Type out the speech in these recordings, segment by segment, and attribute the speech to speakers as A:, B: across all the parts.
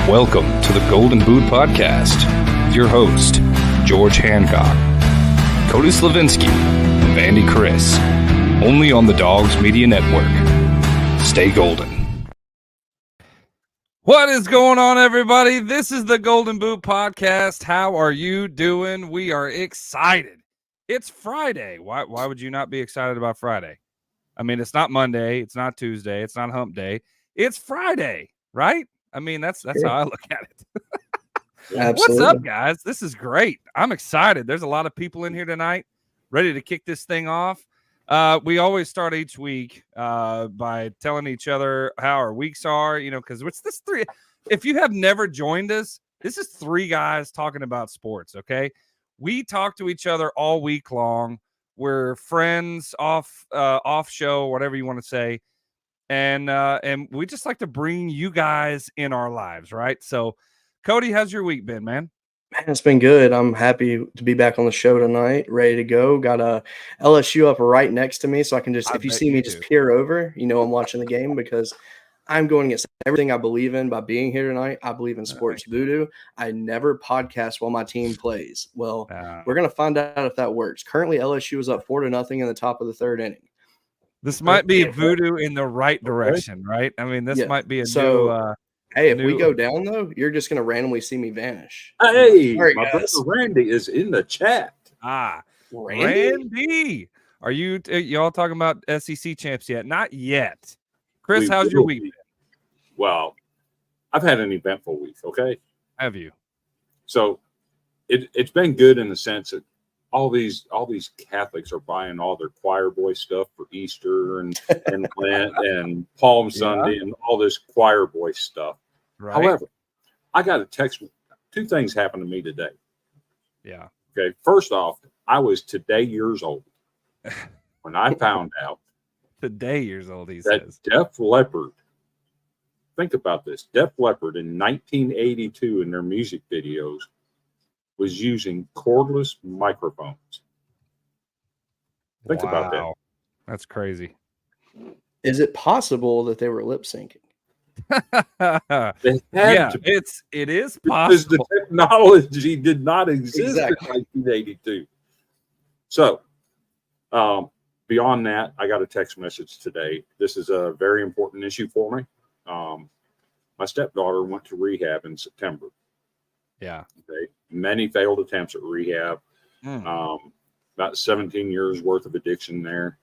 A: Welcome to the Golden Boot Podcast with your host, George Hancock, Cody Slavinsky, and Vandy Chris, only on the Dogs Media Network. Stay golden.
B: What is going on, everybody? This is the Golden Boot Podcast. How are you doing? We are excited. It's Friday. Why would you not be excited about Friday? I mean, it's not Monday. It's not Tuesday. It's not hump day. It's Friday, right? I mean, that's how I look at it. What's up, guys? This is great. I'm excited. There's a lot of people in here tonight ready to kick this thing off. We always start each week by telling each other how our weeks are, because it's this three. If you have never joined us, this is three guys talking about sports, okay? We talk to each other all week long. We're friends off show, whatever you want to say. And we just like to bring you guys in our lives, right? So, Cody, how's your week been, man?
C: Man, it's been good. I'm happy to be back on the show tonight, ready to go. Got a LSU up right next to me, so I can just, if you see me, just peer over. I'm watching the game because I'm going against everything I believe in by being here tonight. I believe in sports voodoo. I never podcast while my team plays. Well, we're going to find out if that works. Currently, LSU is up 4-0 in the top of the third inning.
B: This might be voodoo in the right direction, right? I mean, this might be a new
C: hey, if we go down, though, you're just going to randomly see me vanish.
D: Hey, right, my brother Randy is in the chat.
B: Randy. Are y'all talking about SEC champs yet? Not yet. Chris, how's your week been?
D: Well, I've had an eventful week, okay?
B: Have you?
D: So it's been good in the sense that all these Catholics are buying all their choir boy stuff for Easter and Lent and Palm Sunday and all this choir boy stuff.
B: Right.
D: However, I got a text. Two things happened to me today.
B: Yeah.
D: Okay. First off, I was today years old when I found out.
B: Today years old, he
D: that
B: says.
D: Def Leppard. Think about this. Def Leppard in 1982 in their music videos was using cordless microphones. Think about that.
B: That's crazy.
C: Is it possible that they were lip syncing?
B: It is possible.
D: Because the technology did not exist in 1982. So, beyond that, I got a text message today. This is a very important issue for me. My stepdaughter went to rehab in September.
B: Yeah.
D: Okay. Many failed attempts at rehab. About 17 years worth of addiction there.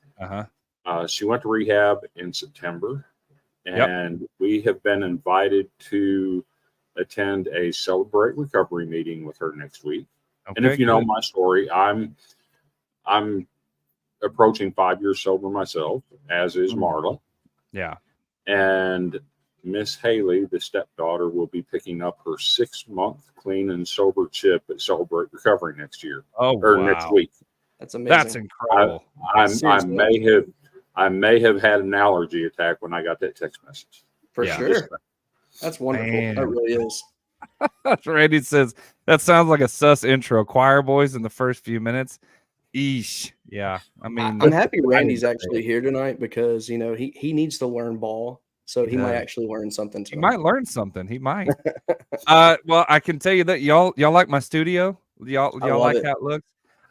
D: She went to rehab in September, and we have been invited to attend a Celebrate Recovery meeting with her next week. Okay, and if you know my story, I'm approaching 5 years sober myself, as is Marla.
B: Yeah.
D: And Miss Haley, the stepdaughter, will be picking up her 6-month clean and sober chip at Celebrate Recovery next year. Next week.
C: That's amazing.
B: That's incredible.
D: I may have had an allergy attack when I got that text message.
C: For sure. That's wonderful. Man. That really is.
B: Randy says that sounds like a sus intro. Choir boys in the first few minutes. Eesh. Yeah. I mean,
C: I'm happy Randy's actually here tonight because he needs to learn ball. So he might actually learn something tonight.
B: He might learn something. He might. Well, I can tell you that y'all like my studio. Y'all like how it looks.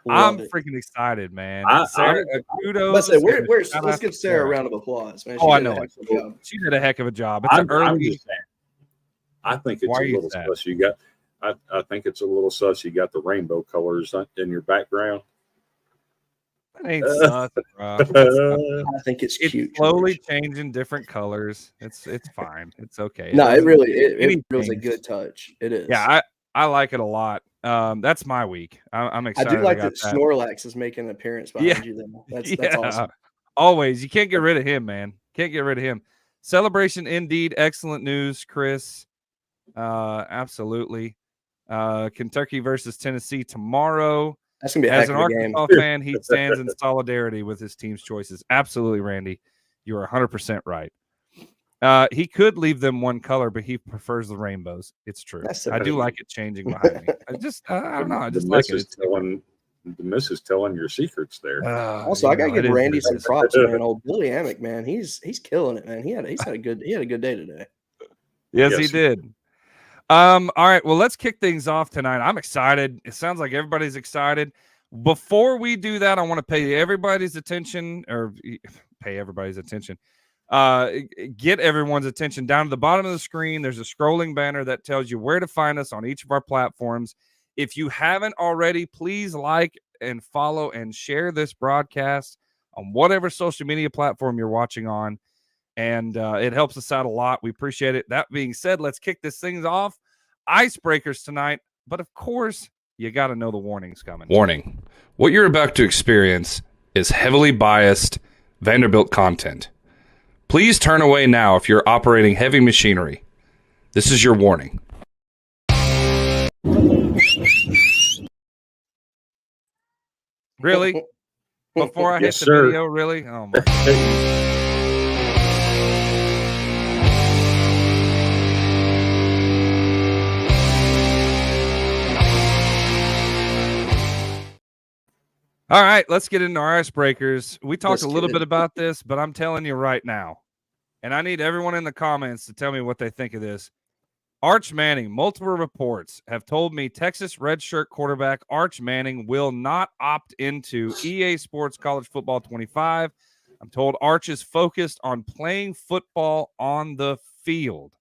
B: I'm freaking excited, man. Sarah, kudos.
C: Let's give Sarah a round of applause, man.
B: I know it. She did a heck of a job. It's early.
D: I think it's a little sus. I think it's a little sus. You got the rainbow colors in your background.
B: That ain't sus, bro.
C: I think it's cute.
B: Slowly changing different colors. It's fine. It's okay.
C: No, it really was a good touch. It is.
B: Yeah, I like it a lot. That's my week. I'm excited.
C: I do like that Snorlax is making an appearance behind you. Then that's awesome.
B: Always, you can't get rid of him, man. Can't get rid of him. Celebration indeed. Excellent news, Chris. Absolutely. Kentucky versus Tennessee tomorrow.
C: That's gonna be
B: as an Arkansas fan, he stands in solidarity with his team's choices. Absolutely, Randy. You are 100% right. He could leave them one color, but he prefers the rainbows. It's true. I do like it changing behind me. I don't know. I just like it.
D: The missus telling your secrets there.
C: Also, I gotta give Randy some props, man. Old Billy Amick, man, he's killing it, man. He had a good day today.
B: Yes, he did. All right. Well, let's kick things off tonight. I'm excited. It sounds like everybody's excited. Before we do that, I want to pay everybody's attention, get everyone's attention down to the bottom of the screen. There's a scrolling banner that tells you where to find us on each of our platforms. If you haven't already, please like and follow and share this broadcast on whatever social media platform you're watching on. And it helps us out a lot. We appreciate it. That being said, let's kick this thing off. Icebreakers tonight. But of course, you got to know the warnings coming.
A: Warning. What you're about to experience is heavily biased Vanderbilt content. Please turn away now if you're operating heavy machinery. This is your warning.
B: Really? Before I hit the video, really? Oh my. All right, let's get into our icebreakers. We talked a little bit about this, but I'm telling you right now, and I need everyone in the comments to tell me what they think of this. Arch Manning, multiple reports have told me Texas redshirt quarterback Arch Manning will not opt into EA Sports College Football 25. I'm told Arch is focused on playing football on the field.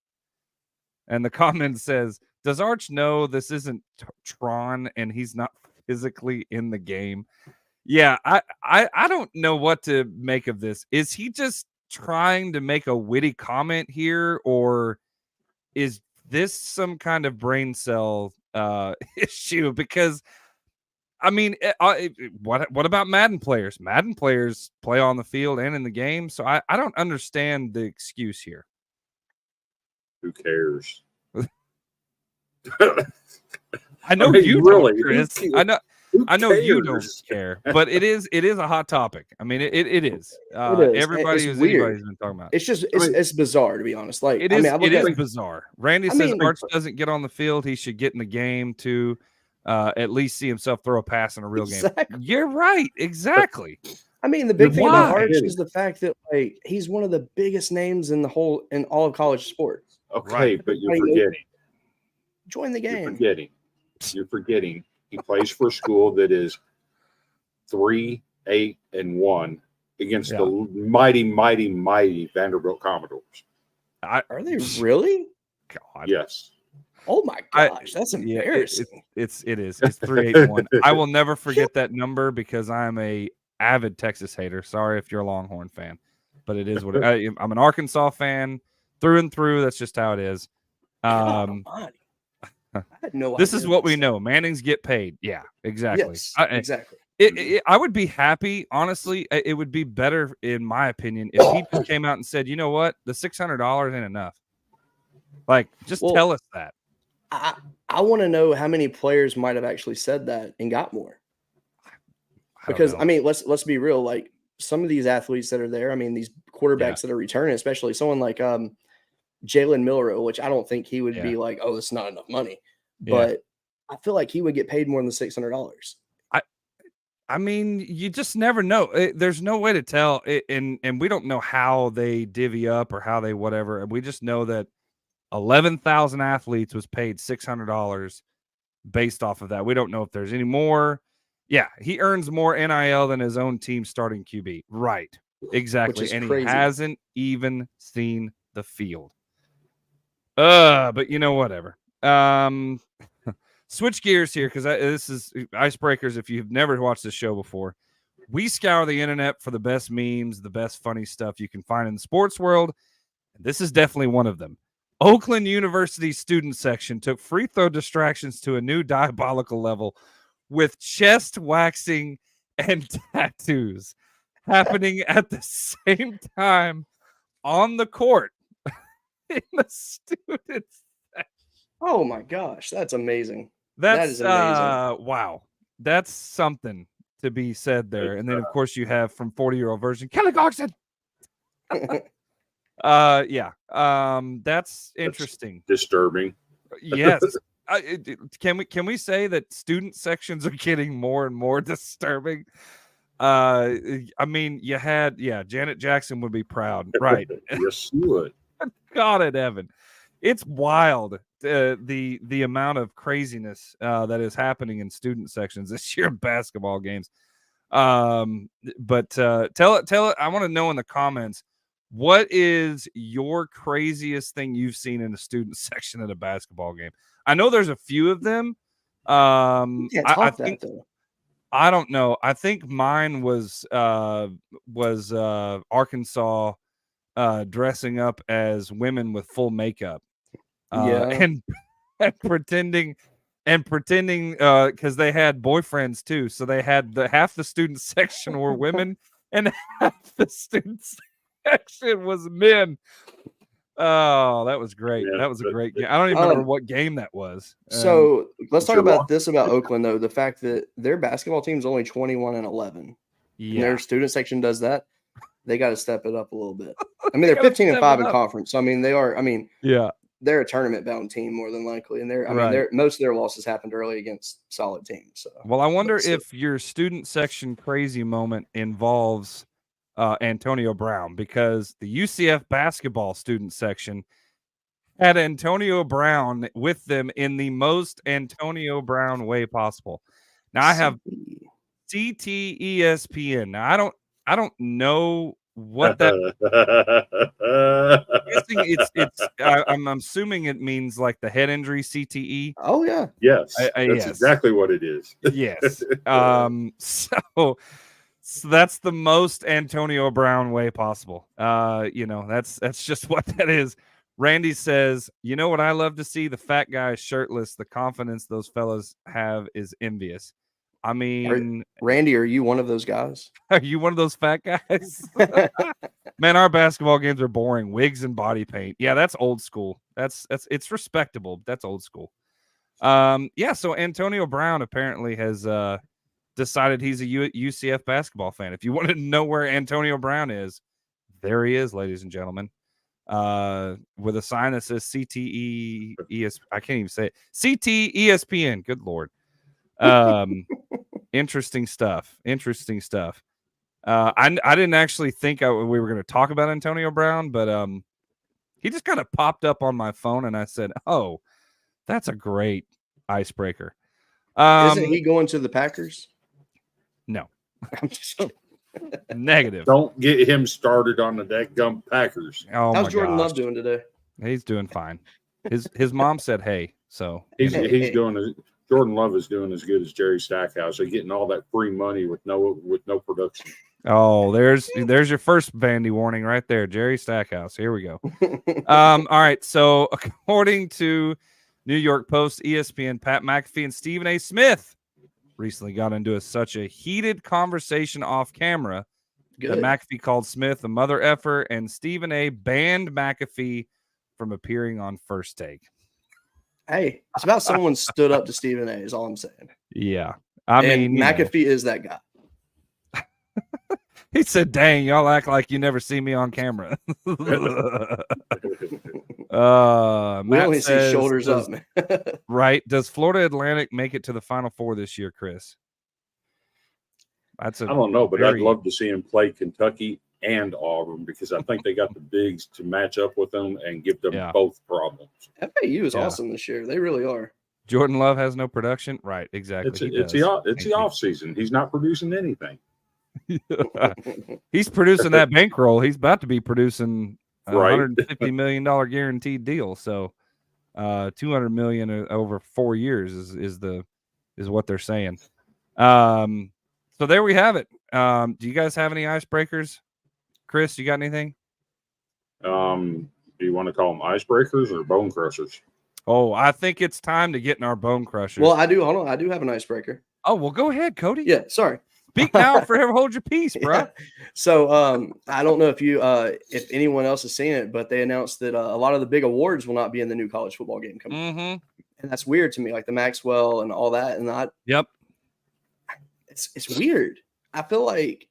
B: And the comment says, does Arch know this isn't Tron and he's not physically in the game? Yeah, I don't know what to make of this. Is he just trying to make a witty comment here, or is this some kind of brain cell issue? Because I mean, what about Madden players? Madden players play on the field and in the game, so I don't understand the excuse here.
D: Who cares?
B: I know you really, Chris. I know you don't care, but it is a hot topic. I mean, it is. Everybody who's anybody's been talking about.
C: It's just it's bizarre, to be honest. Like
B: it is bizarre. Randy says Arch doesn't get on the field. He should get in the game to at least see himself throw a pass in a real game. You're right. Exactly.
C: I mean, the big thing about Arch is the fact that he's one of the biggest names in all of college sports.
D: Okay, right. But you're forgetting.
C: Join the game.
D: You're forgetting. He plays for a school that is 3-8-1 against the mighty Vanderbilt Commodores.
C: Are they really?
D: God. Yes.
C: Oh my gosh, that's embarrassing.
B: It is. It's 3-8-1. I will never forget that number because I'm a avid Texas hater. Sorry if you're a Longhorn fan, but it is what I'm an Arkansas fan through and through. That's just how it is.
C: I had no
B: this is what we know. Mannings get paid. Yeah, exactly.
C: Yes, exactly.
B: I would be happy, honestly. It would be better, in my opinion, if he came out and said, you know what, the $600 ain't enough. Like, just tell us that.
C: I want to know how many players might have actually said that and got more. Because I mean, let's be real. Like some of these athletes that are there, I mean, these quarterbacks that are returning, especially someone like Jalen Milroe, which I don't think he would be like, oh, it's not enough money. But I feel like he would get paid more than $600.
B: I mean, you just never know. There's no way to tell. And we don't know how they divvy up or how they whatever. We just know that 11,000 athletes was paid $600 based off of that. We don't know if there's any more. Yeah, he earns more NIL than his own team starting QB. Right. Exactly. And crazy. He hasn't even seen the field. But you know, whatever. Switch gears here because this is Icebreakers. If you've never watched this show before, we scour the internet for the best memes, the best funny stuff you can find in the sports world. And this is definitely one of them. Oakland University student section took free throw distractions to a new diabolical level with chest waxing and tattoos happening at the same time on the court in the students.
C: Oh my gosh, that's amazing.
B: That is amazing. Wow. That's something to be said there. And then of course you have from 40-year-old version, Kelly Clarkson. That's interesting.
D: That's disturbing.
B: Yes. Can we say that student sections are getting more and more disturbing? I mean, you had Janet Jackson would be proud, right?
D: Yes, you would.
B: God in heaven. it's wild the amount of craziness that is happening in student sections this year in basketball games. But tell it. I want to know in the comments, what is your craziest thing you've seen in a student section at a basketball game? I know there's a few of them. I think
C: though.
B: I don't know. I think mine was Arkansas dressing up as women with full makeup. And pretending because they had boyfriends too, so they had half the student section were women and half the student section was men. Oh, that was great.
D: Yeah,
B: that was a great game. I don't even remember what game that was.
C: So let's talk about this about Oakland though, the fact that their basketball team is only 21-11. And their student section does that. They got to step it up a little bit. I mean, they're 15-5 in conference. So I mean, they're a tournament bound team more than likely. And most of their losses happened early against solid teams. So
B: well, I wonder if your student section crazy moment involves Antonio Brown, because the UCF basketball student section had Antonio Brown with them in the most Antonio Brown way possible. Now I have CTESPN. Now I don't know what that. I'm assuming it means like the head injury, CTE.
C: Oh yeah,
D: yes, that's exactly what it is.
B: Yes. So that's the most Antonio Brown way possible. That's just what that is. Randy says, you know what I love to see? The fat guy shirtless. The confidence those fellas have is envious. I mean,
C: Randy, are you one of those guys?
B: Are you one of those fat guys? Man, our basketball games are boring. Wigs and body paint. Yeah, that's old school. It's respectable. That's old school. So Antonio Brown apparently has decided he's a UCF basketball fan. If you want to know where Antonio Brown is, there he is, ladies and gentlemen. With a sign that says CTE ES. I can't even say it. CT ESPN. Good Lord. Interesting stuff. I didn't actually think we were going to talk about Antonio Brown, but he just kind of popped up on my phone, and I said, "Oh, that's a great icebreaker."
C: Isn't he going to the Packers?
B: No,
C: I'm just kidding.
B: Negative.
D: Don't get him started on the dadgum Packers.
B: Oh,
C: how's Jordan Love doing today?
B: He's doing fine. His mom said, "Hey," so
D: he's doing. Jordan Love is doing as good as Jerry Stackhouse. They're getting all that free money with no production.
B: Oh, there's your first Vandy warning right there, Jerry Stackhouse. Here we go. All right. So according to New York Post, ESPN, Pat McAfee and Stephen A. Smith recently got into such a heated conversation off camera that McAfee called Smith a mother effer, and Stephen A. banned McAfee from appearing on First Take.
C: Hey, it's about someone stood up to Stephen A. is all I'm saying.
B: Yeah. I mean,
C: McAfee is that guy.
B: He said, "Dang, y'all act like you never see me on camera."
C: We only see shoulders up.
B: Right. Does Florida Atlantic make it to the Final Four this year, Chris? I
D: don't know, but I'd love to see him play Kentucky and Auburn, because I think they got the bigs to match up with them and give them both problems.
C: FAU is awesome this year. They really are.
B: Jordan Love has no production. Right. Exactly.
D: It's the off season. He's not producing anything.
B: He's producing that bankroll. He's about to be producing a $150 million guaranteed deal. So $200 million over 4 years is what they're saying. So there we have it. Do you guys have any icebreakers? Chris, you got anything?
D: Do you want to call them icebreakers or bone crushers?
B: Oh, I think it's time to get in our bone crushers.
C: Well, I do. Hold on. I do have an icebreaker.
B: Oh, well, go ahead, Cody.
C: Yeah, sorry.
B: Speak now, forever hold your peace, bro.
C: Yeah. So I don't know if anyone else has seen it, but they announced that a lot of the big awards will not be in the new college football game coming.
B: Mm-hmm.
C: And that's weird to me, like the Maxwell and all that. And it's weird. I feel like,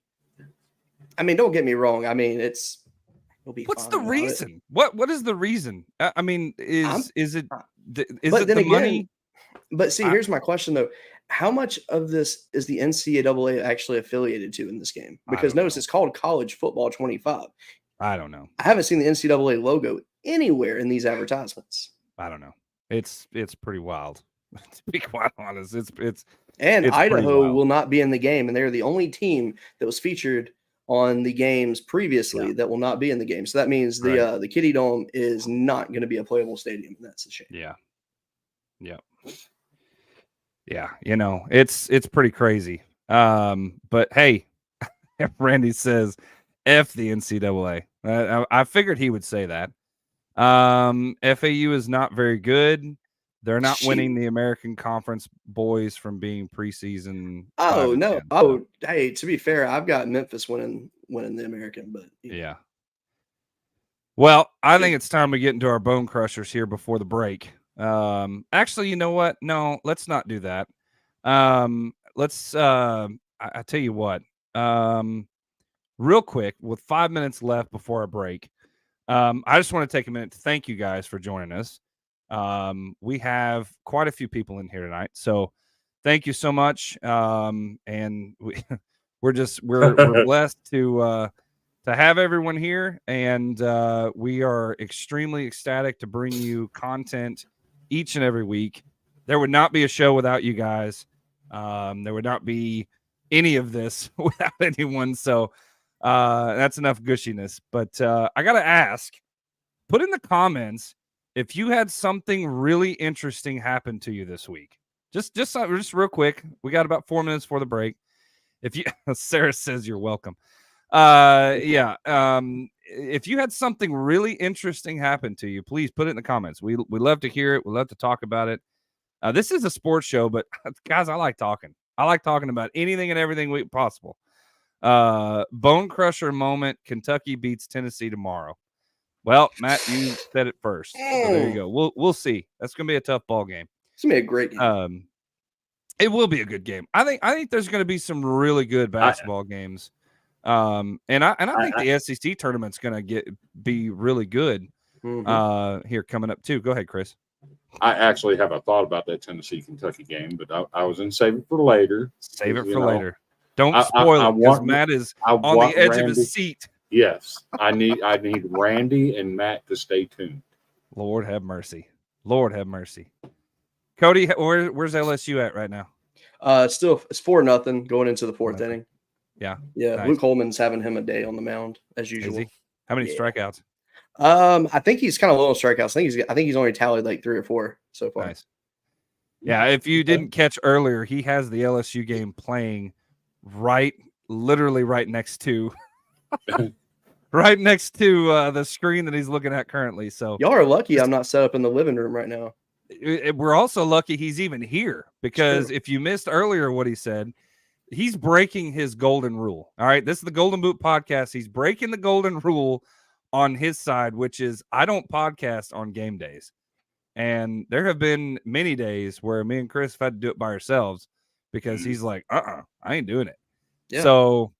C: I mean, don't get me wrong. I mean, it'll be.
B: What's the reason? What is the reason? I mean, is it the money?
C: But see, here's my question though. How much of this is the NCAA actually affiliated to in this game? Because notice it's called College Football 25.
B: I don't know.
C: I haven't seen the NCAA logo anywhere in these advertisements.
B: I don't know. It's pretty wild. To be quite honest, it's
C: Idaho will not be in the game, and they're the only team that was featured on the games previously that will not be in the game. So that means the Kitty Dome is not going to be a playable stadium, and that's a shame.
B: Yeah. You know, it's pretty crazy. But hey, Randy says, "F the NCAA." I figured he would say that. FAU is not very good. They're not winning the American Conference boys from being preseason.
C: Oh no! Oh, hey, to be fair, I've got Memphis winning the American, but
B: yeah. Well, I think it's time we get into our bone crushers here before the break. Actually, you know what? No, let's not do that. Let's. I tell you what. Real quick, with 5 minutes left before our break, I just want to take a minute to thank you guys for joining us. We have quite a few people in here tonight, so thank you so much. And we're blessed to have everyone here, and we are extremely ecstatic to bring you content each and every week. There would not be a show without you guys. There would not be any of this without anyone. So that's enough gushiness. But I got to ask, put in the comments if you had something really interesting happen to you this week. Just real quick. We got about 4 minutes for the break. If you, Sarah says you're welcome. If you had something really interesting happen to you, please put it in the comments. We love to hear it. We love to talk about it. This is a sports show, but guys, I like talking. I like talking about anything and everything possible. Bone crusher moment. Kentucky beats Tennessee tomorrow. Well, Matt, you said it first. So there you go. We'll see. That's gonna be a tough ball game.
C: It's gonna be a great game.
B: It will be a good game. I think there's gonna be some really good basketball games. And I think the SEC tournament's gonna be really good here coming up too. Go ahead, Chris.
D: I actually have a thought about that Tennessee-Kentucky game, but I was in save it for later.
B: Save it for later. Don't spoil it because Matt is on the edge of his seat.
D: Yes, I need Randy and Matt to stay tuned.
B: Lord have mercy. Lord have mercy. Cody, where's LSU at right now?
C: It's 4-0 going into the fourth inning.
B: Yeah.
C: Nice. Luke Holman's having him a day on the mound as usual.
B: How many strikeouts?
C: I think he's kind of low on strikeouts. I think he's only tallied like 3 or 4 so far.
B: Nice. Yeah, if you didn't catch earlier, he has the LSU game playing literally right next to the screen that he's looking at currently. So
C: y'all are lucky I'm not set up in the living room right now.
B: We're also lucky he's even here, because if you missed earlier what he said, he's breaking his golden rule. All right, this is the Golden Boot podcast. He's breaking the golden rule on his side, which is I don't podcast on game days. And there have been many days where me and Chris have had to do it by ourselves because he's like, I ain't doing it. Yeah. So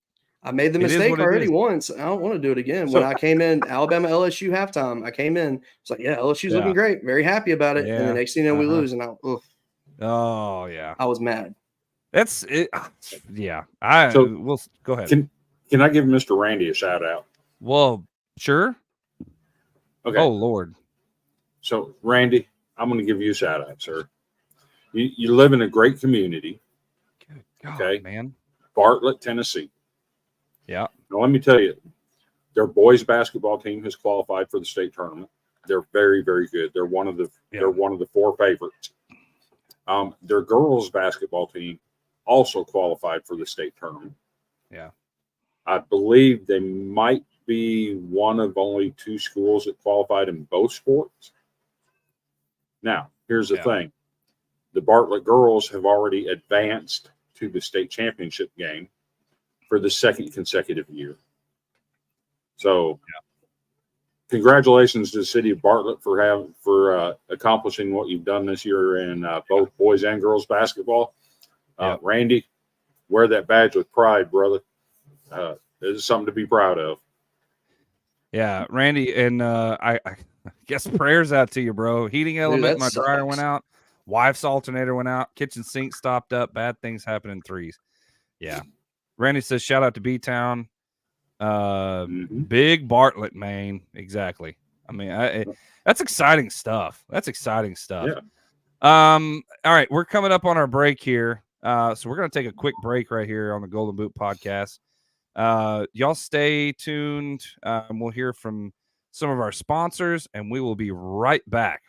C: I made the mistake already once. I don't want to do it again. When I came in Alabama LSU halftime, I came in. It's like, LSU's looking great. Very happy about it. And the next thing you know, we lose. And I was mad.
B: That's it. Yeah. We'll go ahead.
D: Can I give Mr. Randy a shout out?
B: Well, sure.
D: Okay.
B: Oh, Lord.
D: So, Randy, I'm going to give you a shout out, sir. You live in a great community.
B: Good God,
D: okay,
B: man.
D: Bartlett, Tennessee.
B: Yeah.
D: Now, let me tell you, their boys basketball team has qualified for the state tournament. They're very, very good. They're one of the 4 favorites. Their girls basketball team also qualified for the state tournament.
B: Yeah.
D: I believe they might be one of only 2 schools that qualified in both sports. Now, here's the thing. The Bartlett girls have already advanced to the state championship game for the 2nd consecutive year. So, congratulations to the city of Bartlett for accomplishing what you've done this year in both boys and girls basketball. Randy, wear that badge with pride, brother. This is something to be proud of.
B: Yeah, Randy, and I guess prayers out to you, bro. Heating element, my dryer went out. Wife's alternator went out. Kitchen sink stopped up. Bad things happen in threes. Yeah. Randy says, shout out to B-Town. Big Bartlett, Maine. Exactly. I mean, that's exciting stuff. That's exciting stuff.
D: Yeah.
B: All right, we're coming up on our break here. So we're going to take a quick break right here on the Golden Boot podcast. Y'all stay tuned. We'll hear from some of our sponsors, and we will be right back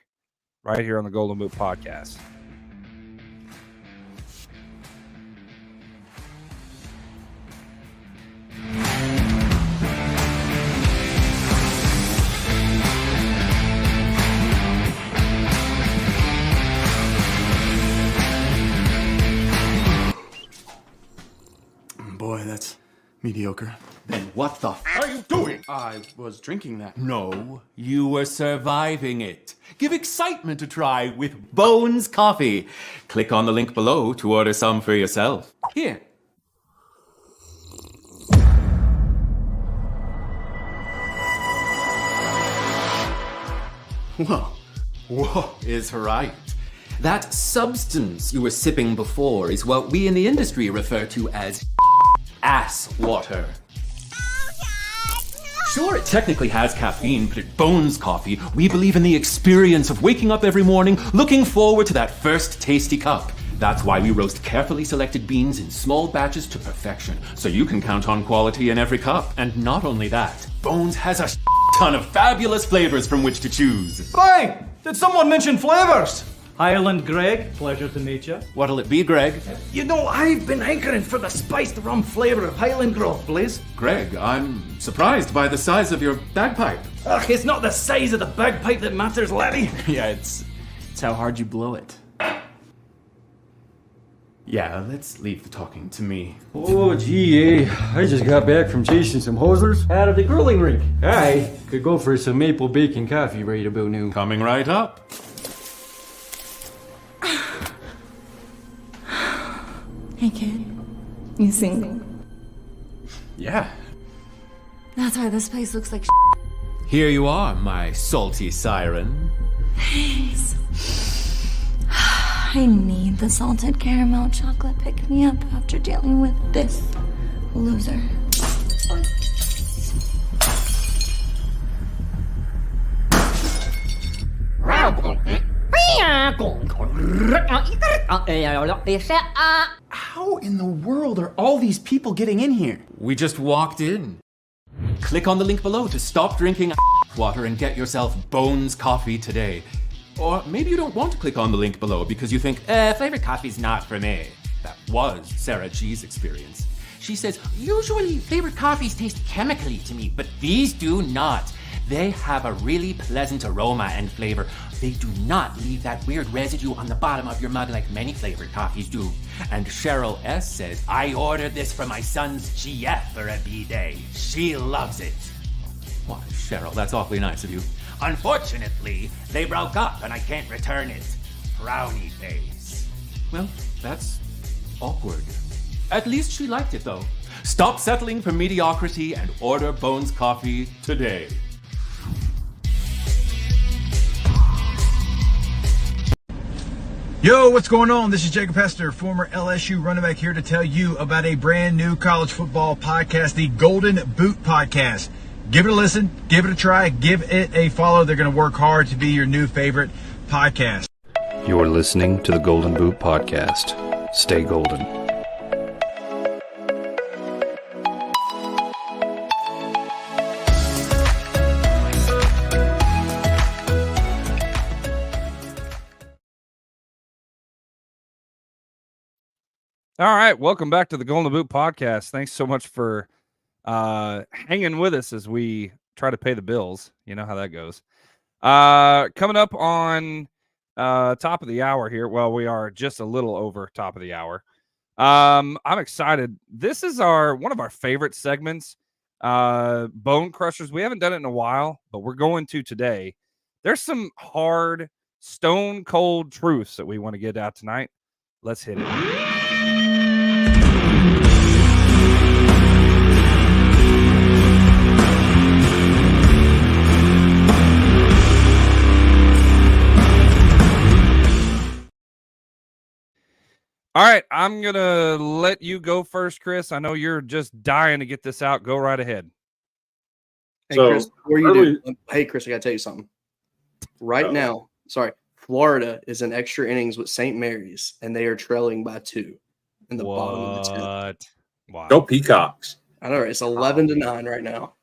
B: right here on the Golden Boot podcast.
E: Boy, that's mediocre.
F: Then what the f are you doing?
E: I was drinking that.
F: No, you were surviving it. Give excitement a try with Bones Coffee. Click on the link below to order some for yourself. Here. Whoa is right. That substance you were sipping before is what we in the industry refer to as ass water. Sure, it technically has caffeine, but at Bones Coffee, we believe in the experience of waking up every morning looking forward to that first tasty cup. That's why we roast carefully selected beans in small batches to perfection, so you can count on quality in every cup. And not only that, Bones has a ton of fabulous flavors from which to choose.
G: Bang! Did someone mention flavors? Highland Greg, pleasure to meet you.
F: What'll it be, Greg?
G: You know, I've been hankering for the spiced rum flavor of Highland Grove, please.
F: Greg, I'm surprised by the size of your bagpipe.
G: Ugh, it's not the size of the bagpipe that matters, laddie.
E: Yeah, it's how hard you blow it. Yeah, let's leave the talking to me.
H: Oh, gee, I just got back from chasing some hosers out of the grilling rink. I could go for some maple bacon coffee right about noon.
F: Coming right up.
I: Hey kid, you single?
E: Yeah.
I: That's why this place looks like
F: Here you are, my salty siren.
I: Thanks. I need the salted caramel chocolate pick-me-up after dealing with this loser.
E: How in the world are all these people getting in here?
F: We just walked in. Click on the link below to stop drinking water and get yourself Bones Coffee today. Or maybe you don't want to click on the link below because you think, flavored coffee's not for me. That was Sarah G's experience. She says, usually flavored coffees taste chemically to me, but these do not. They have a really pleasant aroma and flavor. They do not leave that weird residue on the bottom of your mug like many flavored coffees do. And Cheryl S. says, I ordered this for my son's GF for a B-day. She loves it. Why, Cheryl, that's awfully nice of you. Unfortunately, they broke up and I can't return it. Frowny face. Well, that's awkward. At least she liked it, though. Stop settling for mediocrity and order Bones Coffee today.
J: Yo, what's going on? This is Jacob Hester, former LSU running back, here to tell you about a brand new college football podcast, the Golden Boot Podcast. Give it a listen, give it a try, give it a follow. They're going to work hard to be your new favorite podcast.
A: You're listening to the Golden Boot Podcast. Stay golden.
B: All right, welcome back to the Golden Boot Podcast. Thanks so much for hanging with us as we try to pay the bills. You know how that goes. Coming up on top of the hour here. Well, we are just a little over top of the hour. I'm excited. This is one of our favorite segments, Bone Crushers. We haven't done it in a while, but we're going to today. There's some hard, stone cold truths that we want to get out tonight. Let's hit it. All right, I'm going to let you go first, Chris. I know you're just dying to get this out. Go right ahead.
C: Hey, Chris, before you do, hey, Chris, I got to tell you something. Right now, Florida is in extra innings with St. Mary's, and they are trailing by 2 in the bottom of the 10th.
B: Wow.
D: Go Peacocks.
C: I know, right? It's 11-9 right now.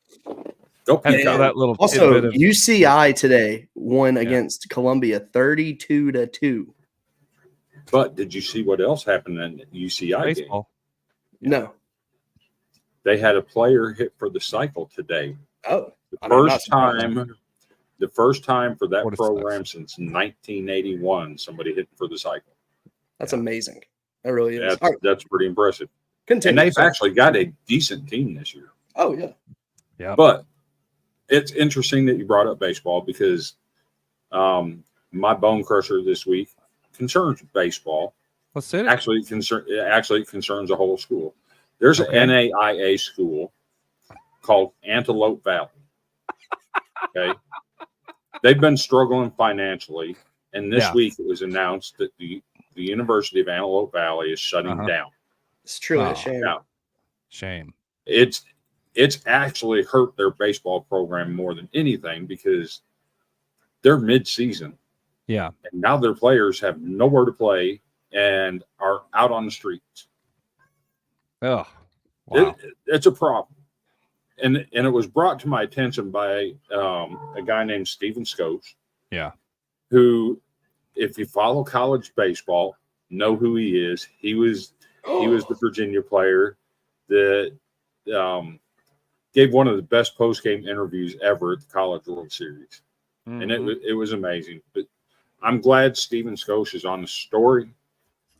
D: Go Peacocks.
B: That little
C: also, UCI today won against Columbia 32-2.
D: But did you see what else happened in the UCI
B: Baseball
C: game? No.
D: They had a player hit for the cycle today.
C: Oh.
D: The first time for that program since 1981, somebody hit for the cycle.
C: That's amazing. That really is.
D: That's pretty impressive.
C: Continue.
D: And they've actually got a decent team this year.
C: Oh, yeah.
B: Yeah.
D: But it's interesting that you brought up baseball because my bone crusher this week concerns baseball.
B: Let's say it.
D: Actually, it concerns a whole school. There's an NAIA school called Antelope Valley. Okay. They've been struggling financially, and this week it was announced that the University of Antelope Valley is shutting down.
C: It's truly a shame.
D: Now,
B: shame.
D: It's actually hurt their baseball program more than anything because they're mid-season.
B: Yeah.
D: And now their players have nowhere to play and are out on the streets.
B: Oh, wow.
D: It's a problem. And it was brought to my attention by a guy named Stephen Scopes.
B: Yeah.
D: Who, if you follow college baseball, know who he is. He was the Virginia player that gave one of the best post-game interviews ever at the College World Series. Mm-hmm. And it was amazing. But I'm glad Stephen Scopes is on the story.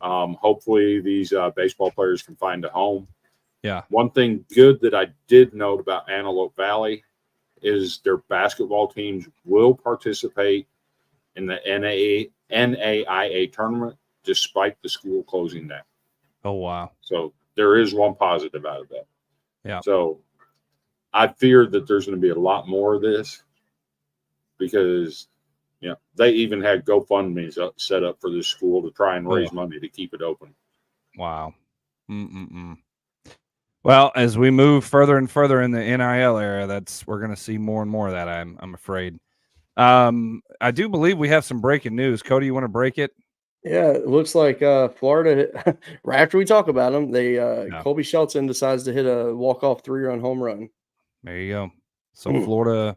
D: Hopefully these baseball players can find a home.
B: Yeah.
D: One thing good that I did note about Antelope Valley is their basketball teams will participate in the NAIA tournament despite the school closing down.
B: Oh, wow.
D: So there is one positive out of that.
B: Yeah.
D: So I fear that there's going to be a lot more of this because they even had GoFundMe's set up for this school to try and raise money to keep it open.
B: Wow. Well, as we move further and further in the NIL era, we're going to see more and more of that. I'm afraid. I do believe we have some breaking news. Cody, you want to break it?
C: Yeah, it looks like Florida. Right after we talk about them, Colby Shelton decides to hit a walk-off 3-run home run.
B: There you go. So Florida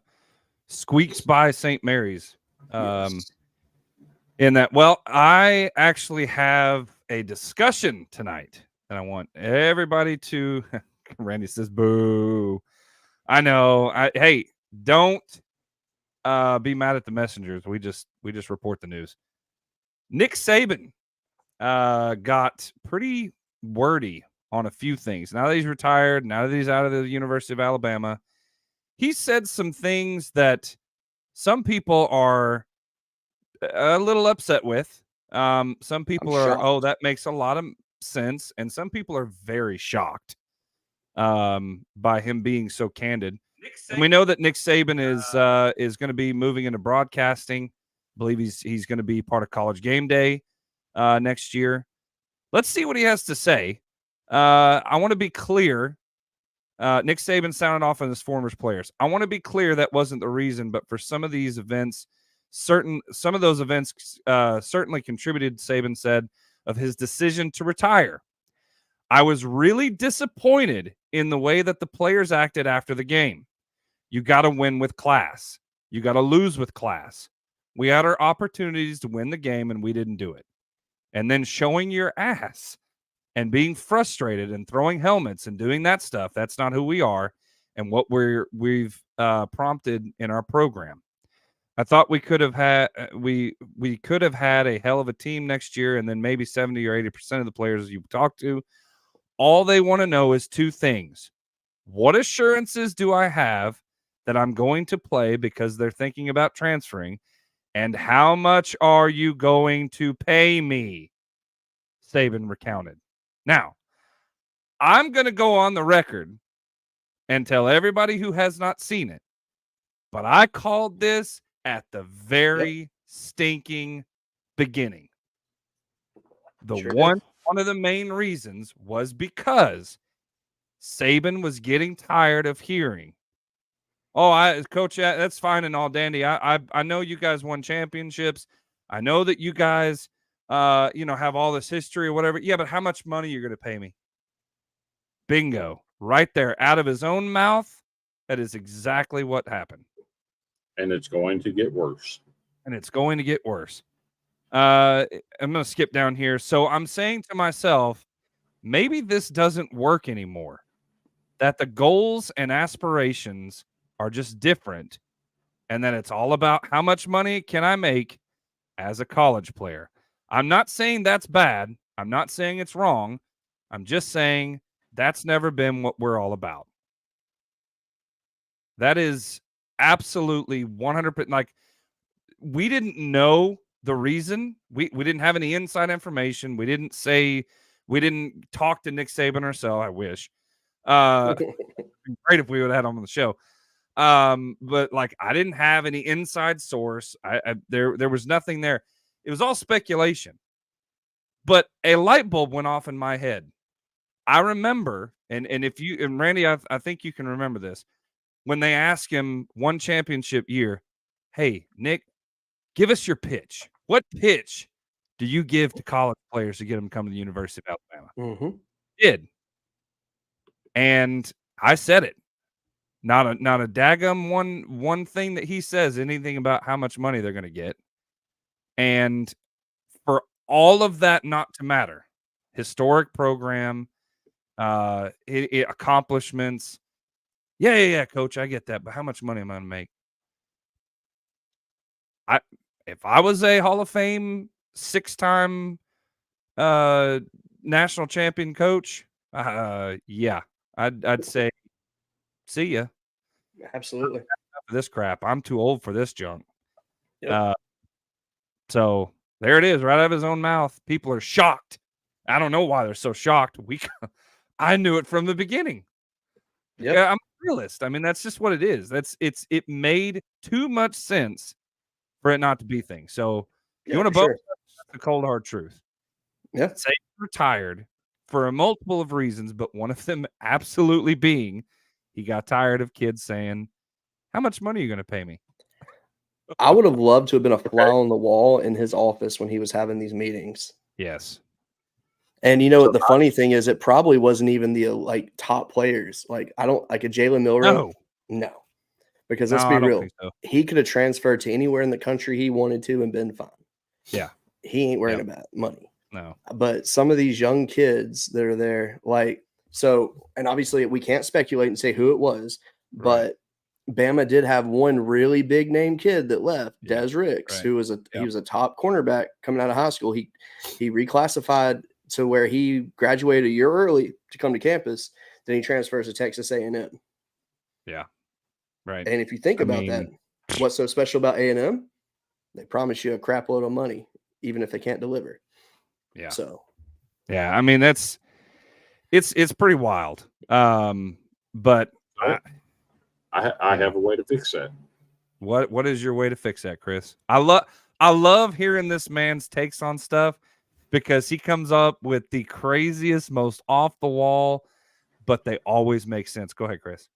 B: squeaks by St. Mary's. In that, I actually have a discussion tonight. And I want everybody to. Randy says, "Boo!" I know. Hey, don't be mad at the messengers. We just report the news. Nick Saban got pretty wordy on a few things. Now that he's retired, now that he's out of the University of Alabama, he said some things that some people are a little upset with. Some people are, that makes a lot of sense, and some people are very shocked by him being so candid. And we know that Nick Saban is going to be moving into broadcasting. I believe he's going to be part of College Game Day next year. Let's see what he has to say. I want to be clear. Nick Saban sounded off on his former players. I want to be clear that wasn't the reason, but for some of these events, some of those events certainly contributed, Saban said, of his decision to retire. I was really disappointed in the way that the players acted after the game. You got to win with class. You got to lose with class. We had our opportunities to win the game, and we didn't do it. And then showing your ass and being frustrated and throwing helmets and doing that stuff, that's not who we are and what we've prompted in our program. I thought we could have had we could have had a hell of a team next year, and then maybe 70 or 80% of the players you talk to, all they want to know is two things. What assurances do I have that I'm going to play because they're thinking about transferring? And how much are you going to pay me? Saban recounted. Now, I'm going to go on the record and tell everybody who has not seen it, but I called this at the very stinking beginning. One of the main reasons was because Saban was getting tired of hearing Oh, Coach, that's fine and all, dandy. I know you guys won championships. I know that you guys, have all this history or whatever. Yeah, but how much money you're going to pay me? Bingo, right there, out of his own mouth. That is exactly what happened.
D: And it's going to get worse.
B: I'm going to skip down here. So I'm saying to myself, maybe this doesn't work anymore. That the goals and aspirations are just different, and then it's all about how much money can I make as a college player. I'm not saying that's bad. I'm not saying it's wrong. I'm just saying that's never been what we're all about. That is absolutely 100%. Like, we didn't know the reason. We didn't have any inside information. We didn't talk to Nick Saban ourselves. I wish. It'd be great if we would have had him on the show. But like, I didn't have any inside source. There was nothing there. It was all speculation. But a light bulb went off in my head. I remember, and Randy, I think you can remember this, when they asked him one championship year, hey, Nick, give us your pitch. What pitch do you give to college players to get them to come to the University of Alabama?
C: Mm-hmm.
B: Did. And I said it. Not a daggum one thing that he says anything about how much money they're going to get. And for all of that not to matter, historic program, accomplishments. Yeah, Coach, I get that. But how much money am I going to make? If I was a Hall of Fame 6-time national champion coach, yeah, I'd say, see ya.
C: Absolutely.
B: This crap. I'm too old for this junk.
C: Yep.
B: So there it is, right out of his own mouth. People are shocked. I don't know why they're so shocked. I knew it from the beginning.
C: Yep.
B: Yeah, I'm a realist. I mean, that's just what it is. It made too much sense for it not to be things. So you want to vote? The cold hard truth.
C: Yeah.
B: Saban retired for a multiple of reasons, but one of them absolutely being he got tired of kids saying, how much money are you going to pay me?
C: I would have loved to have been a fly on the wall in his office when he was having these meetings.
B: Yes.
C: And you know what the funny thing is, it probably wasn't even the like top players. Like a Jalen Milroe. No. Because let's be real. So. He could have transferred to anywhere in the country he wanted to and been fine.
B: Yeah.
C: He ain't worrying about money.
B: No.
C: But some of these young kids that are there, and obviously we can't speculate and say who it was, but Bama did have one really big name kid that left, Des Ricks, who was he was a top cornerback coming out of high school. He reclassified to where he graduated a year early to come to campus. Then he transfers to Texas A&M.
B: Yeah. Right.
C: And if you think about that, what's so special about A&M? They promise you a crap load of money, even if they can't deliver.
B: Yeah.
C: So,
B: yeah, I mean, it's pretty wild. But
D: I have a way to fix that.
B: What is your way to fix that, Chris? I love hearing this man's takes on stuff because he comes up with the craziest, most off the wall, but they always make sense. Go ahead, Chris.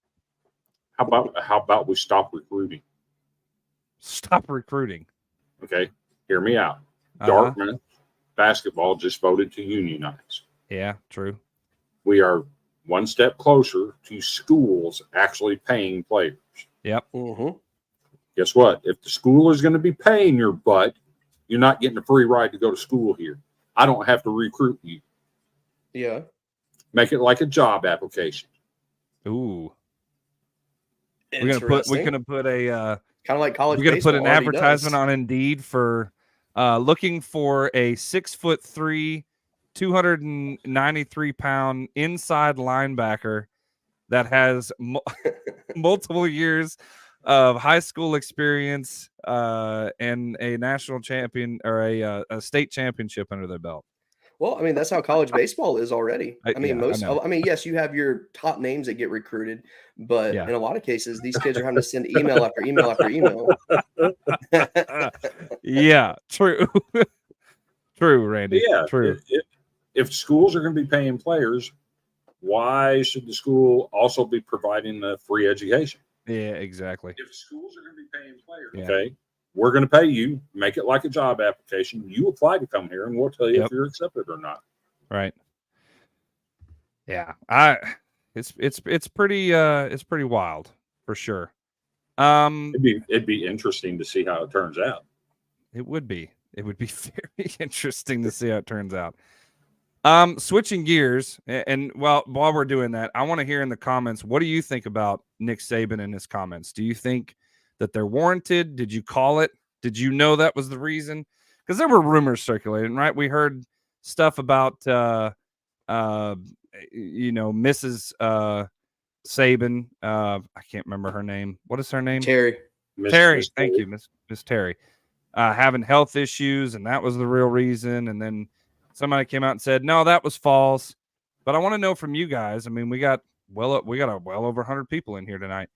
D: How about we stop recruiting?
B: Stop recruiting.
D: Okay, hear me out. Dartmouth basketball just voted to unionize.
B: Yeah, true.
D: We are one step closer to schools actually paying players.
B: Yep.
C: Mm-hmm.
D: Guess what? If the school is going to be paying your butt, you're not getting a free ride to go to school here. I don't have to recruit you.
C: Yeah.
D: Make it like a job application.
B: Ooh. We're gonna put a
C: kind of like college.
B: We're gonna put an advertisement on Indeed for looking for a 6'3", 293-pound inside linebacker that has multiple years of high school experience and a national champion or a state championship under their belt.
C: Well, I mean, that's how college baseball is already. I mean, yes, you have your top names that get recruited, but in a lot of cases, these kids are having to send email after email after email.
B: Yeah, true. True, Randy.
D: Yeah,
B: true.
D: If schools are going to be paying players, why should the school also be providing the free education?
B: Yeah, exactly.
D: If schools are going to be paying players, okay, we're going to pay you. Make it like a job application. You apply to come here, and we'll tell you if you're accepted or not.
B: Right. Yeah, it's pretty wild for sure.
D: It'd be interesting to see how it turns out.
B: It would be very interesting to see how it turns out. Switching gears, and while we're doing that, I want to hear in the comments, what do you think about Nick Saban and his comments? Do you think that they're warranted? Did you call it? Did you know that was the reason? Because there were rumors circulating, right? We heard stuff about Mrs. Saban. I can't remember her name. What is her name?
C: Terry.
B: Terry. Thank you, Miss Terry. Having health issues, and that was the real reason. And then somebody came out and said, no, that was false. But I want to know from you guys. I mean, we got well over 100 people in here tonight.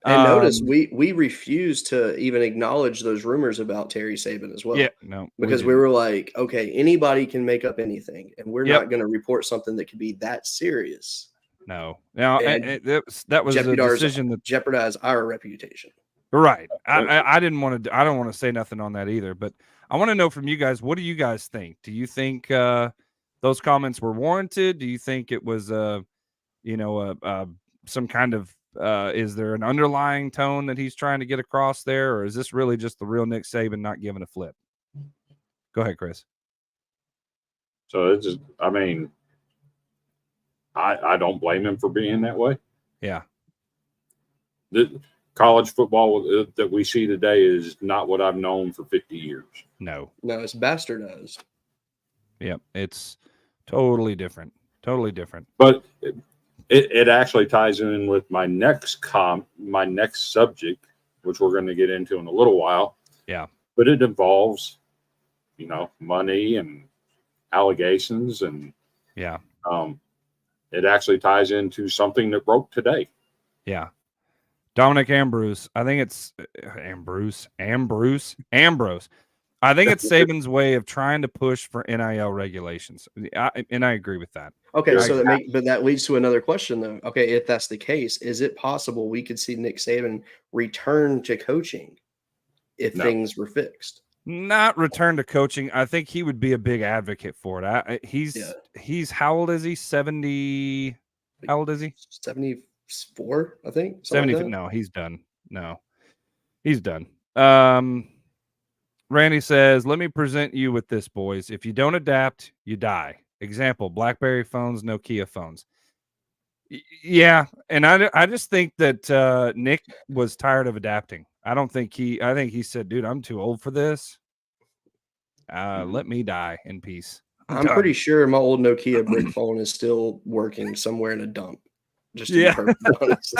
C: And notice we refuse to even acknowledge those rumors about Terry Saban as well.
B: Yeah, no,
C: because we were like, okay, anybody can make up anything, and we're not going to report something that could be that serious.
B: No, now that was a decision that
C: jeopardized our reputation.
B: Right. I didn't want to. I don't want to say nothing on that either. But I want to know from you guys. What do you guys think? Do you think those comments were warranted? Do you think it was some kind of is there an underlying tone that he's trying to get across there, or is this really just the real Nick Saban not giving a flip? Go ahead, Chris.
D: So it's just, I mean, I don't blame him for being that way.
B: Yeah.
D: The college football that we see today is not what I've known for 50 years.
B: No,
C: it's bastardized.
B: Yep, it's totally different. Totally different.
D: But it actually ties in with my next subject, which we're going to get into in a little while.
B: Yeah.
D: But it involves, money and allegations, and it actually ties into something that broke today.
B: Yeah. Dominic Ambrose. I think it's Ambrose. I think it's Saban's way of trying to push for NIL regulations. And I agree with that.
C: Okay, so that leads to another question, though. Okay, if that's the case, is it possible we could see Nick Saban return to coaching if things were fixed?
B: Not return to coaching. I think he would be a big advocate for it. He's how old is he? 70. How old is he?
C: 74, I think.
B: 70. Like no, he's done. No, he's done. Randy says, let me present you with this, boys. If you don't adapt, you die. Example, BlackBerry phones, Nokia phones. Yeah, and I just think that Nick was tired of adapting. I think he said, dude, I'm too old for this. Let me die in peace.
C: I'm pretty sure my old Nokia brick phone is still working somewhere in a dump. Just to be perfectly honest.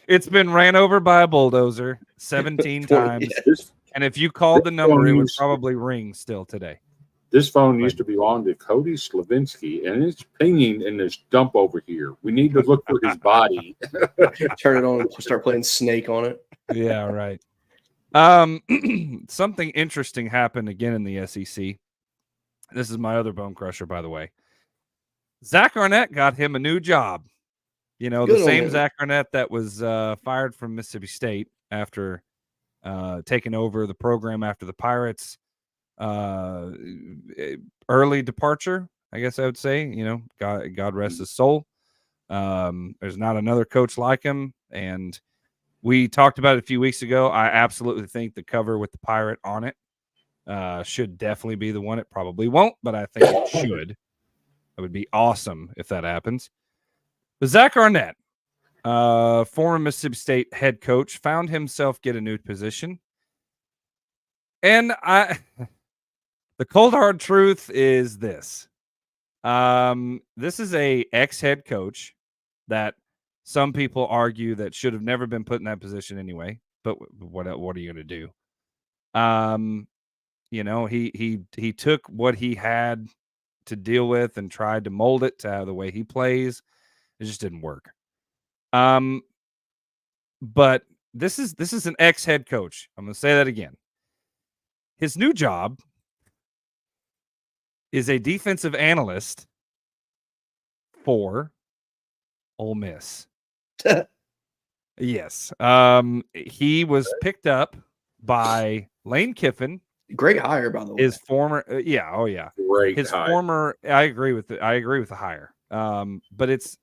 B: It's been ran over by a bulldozer 17 times. And if you called the number, it would probably ring still today.
D: This phone used to belong to Cody Slavinsky, and it's pinging in this dump over here. We need to look for his body.
C: Turn it on, start playing Snake on it.
B: Yeah, right. Something interesting happened again in the SEC. This is my other bone crusher, by the way. Zach Arnett got him a new job. The same Zach Arnett that was fired from Mississippi State after taking over the program after the Pirates' early departure, I guess I would say. God rest his soul. There's not another coach like him, and we talked about it a few weeks ago. I absolutely think the cover with the pirate on it should definitely be the one. It probably won't, but I think it should. It would be awesome if that happens. But Zach Arnett, former Mississippi State head coach, found himself get a new position. And the cold hard truth is this. This is a ex-head coach that some people argue that should have never been put in that position anyway. But what are you going to do? He took what he had to deal with and tried to mold it to the way he plays. It just didn't work. But this is an ex-head coach. I'm going to say that again. His new job is a defensive analyst for Ole Miss. Yes. He was picked up by Lane Kiffin.
C: Great hire, by the way.
B: His former, oh yeah,
D: Great
B: his
D: hire.
B: former. I agree with the hire. But it's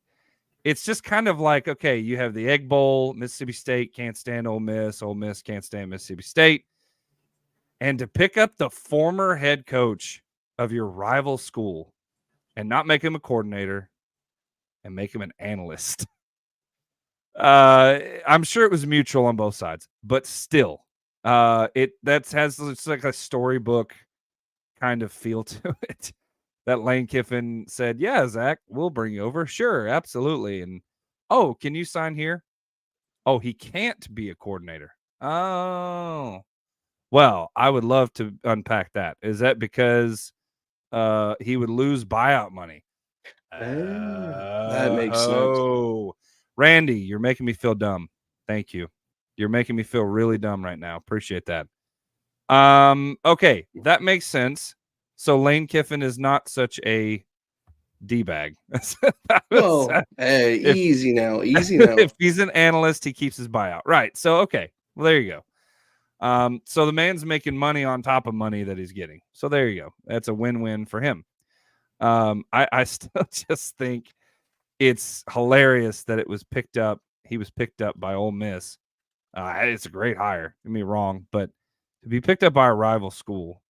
B: just kind of like, okay, you have the Egg Bowl. Mississippi State can't stand Ole Miss. Ole Miss can't stand Mississippi State. And to pick up the former head coach of your rival school and not make him a coordinator and make him an analyst. I'm sure it was mutual on both sides, but still, it's like a storybook kind of feel to it. That Lane Kiffin said, "Yeah, Zach, we'll bring you over. Sure, absolutely." And oh, can you sign here? Oh, he can't be a coordinator. Oh, well, I would love to unpack that. Is that because he would lose buyout money?
C: That makes sense.
B: Oh, Randy, you're making me feel dumb. Thank you. You're making me feel really dumb right now. Appreciate that. Okay, that makes sense. So Lane Kiffin is not such a D-bag.
C: Easy now.
B: If he's an analyst, he keeps his buyout. Right. So, okay. Well, there you go. So the man's making money on top of money that he's getting. So there you go. That's a win-win for him. I still just think it's hilarious that he was picked up by Ole Miss. It's a great hire. Don't get me wrong, but to be picked up by a rival school,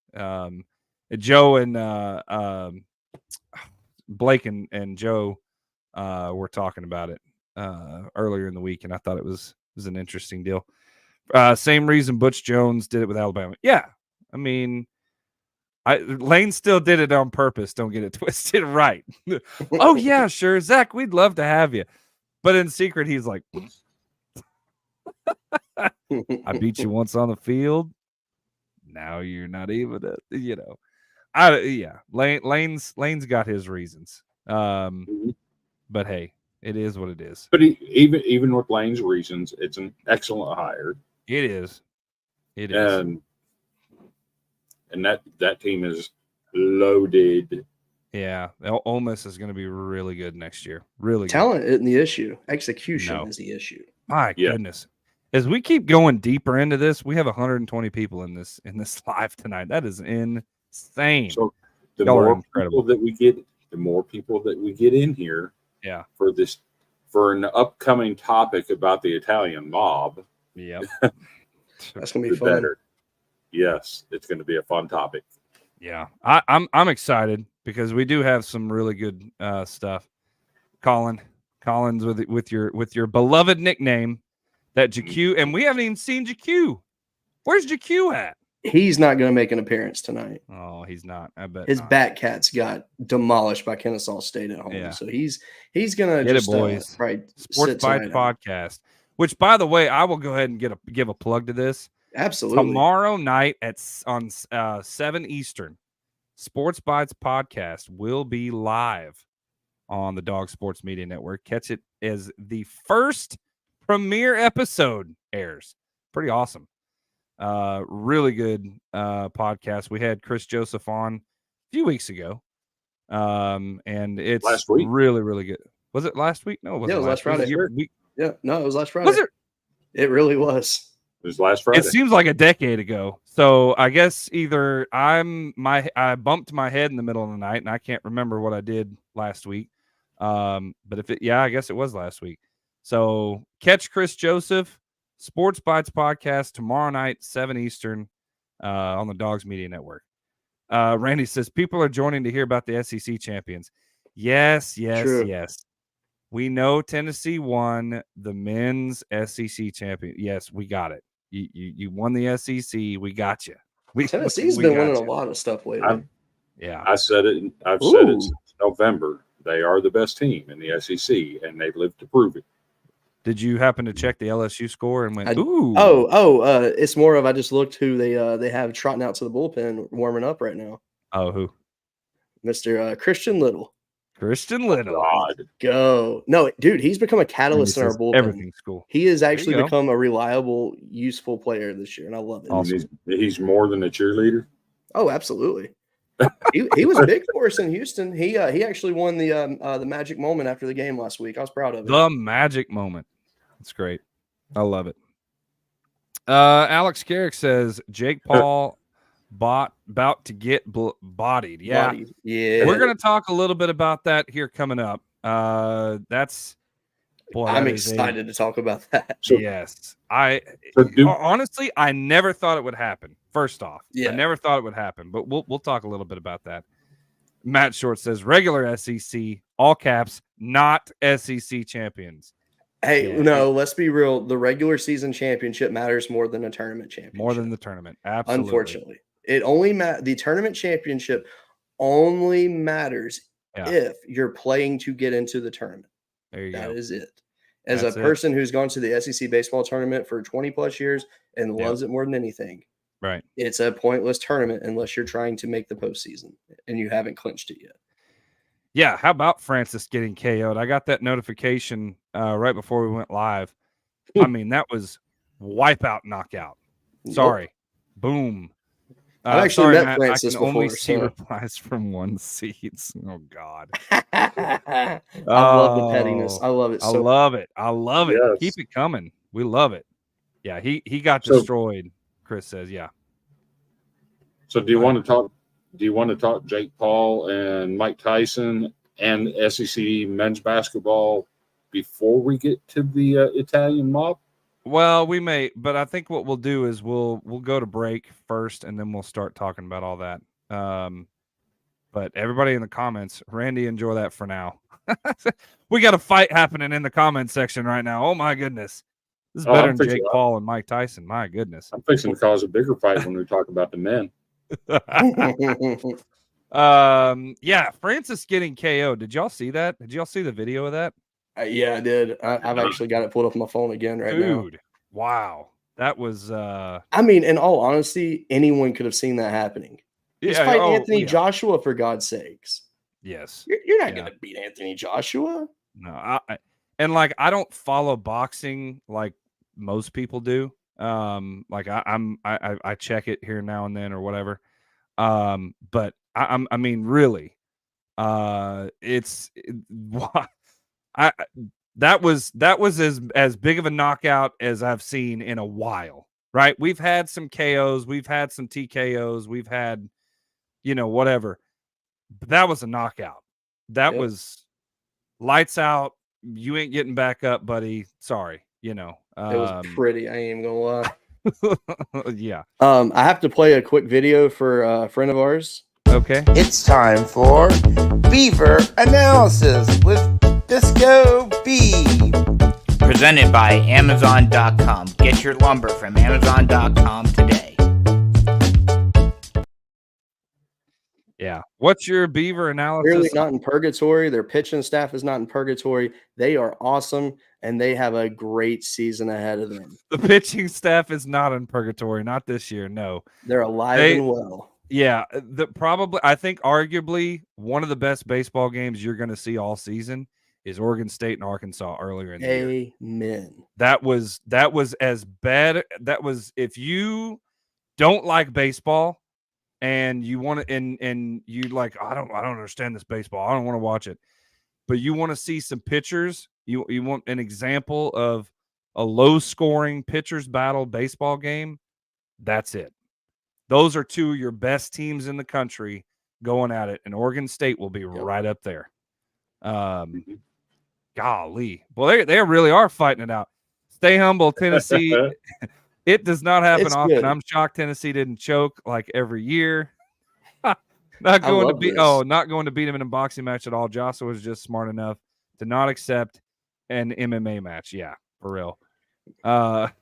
B: Joe and Blake and Joe were talking about it earlier in the week, and I thought it was an interesting deal. Same reason Butch Jones did it with Alabama. Yeah, I mean, Lane still did it on purpose. Don't get it twisted. Right. Oh, yeah, sure. Zach, we'd love to have you. But in secret, he's like, I beat you once on the field. Now you're not even, Lane's got his reasons. But hey, it is what it is.
D: But even with Lane's reasons, it's an excellent hire.
B: It is. It is.
D: And that team is loaded.
B: Yeah, Ole Miss is going to be really good next year. Really good.
C: Talent isn't the issue. Execution is the issue.
B: My goodness. As we keep going deeper into this, we have 120 people in this live tonight. That is insane.
D: So the more people that we get in here, for an upcoming topic about the Italian mob,
C: that's gonna be fun.
D: Better. Yes, it's going to be a fun topic.
B: Yeah, I'm excited because we do have some really good stuff. Collins with your beloved nickname, that JQ, and we haven't even seen JQ. Where's JQ at?
C: He's not going to make an appearance tonight.
B: Oh, he's not. I bet
C: his
B: not.
C: Batcats got demolished by Kennesaw State at home. Yeah. So he's going to just
B: boys.
C: Right.
B: Sports Bites podcast. Which, by the way, I will go ahead and give a plug to this.
C: Absolutely.
B: Tomorrow night on 7 Eastern, Sports Bites podcast will be live on the Dog Sports Media Network. Catch it as the first premiere episode airs. Pretty awesome. Really good podcast. We had Chris Joseph on a few weeks ago. And it's
D: last week.
B: Really, really good. Was it last week? No, it wasn't.
C: Yeah, it was last Friday. No, it was last Friday.
B: Was it?
C: It really was.
D: It was last Friday.
B: It seems like a decade ago. So I guess either I bumped my head in the middle of the night and I can't remember what I did last week. But I guess it was last week. So catch Chris Joseph, Sports Bites podcast tomorrow night, 7 Eastern, on the Dogs Media Network. Randy says people are joining to hear about the SEC champions. Yes.
C: True.
B: Yes. We know Tennessee won the men's SEC champion. Yes, we got it. You won the SEC. We got you.
C: Tennessee's been winning a lot of stuff lately.
D: I said it. I've said it since November. They are the best team in the SEC, and they've lived to prove it.
B: Did you happen to check the LSU score and went, ooh?
C: It's more of I just looked who they have trotting out to the bullpen warming up right now.
B: Oh, who?
C: Mr. Christian Little.
B: Christian Little.
D: God.
C: Go. No, dude, he's become a catalyst in our bullpen.
B: Everything's cool.
C: He has actually become a reliable, useful player this year, and I love it.
B: Awesome.
D: He's more than a cheerleader.
C: Oh, absolutely. he was big for us in Houston. He actually won the magic moment after the game last week. I was proud of it.
B: The magic moment. That's great. I love it. Alex Carrick says Jake Paul about to get bodied. Yeah.
C: Bodied. Yeah.
B: We're going to talk a little bit about that here coming up. I'm
C: excited to talk about that.
B: Yes. Honestly, I never thought it would happen. First off, I never thought it would happen, but we'll talk a little bit about that. Matt Short says regular SEC, all caps, not SEC champions.
C: Hey, no, let's be real. The regular season championship matters more than a tournament championship.
B: More than the tournament. Absolutely.
C: Unfortunately. It only the tournament championship only matters if you're playing to get into the tournament.
B: There you go.
C: That is it. As a person who's gone to the SEC baseball tournament for 20 plus years and loves it more than anything,
B: right?
C: It's a pointless tournament unless you're trying to make the postseason and you haven't clinched it yet.
B: Yeah, how about Francis getting KO'd? I got that notification right before we went live. I mean, that was wipeout knockout. Sorry. Boom.
C: I've actually met Francis before.
B: I can only see replies from one seat. Oh, God.
C: I love the pettiness. I love it.
B: I love it. I love it. Yes. Keep it coming. We love it. Yeah, he got destroyed, Chris says. Yeah.
D: So do you want to talk Jake Paul and Mike Tyson and SEC men's basketball before we get to the Italian mob?
B: Well, we may, but I think what we'll do is we'll go to break first, and then we'll start talking about all that. But everybody in the comments, Randy, enjoy that for now. We got a fight happening in the comment section right now. Oh my goodness, this is better than Jake Paul and Mike Tyson. My goodness,
D: I'm fixing to cause a bigger fight when we talk about the men.
B: Yeah, Francis getting KO. Did y'all see that? Did y'all see the video of that?
C: Yeah, I did. I've actually got it pulled up on my phone again right now.
B: Dude, wow. That was
C: I mean, in all honesty, anyone could have seen that happening. He's fighting Anthony Joshua, for God's sakes.
B: Yes.
C: You're not going to beat Anthony Joshua.
B: No, I don't follow boxing like most people do. Like I check it here now and then or whatever. But I mean, really, that was as big of a knockout as I've seen in a while, right? We've had some KOs, we've had some TKOs, we've had, whatever, but that was a knockout. That was lights out. You ain't getting back up, buddy. Sorry. It
C: was pretty. I ain't even gonna lie.
B: Yeah.
C: I have to play a quick video for a friend of ours.
B: Okay.
K: It's time for Beaver Analysis with Disco B. Presented by Amazon.com. Get your lumber from Amazon.com today.
B: Yeah. What's your Beaver analysis?
C: Clearly not in purgatory. Their pitching staff is not in purgatory. They are awesome, and they have a great season ahead of them.
B: The pitching staff is not in purgatory. Not this year. No.
C: They're alive and well.
B: Yeah. I think arguably one of the best baseball games you're going to see all season is Oregon State and Arkansas earlier in the year.
C: Amen.
B: That was as bad. That was, if you don't like baseball, and you want to, and you like, I don't understand this baseball. I don't want to watch it. But you want to see some pitchers. You want an example of a low-scoring pitchers battle baseball game. That's it. Those are two of your best teams in the country going at it, and Oregon State will be right up there. Golly, well, they really are fighting it out. Stay humble, Tennessee. It does not happen often. Good. I'm shocked Tennessee didn't choke like every year. Not going to beat him in a boxing match at all. Joshua was just smart enough to not accept an MMA match. Yeah, for real. Back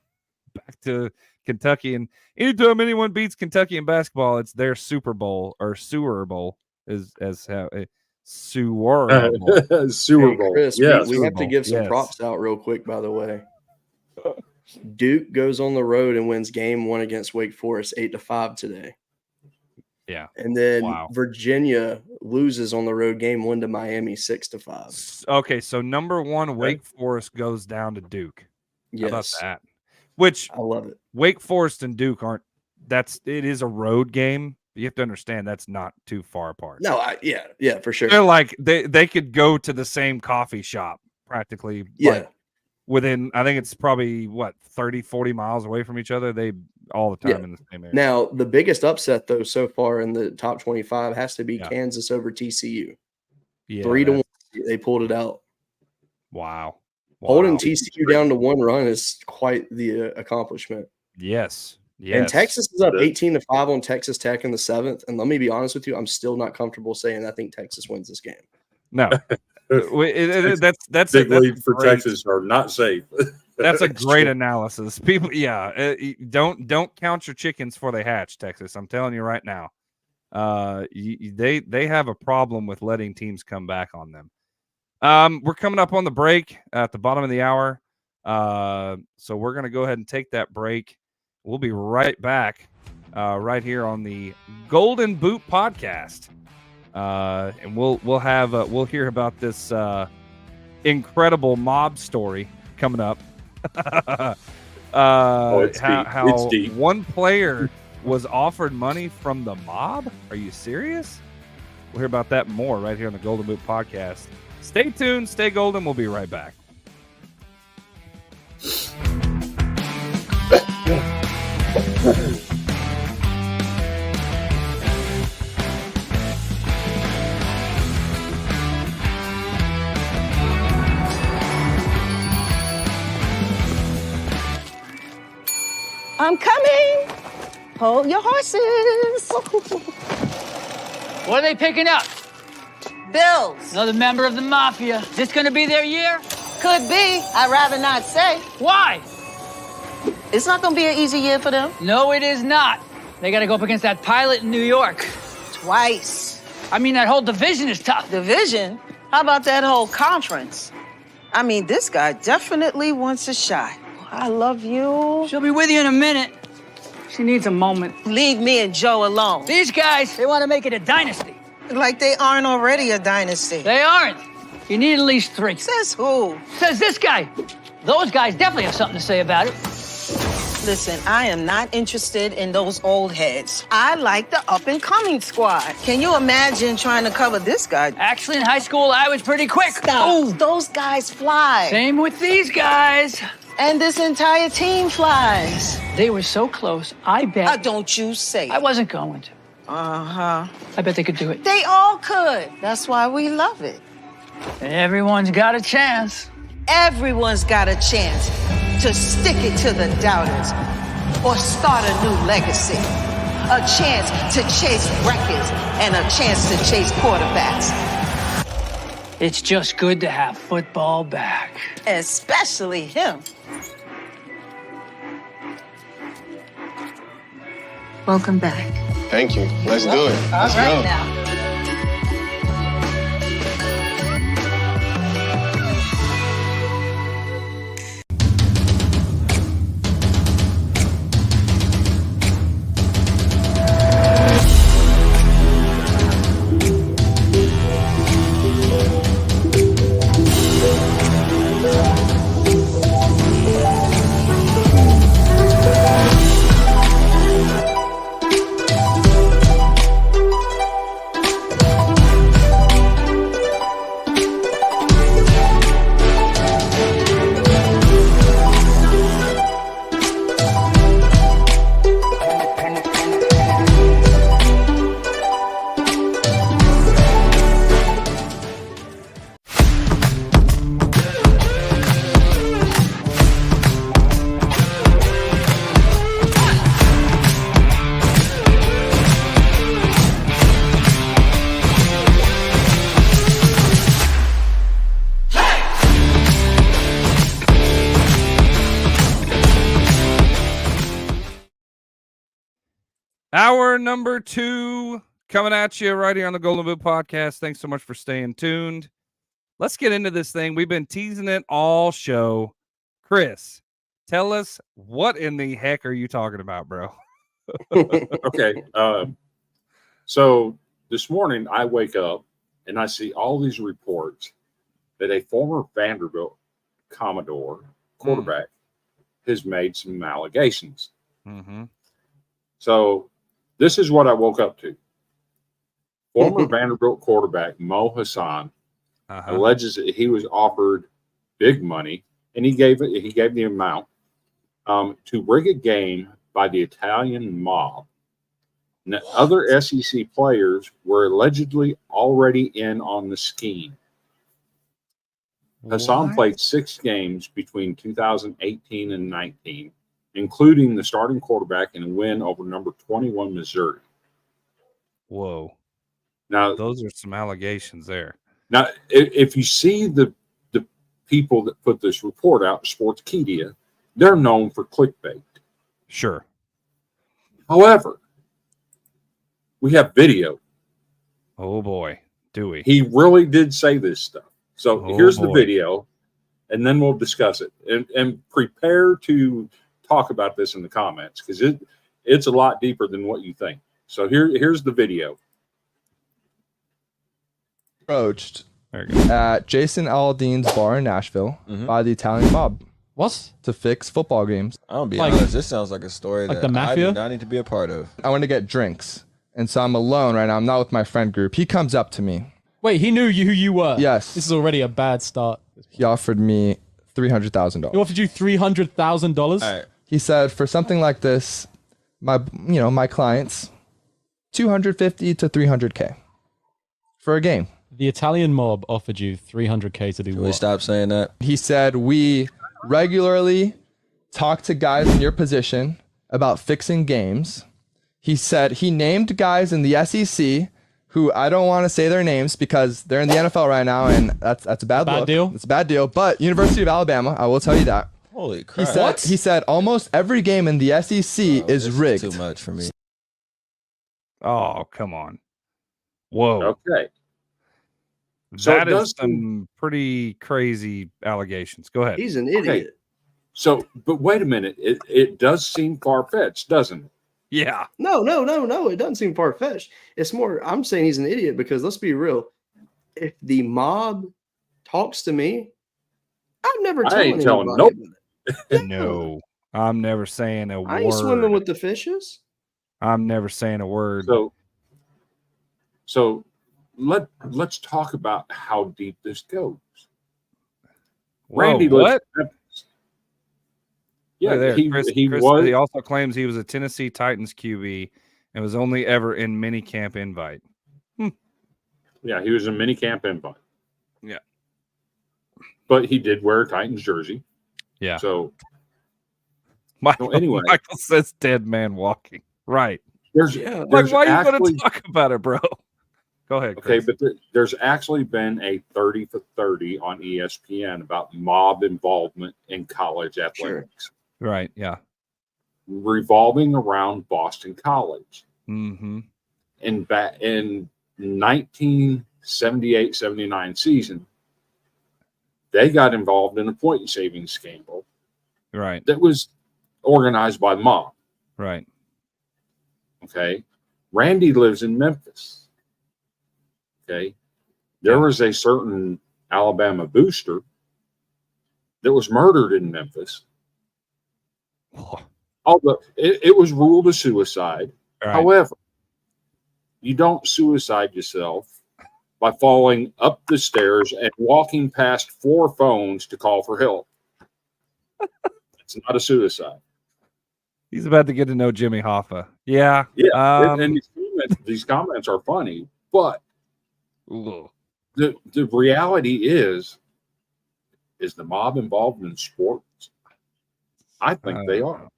B: to Kentucky, and anytime anyone beats Kentucky in basketball, it's their Super Bowl or Sewer Bowl Sewer Bowl.
D: Sewer Bowl.
C: Chris, we have to give some props out real quick, by the way. Duke goes on the road and wins game 1 against Wake Forest 8-5 today.
B: Yeah.
C: And then Virginia loses on the road game 1 to Miami 6-5.
B: Okay, so number 1, Wake Forest goes down to Duke.
C: Yes.
B: How about that? Which
C: I love it.
B: Wake Forest and Duke it is a road game. You have to understand that's not too far apart.
C: No, yeah, for sure.
B: They're like they could go to the same coffee shop practically.
C: Yeah.
B: within, I think it's probably 30, 40 miles away from each other. They all the time in the same area.
C: Now, the biggest upset though so far in the top 25 has to be Kansas over TCU.
B: Yeah,
C: 3-1, they pulled it out.
B: Wow.
C: Holding TCU down to 1 run is quite the accomplishment.
B: Yes.
C: And Texas is up 18-5 on Texas Tech in the 7th. And let me be honest with you, I'm still not comfortable saying I think Texas wins this game.
B: No. That's
D: big lead for Texas are not safe.
B: That's a great analysis. People, don't count your chickens before they hatch, Texas. I'm telling you right now. They have a problem with letting teams come back on them. We're coming up on the break at the bottom of the hour. So we're going to go ahead and take that break. We'll be right back right here on the Golden Boot Podcast. And we'll hear about this incredible mob story coming up. How
D: deep.
B: One player was offered money from the mob. Are you serious? We'll hear about that more right here on the Golden Boot Podcast. Stay tuned, stay golden. We'll be right back.
L: I'm coming. Hold your horses.
M: What are they picking up?
L: Bills.
M: Another member of the mafia. Is this going to be their year?
L: Could be. I'd rather not say.
M: Why?
L: It's not going to be an easy year for them.
M: No, it is not. They got to go up against that pilot in New York.
L: Twice.
M: I mean, that whole division is tough.
L: Division? How about that whole conference? I mean, this guy definitely wants a shot. I love you.
M: She'll be with you in a minute. She needs a moment.
L: Leave me and Joe alone.
M: These guys, they want to make it a dynasty.
L: Like they aren't already a dynasty.
M: They aren't. You need at least 3.
L: Says who?
M: Says this guy. Those guys definitely have something to say about it.
L: Listen, I am not interested in those old heads. I like the up-and-coming squad. Can you imagine trying to cover this guy?
M: Actually, in high school, I was pretty quick.
L: Stop. Ooh. Those guys fly.
M: Same with these guys.
L: And this entire team flies.
M: They were so close, I bet.
L: Don't you say.
M: I wasn't going to.
L: Uh-huh.
M: I bet they could do it.
L: They all could. That's why we love it.
M: Everyone's got a chance.
L: Everyone's got a chance to stick it to the doubters or start a new legacy. A chance to chase records and a chance to chase quarterbacks.
M: It's just good to have football back.
L: Especially him. Welcome back.
N: Thank you. Let's do it.
L: All
N: Let's
L: right
N: go.
L: now.
B: Hour number 2 coming at you right here on the Golden Boot Podcast. Thanks so much for staying tuned. Let's get into this thing. We've been teasing it all show. Chris, tell us, what in the heck are you talking about, bro?
D: Okay. So this morning I wake up and I see all these reports that a former Vanderbilt Commodore quarterback has made some allegations.
B: Mm-hmm.
D: So this is what I woke up to. Former Vanderbilt quarterback Mo Hassan alleges that he was offered big money and he gave the amount to rig a game by the Italian mob. Now, other SEC players were allegedly already in on the scheme. Hassan played 6 games between 2018 and 19, including the starting quarterback in a win over number 21 Missouri.
B: Whoa.
D: Now,
B: those are some allegations there.
D: Now, if you see the people that put this report out, Sportskeeda, they're known for clickbait.
B: Sure.
D: However, we have video.
B: Oh, boy. Do we?
D: He really did say this stuff. So here's the video, and then we'll discuss it. And prepare to talk about this in the comments, because it's a lot deeper than what you think. So here's the video.
O: Approached at Jason Aldean's bar in Nashville by the Italian mob.
P: What?
O: To fix football games.
Q: I'll be honest, this sounds like a story that
P: the mafia?
Q: I do not need to be a part of.
O: I went to get drinks, and so I'm alone right now. I'm not with my friend group. He comes up to me.
P: Wait, he knew who you were?
O: Yes.
P: This is already a bad start.
O: He offered me $300,000.
P: He offered you $300,000?
O: Right. He said, for something like this, my clients, $250 to $300K for a game.
P: The Italian mob offered you $300K to do
Q: Can
P: what?
Q: we stop saying that?
O: He said, we regularly talk to guys in your position about fixing games. He said he named guys in the SEC who I don't want to say their names because they're in the NFL right now, and that's a bad look.
P: deal?
O: It's a bad deal. But University of Alabama, I will tell you that.
Q: Holy crap.
O: He said almost every game in the SEC is rigged.
Q: Too much for me.
B: Oh, come on. Whoa.
D: Okay. So
B: that is some pretty crazy allegations. Go ahead.
C: He's an idiot.
D: Okay. So, but wait a minute. It does seem far-fetched, doesn't it?
B: Yeah.
C: No. It doesn't seem far-fetched. It's more, I'm saying he's an idiot because let's be real. If the mob talks to me, I'm never
D: I
C: telling
D: ain't telling
C: anybody
D: nope.
C: about it.
B: No. I'm never saying a word.
C: I ain't swimming with the fishes.
B: I'm never saying a word.
D: So let's talk about how deep this goes.
B: Whoa,
D: Randy
B: what?
D: Yeah,
B: there.
D: Chris,
B: He also claims he was a Tennessee Titans QB and was only ever in minicamp invite.
D: Yeah, he was a minicamp invite.
B: Yeah.
D: But he did wear a Titans jersey.
B: Yeah.
D: So
B: Michael says dead man walking. Right.
D: There's
B: why are you going to talk about it, bro? Go ahead, Chris.
D: Okay, but there's actually been a 30 for 30 on ESPN about mob involvement in college athletics.
B: Right, yeah.
D: Revolving around Boston College.
B: Mm-hmm.
D: In 1978-79 season, they got involved in a point savings scandal.
B: Right.
D: That was organized by the mob.
B: Right.
D: Okay. Randy lives in Memphis. Okay. There was a certain Alabama booster that was murdered in Memphis. Although it was ruled a suicide.
B: Right.
D: However, you don't suicide yourself by falling up the stairs and walking past 4 phones to call for help. It's not a suicide.
B: He's about to get to know Jimmy Hoffa. Yeah.
D: Yeah. And these comments are funny, but the reality is the mob involved in sports? I think they are.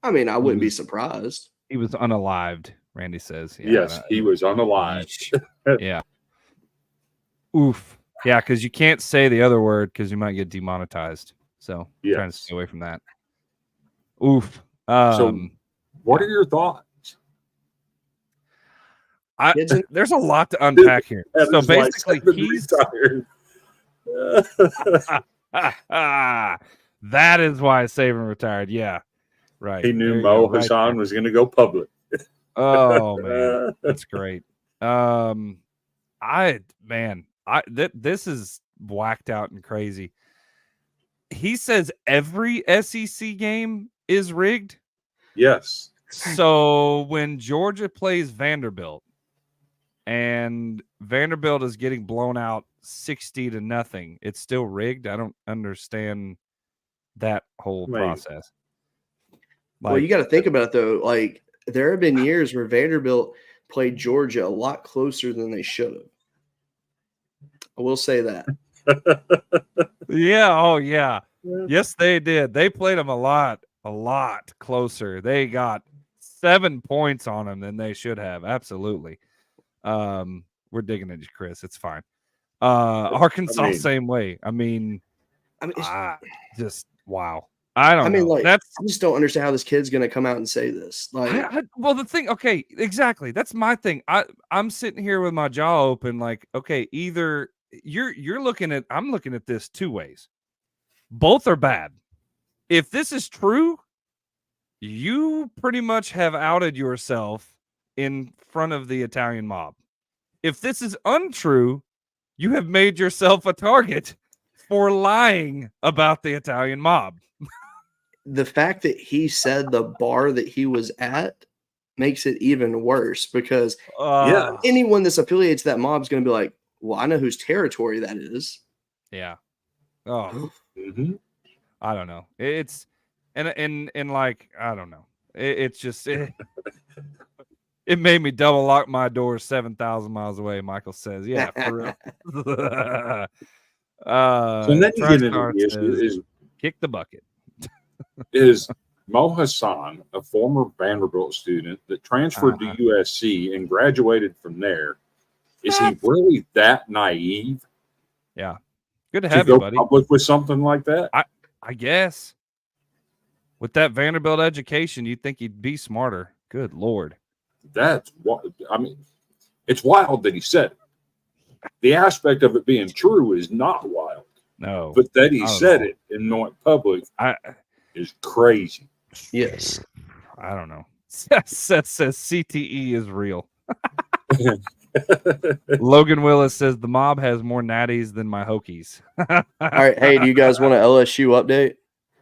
C: I mean, I wouldn't be surprised.
B: He was unalived, Randy says. Yeah,
D: yes, he was unalived.
B: Yeah. Oof. Yeah, because you can't say the other word because you might get demonetized. So trying to stay away from that. Oof.
D: So what are your thoughts?
B: There's a lot to unpack here. So basically, he's
D: tired.
B: That is why Saban retired. Yeah. Right.
D: He knew Mo Hassan was going to go public.
B: Oh man, that's great. This is whacked out and crazy. He says every SEC game is rigged.
D: Yes.
B: So when Georgia plays Vanderbilt and Vanderbilt is getting blown out 60-0, it's still rigged. I don't understand that whole process.
C: Well, you got to think about it, though. Like, there have been years where Vanderbilt played Georgia a lot closer than they should have. I will say that.
B: Yeah. Oh, yeah. Yes, they did. They played them a lot closer. They got 7 points on them than they should have. Absolutely. We're digging at you, Chris. It's fine. Arkansas, same way. I mean, just wow. I don't know.
C: Like, I just don't understand how this kid's going to come out and say this. Like,
B: well, the thing, okay, exactly. That's my thing. I'm sitting here with my jaw open, like, okay, either I'm looking at this two ways. Both are bad. If this is true, you pretty much have outed yourself in front of the Italian mob. If this is untrue, you have made yourself a target for lying about the Italian mob.
C: The fact that he said the bar that he was at makes it even worse because anyone that's affiliated to that mob is going to be like, well, I know whose territory that is.
B: Yeah. Oh, I don't know. It's and like, I don't know. It's just it made me double lock my door 7,000 miles away. Michael says, yeah, for real.
D: So then you get into the issue is
B: kick the bucket.
D: Is Mo Hassan, a former Vanderbilt student that transferred to USC and graduated from there, is he really that naive?
B: Yeah. Good to have you, buddy.
D: Public with something like that?
B: I guess. With that Vanderbilt education, you'd think he'd be smarter. Good Lord.
D: That's what I mean. It's wild that he said it. The aspect of it being true is not wild.
B: No.
D: But that he said it and know it public is crazy.
C: Yes.
B: I don't know. Seth says CTE is real. Logan Willis says the mob has more natties than my Hokies.
C: All right. Hey, do you guys want an LSU update?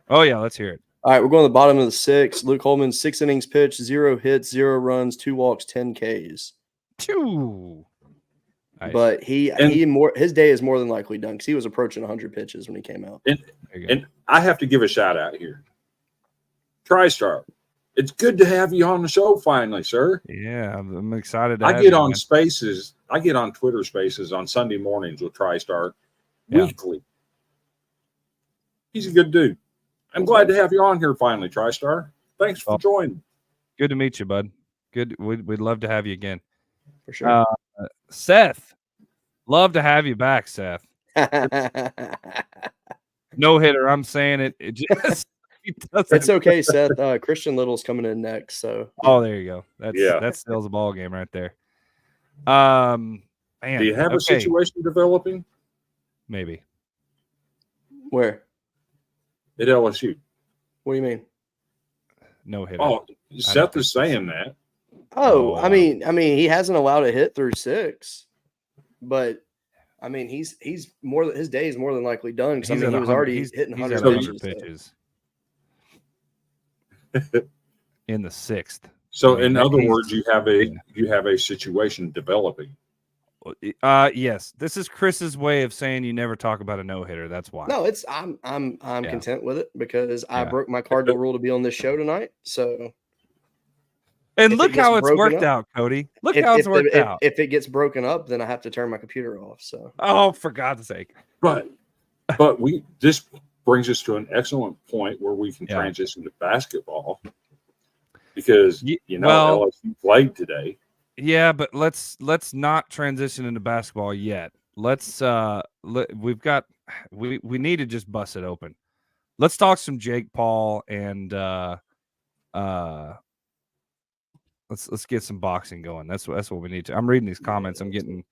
B: Oh, yeah. Let's hear it.
C: All right. We're going to the bottom of the 6. Luke Holman, 6 innings pitched, 0 hits, 0 runs, 2 walks, 10 Ks.
B: 2. Nice.
C: But his day is more than likely done because he was approaching 100 pitches when he came out.
D: And I have to give a shout out here. TriStar, it's good to have you on the show finally, sir.
B: Yeah, I'm excited.
D: I get on Spaces. I get on Twitter Spaces on Sunday mornings with TriStar weekly. He's a good dude. I'm glad to have you on here finally, TriStar. Thanks for joining.
B: Good to meet you, bud. Good. We'd love to have you again.
C: For sure.
B: Seth, love to have you back, Seth. No hitter. I'm saying it. It just
C: it's okay, Seth. Christian Little's coming in next. So
B: there you go. That sells a ball game right there. Man,
D: do you have a situation developing?
B: Maybe.
C: Where?
D: At LSU.
C: What do you mean?
B: No hitter.
D: Oh, Seth is saying that.
C: Oh, I mean, he hasn't allowed a hit through 6, but I mean, he's more. His day is more than likely done because he was already hitting 100
B: pitches. In the 6th.
D: So, in other words, you have a situation developing.
B: Yes, this is Chris's way of saying you never talk about a no hitter. That's why.
C: No, I'm content with it because I broke my cardinal rule to be on this show tonight. So.
B: And look how it's worked out, Cody. Look how it's worked out.
C: If it gets broken up, then I have to turn my computer off. So.
B: Oh, for God's sake!
D: But this brings us to an excellent point where we can transition to basketball because LSU played today.
B: Yeah, but let's not transition into basketball yet. Let's we need to just bust it open. Let's talk some Jake Paul and let's get some boxing going. That's what we need to. I'm reading these comments. I'm getting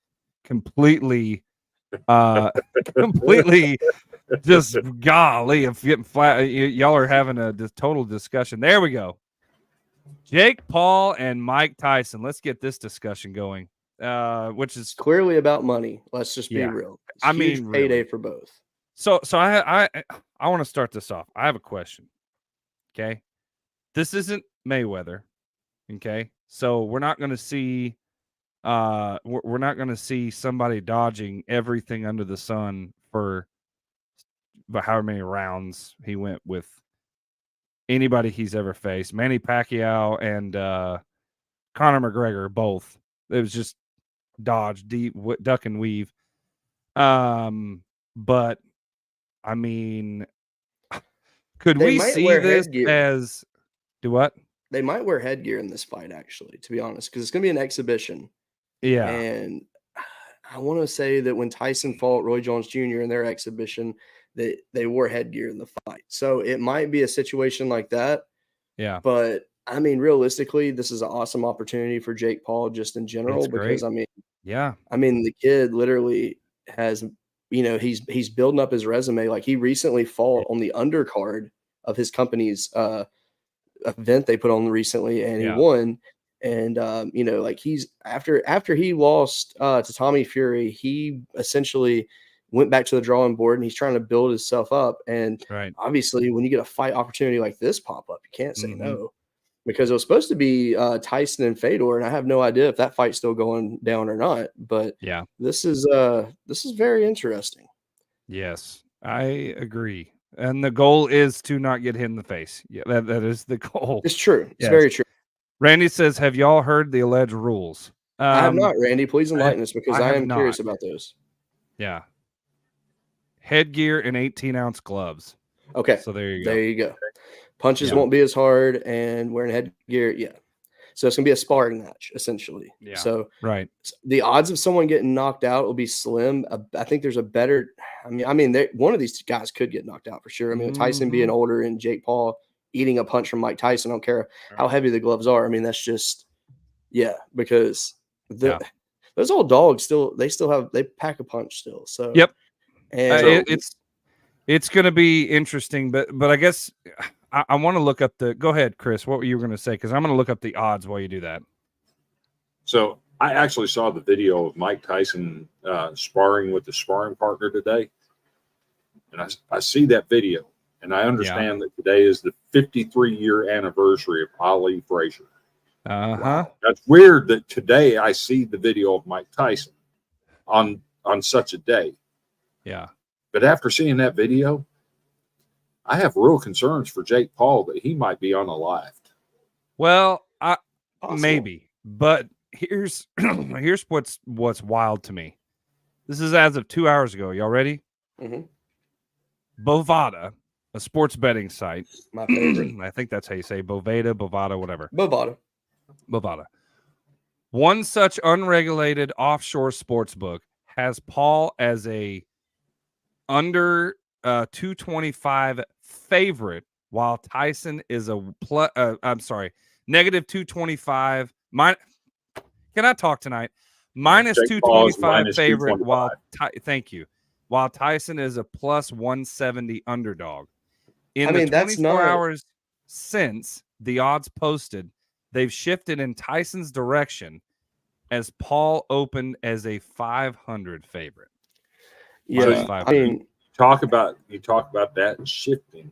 B: completely just golly, I'm getting flat. Y'all are having a total discussion. There we go. Jake Paul and Mike Tyson. Let's get this discussion going. Which is
C: clearly about money. Let's just be real. It's huge payday for both.
B: So I want to start this off. I have a question. Okay, this isn't Mayweather. Okay, so we're not going to see somebody dodging everything under the sun for however many rounds he went with anybody he's ever faced. Manny Pacquiao and Conor McGregor both. It was just dodge, deep, duck and weave. But I mean, could we see this as do what?
C: They might wear headgear in this fight, actually, to be honest, because it's going to be an exhibition.
B: Yeah.
C: And I want to say that when Tyson fought Roy Jones Jr. in their exhibition, they wore headgear in the fight. So it might be a situation like that.
B: Yeah.
C: But I mean, realistically, this is an awesome opportunity for Jake Paul just in general, because I mean, the kid literally has, he's building up his resume. Like, he recently fought on the undercard of his company's event they put on recently, and he won. And like, he's after he lost to Tommy Fury, he essentially went back to the drawing board, and he's trying to build himself up. And obviously, when you get a fight opportunity like this pop up, you can't say no, because it was supposed to be Tyson and Fedor, and I have no idea if that fight's still going down or not. But this is very interesting.
B: Yes, I agree. And the goal is to not get hit in the face. Yeah, that is the goal.
C: It's true. It's very true.
B: Randy says, have y'all heard the alleged rules?
C: I have not, Randy. Please enlighten us, because I am curious about those.
B: Yeah. Headgear and 18-ounce gloves.
C: Okay.
B: So there you go.
C: There you go. Punches won't be as hard, and wearing headgear, So it's going to be a sparring match, essentially.
B: Yeah.
C: So
B: the
C: odds of someone getting knocked out will be slim. I think there's a better – one of these guys could get knocked out for sure. I mean, Tyson being older and Jake Paul eating a punch from Mike Tyson, I don't care how heavy the gloves are. I mean, that's just – because those old dogs they pack a punch still. So
B: and it's going to be interesting, but I guess I want to look up go ahead, Chris, what were you going to say? Because I'm going to look up the odds while you do that.
D: So I actually saw the video of Mike Tyson sparring with the sparring partner today. And I see that video, and I understand that today is the 53-year anniversary of Ali Frazier. Wow. That's weird that today I see the video of Mike Tyson on such a day.
B: Yeah.
D: But after seeing that video, I have real concerns for Jake Paul that he might be unalived.
B: Well, maybe, but here's what's wild to me. This is as of 2 hours ago. Y'all ready? Bovada, a sports betting site.
C: My favorite.
B: I think that's how you say Bovada, whatever.
C: Bovada.
B: One such unregulated offshore sports book has Paul as a under 225 favorite, while Tyson is a negative 225. Can I talk tonight? Minus 225 favorite.
D: 225.
B: While Tyson is a plus 170 underdog. In the 24 hours since the odds posted, they've shifted in Tyson's direction as Paul opened as a 500 favorite.
C: Yeah,
D: I mean, you talk about that shifting.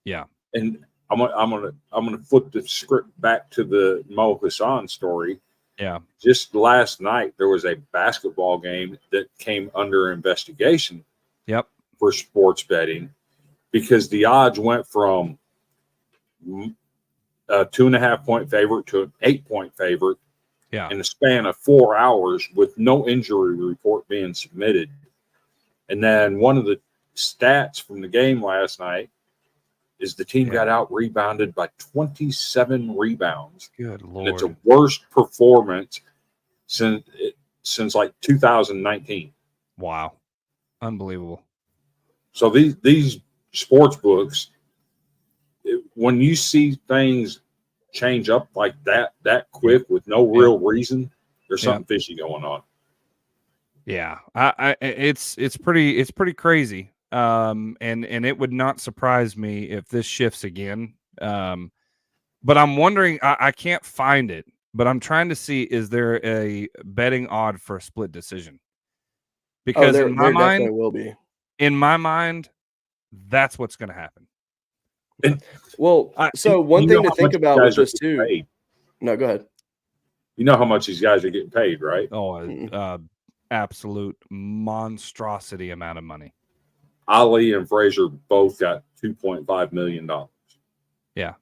B: Yeah,
D: and I'm gonna flip the script back to the Mo Hassan story.
B: Yeah,
D: just last night there was a basketball game that came under investigation.
B: Yep,
D: for sports betting, because the odds went from a 2.5 point favorite to an 8 point favorite.
B: Yeah,
D: in the span of 4 hours with no injury report being submitted. And then one of the stats from the game last night is the team got out rebounded by 27 rebounds.
B: Good Lord.
D: And it's a worst performance since like 2019.
B: Wow. Unbelievable.
D: So these sports books, when you see things change up like that quick with no real reason, there's something fishy going on.
B: Yeah, it's pretty crazy. And it would not surprise me if this shifts again. But I'm wondering, I can't find it, but I'm trying to see, is there a betting odd for a split decision? Because
C: there definitely will be.
B: In my mind, that's what's going to happen.
C: Well, so one thing to think about with this too.
D: Paid.
C: No, go ahead.
D: You know how much these guys are getting paid, right?
B: Oh, absolute monstrosity amount of money.
D: Ali and Frazier both got $2.5 million.
B: Yeah.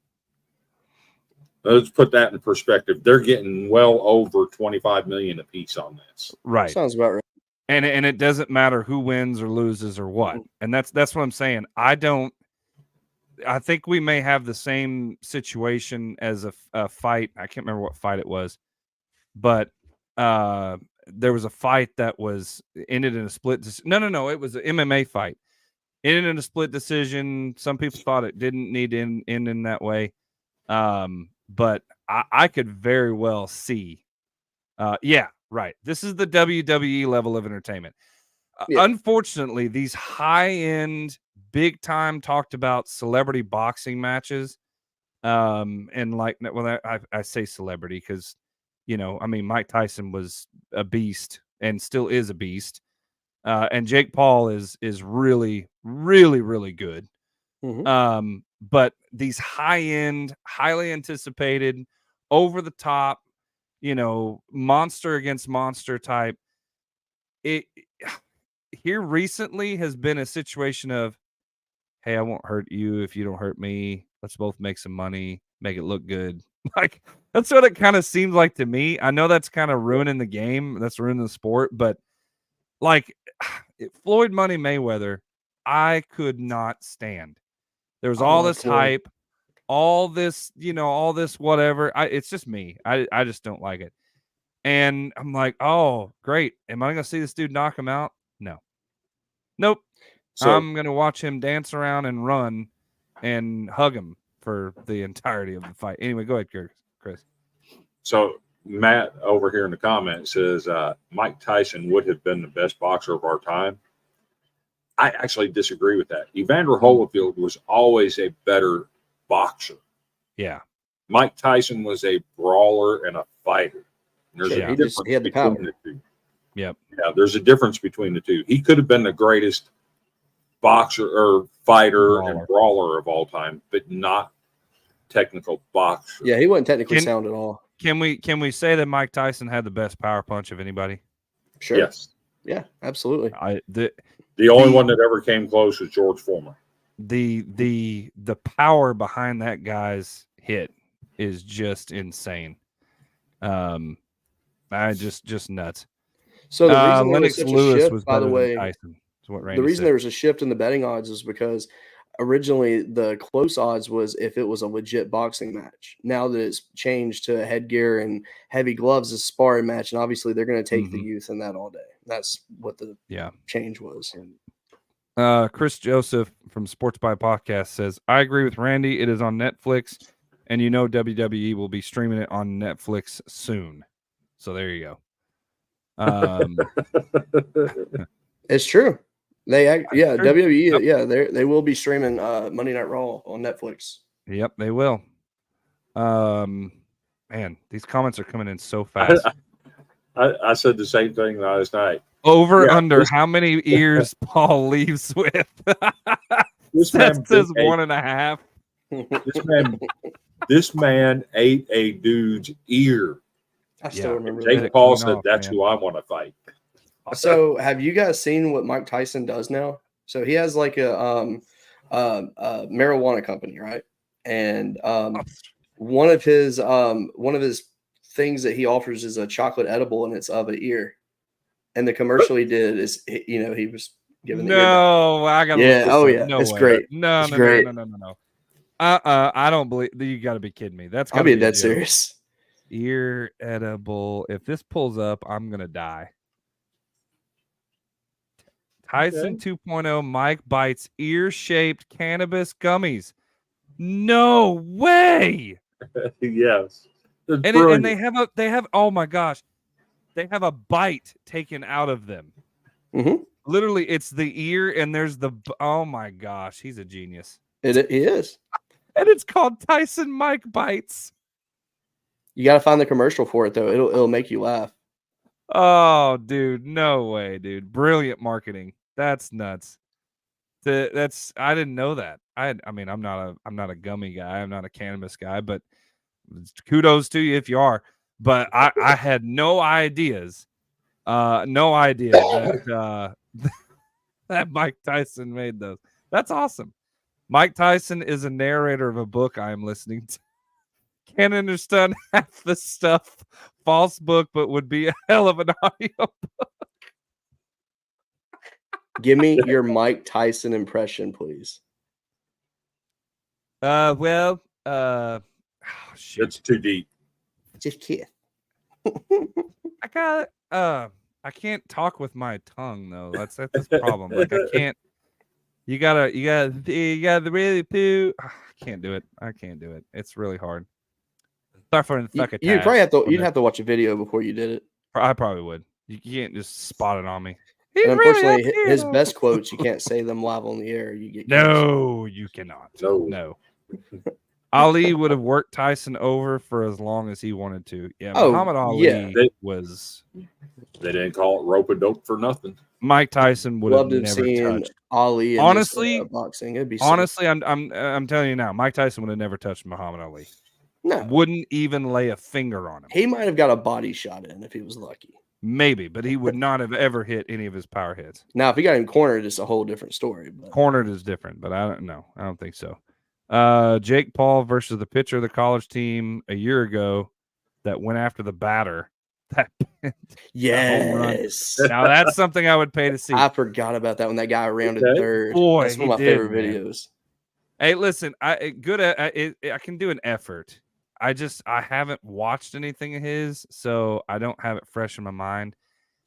D: Let's put that in perspective. They're getting well over $25 million a piece on this.
B: Right.
C: Sounds about right.
B: And it doesn't matter who wins or loses or what. And that's what I'm saying. I think we may have the same situation as a fight. I can't remember what fight it was, but there was a fight that ended in a split. No. It was an MMA fight. Ended in a split decision. Some people thought it didn't need to end in that way. But I could very well see. Yeah, right. This is the WWE level of entertainment. Yeah. Unfortunately, these high-end, big-time talked about celebrity boxing matches, and like, well, I say celebrity because, Mike Tyson was a beast and still is a beast, and Jake Paul is really, really, really good. Mm-hmm. But these high-end, highly anticipated, over the top, monster against monster type. Here recently has been a situation of, hey, I won't hurt you if you don't hurt me. Let's both make some money, make it look good. Like, that's what it kind of seems like to me. I know that's kind of ruining the game. That's ruining the sport. But, like, Floyd Money Mayweather, I could not stand. There was all this hype, all this, all this whatever. It's just me. I just don't like it. And I'm like, oh, great. Am I going to see this dude knock him out? No. Nope. So, I'm going to watch him dance around and run and hug him for the entirety of the fight. Anyway, go ahead, Chris.
D: So Matt over here in the comments says Mike Tyson would have been the best boxer of our time. I actually disagree with that. Evander Holyfield was always a better boxer.
B: Yeah.
D: Mike Tyson was a brawler and a fighter. There's a difference
C: he had the
D: between
C: power.
D: the two.
B: Yep.
D: Yeah, there's a difference between the two. He could have been the greatest boxer or fighter and brawler of all time, but not technical boxer.
C: Yeah, he wasn't technically sound at all.
B: Can we say that Mike Tyson had the best power punch of anybody?
C: Sure.
D: Yes.
C: Yeah, absolutely.
D: The only one that ever came close was George Foreman.
B: The power behind that guy's hit is just insane. Just nuts.
C: So the reason there
B: Lennox
C: was such
B: Lewis
C: a shift,
B: was
C: by the
B: better
C: way,
B: than Tyson. Is what Randy
C: the reason
B: said.
C: there was a shift in the betting odds is because originally the close odds was if it was a legit boxing match. Now that it's changed to headgear and heavy gloves, a sparring match, and obviously they're going to take the youth in that all day. That's what the change was.
B: Chris Joseph from Sports by Podcast says, I agree with Randy. It is on Netflix, and WWE will be streaming it on Netflix soon. So there you go.
C: It's true. WWE, they will be streaming Monday Night Raw on Netflix.
B: Yep, they will. Man, these comments are coming in so fast.
D: I said the same thing last night.
B: Over under how many ears Paul leaves with?
D: This man
B: says 1.5.
D: This man ate a dude's ear.
C: I still remember
D: Jake
C: that.
D: Paul said, "That's who I want to fight."
C: So, have you guys seen what Mike Tyson does now? So he has like a marijuana company, right? And one of his things that he offers is a chocolate edible, and it's of an ear. And the commercial he did is, he was giving the ear back.
B: I got
C: it's great.
B: No. I don't believe you. Got to be kidding me. That's
C: I'll be dead serious.
B: Ear edible. If this pulls up, I'm gonna die. Tyson 2.0 Mike bites ear-shaped cannabis gummies. No way.
D: Yes.
B: And they have oh my gosh. They have a bite taken out of them.
C: Mm-hmm.
B: Literally, it's the ear and there's oh my gosh, he's a genius.
C: He is.
B: And it's called Tyson Mike Bites.
C: You got to find the commercial for it though. It'll make you laugh.
B: Oh, dude, no way, dude. Brilliant marketing. That's nuts. I didn't know that. I mean, I'm not a gummy guy. I'm not a cannabis guy, but kudos to you if you are. But I had no idea that that Mike Tyson made those. That's awesome. Mike Tyson is a narrator of a book I am listening to. Can't understand half the stuff. False book, but would be a hell of an audio book.
C: Give me your Mike Tyson impression, please.
B: Well,
D: it's too deep.
C: Just kidding.
B: I got I can't talk with my tongue though. That's the problem. Like I can't. You gotta really poo. I can't do it. I can't do it. It's really hard.
C: You'd probably have to watch a video before you did it.
B: I probably would. You can't just spot it on me.
C: And unfortunately, his best quotes, you can't say them live on the air. You get
B: you cannot. No. Ali would have worked Tyson over for as long as he wanted to. Yeah, Muhammad Ali was.
D: They didn't call it rope a dope for nothing.
B: Mike Tyson would have never touched
C: Ali.
B: Honestly,
C: boxing. It'd be
B: honestly, I'm telling you now, Mike Tyson would have never touched Muhammad Ali.
C: No,
B: wouldn't even lay a finger on him.
C: He might have got a body shot in if he was lucky.
B: Maybe, but he would not have ever hit any of his power hits.
C: Now, if he got him cornered, it's a whole different story. But.
B: Cornered is different, but I don't know. I don't think so. Jake Paul versus the pitcher of the college team a year ago that went after the batter.
C: Yes.
B: Now that's something I would pay to see.
C: I forgot about that when that guy rounded third.
B: Boy,
C: that's one of my favorite videos.
B: Hey, listen, I can do an effort. I haven't watched anything of his, so I don't have it fresh in my mind.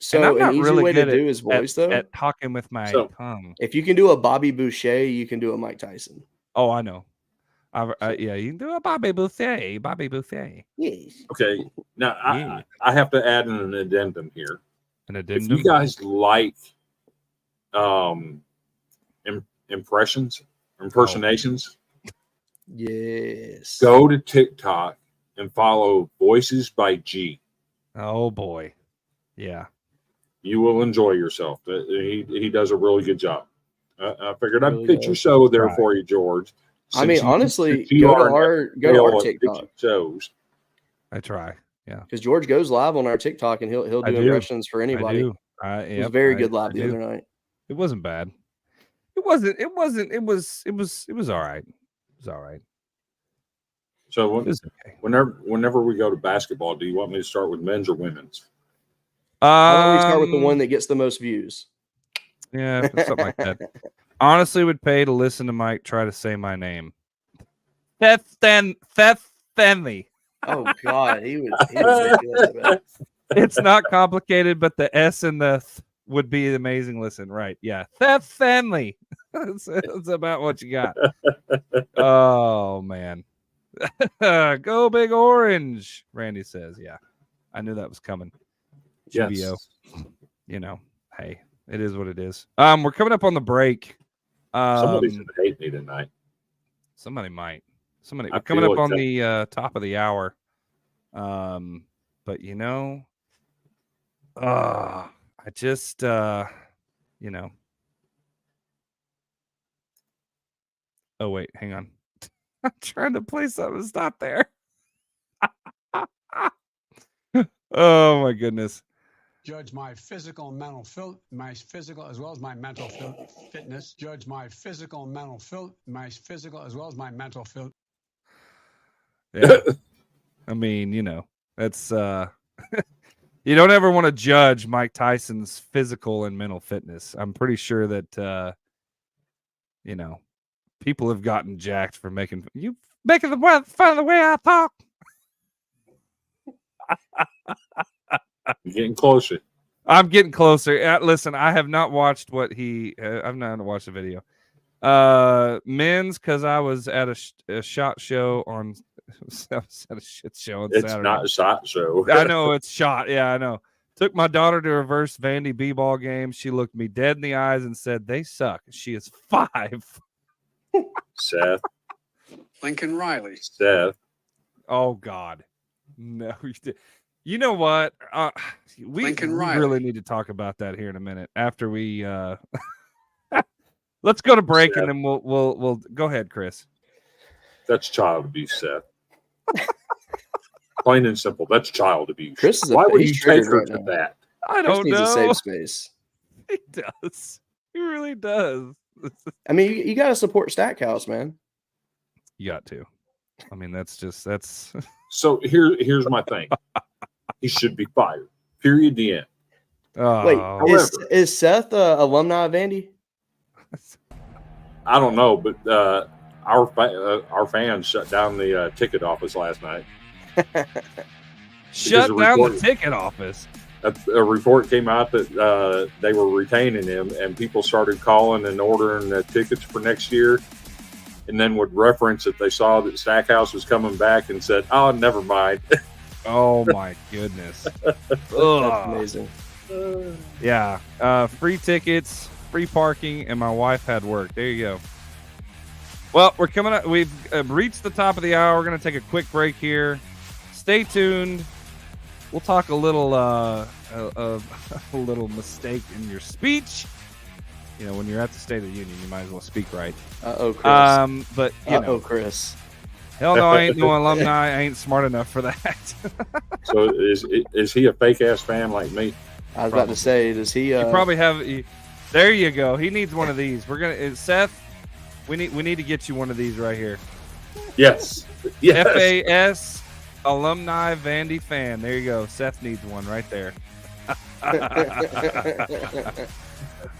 C: So
B: and I'm not
C: an easy
B: really
C: way
B: good
C: to do his voice though,
B: at talking with my tongue.
C: If you can do a Bobby Boucher, you can do a Mike Tyson.
B: Oh, I know. Yeah, you can do a Bobby Boucher. Bobby Boucher.
C: Yes.
D: Okay. Now I have to add an addendum here.
B: An addendum.
D: If you guys like impersonations.
C: Yes.
D: Go to TikTok and follow Voices by G.
B: Oh boy. Yeah.
D: You will enjoy yourself. He does a really good job. I figured I'd pitch your show there for you, George.
C: I mean, honestly, go to our TikTok
D: shows.
B: I try. Yeah.
C: Because George goes live on our TikTok and he'll do impressions for anybody. It was very good live the other night.
B: It wasn't bad. It was all right. It was all right.
D: So whenever we go to basketball, do you want me to start with men's or women's?
C: I always start with the one that gets the most views.
B: Yeah, something like that. Honestly, would pay to listen to Mike try to say my name. Theth Stanley.
C: Oh God, he was ridiculous about it.
B: It's not complicated, but the S and the th would be amazing. Listen, right? Yeah, Theth Stanley. That's about what you got. Oh man, go Big Orange. Randy says, "Yeah, I knew that was coming." GBO.
D: Yes.
B: You know, hey, it is what it is. We're coming up on the break.
D: Somebody's gonna hate me tonight.
B: Somebody might. We're coming up on the top of the hour. But you know, I just you know. Oh wait, hang on. I'm trying to play something. It's not there. Oh my goodness.
R: Judge my physical and mental my physical as well as my mental fitness. Judge my physical and mental my physical as well as my mental
B: Yeah. I mean, you know, that's you don't ever want to judge Mike Tyson's physical and mental fitness. I'm pretty sure that you know, people have gotten jacked for making fun of the way I talk.
D: You're getting closer.
B: I'm getting closer. Listen, I have not watched I've not watched the video. Men's, because I was at a shot show on. I was at a shit show on Saturday.
D: It's not a shot show.
B: I know it's shot. Yeah, I know. Took my daughter to a reverse Vandy b-ball game. She looked me dead in the eyes and said, "They suck." She is 5.
D: Seth.
R: Lincoln Riley.
D: Seth.
B: Oh God, no. You know what? We really need to talk about that here in a minute. After we let's go to break, Seth. And then we'll go ahead, Chris.
D: That's child abuse, Seth. Plain and simple. That's child abuse.
C: Chris is
D: Why would you take her
C: right
D: to
C: now.
D: that?
B: I don't
C: Chris
B: know.
C: needs a safe space.
B: He does. He really does.
C: I mean, you got to support Stackhouse, man.
B: You got to. I mean, that's.
D: So here's my thing. He should be fired. Period. The end.
C: Wait, is Seth alumni of Vandy?
D: I don't know, but our fans shut down the ticket office last night.
B: Shut down the ticket office.
D: A report came out that they were retaining him, and people started calling and ordering tickets for next year, and then would reference that they saw that Stackhouse was coming back and said, "Oh, never mind."
B: Oh my goodness!
C: That's amazing.
B: Yeah, free tickets, free parking, and my wife had work. There you go. Well, we're coming up. We've reached the top of the hour. We're going to take a quick break here. Stay tuned. We'll talk a little a little mistake in your speech. You know, when you're at the State of the Union, you might as well speak right.
C: Chris.
B: But
C: Chris.
B: Hell no, I ain't no alumni. I ain't smart enough for that.
D: So is he a fake ass fan like me?
C: I was about to say, does he?
B: You probably have. There you go. He needs one of these. We're gonna Seth. We need to get you one of these right here.
D: Yes.
B: FAS alumni Vandy fan. There you go. Seth needs one right there.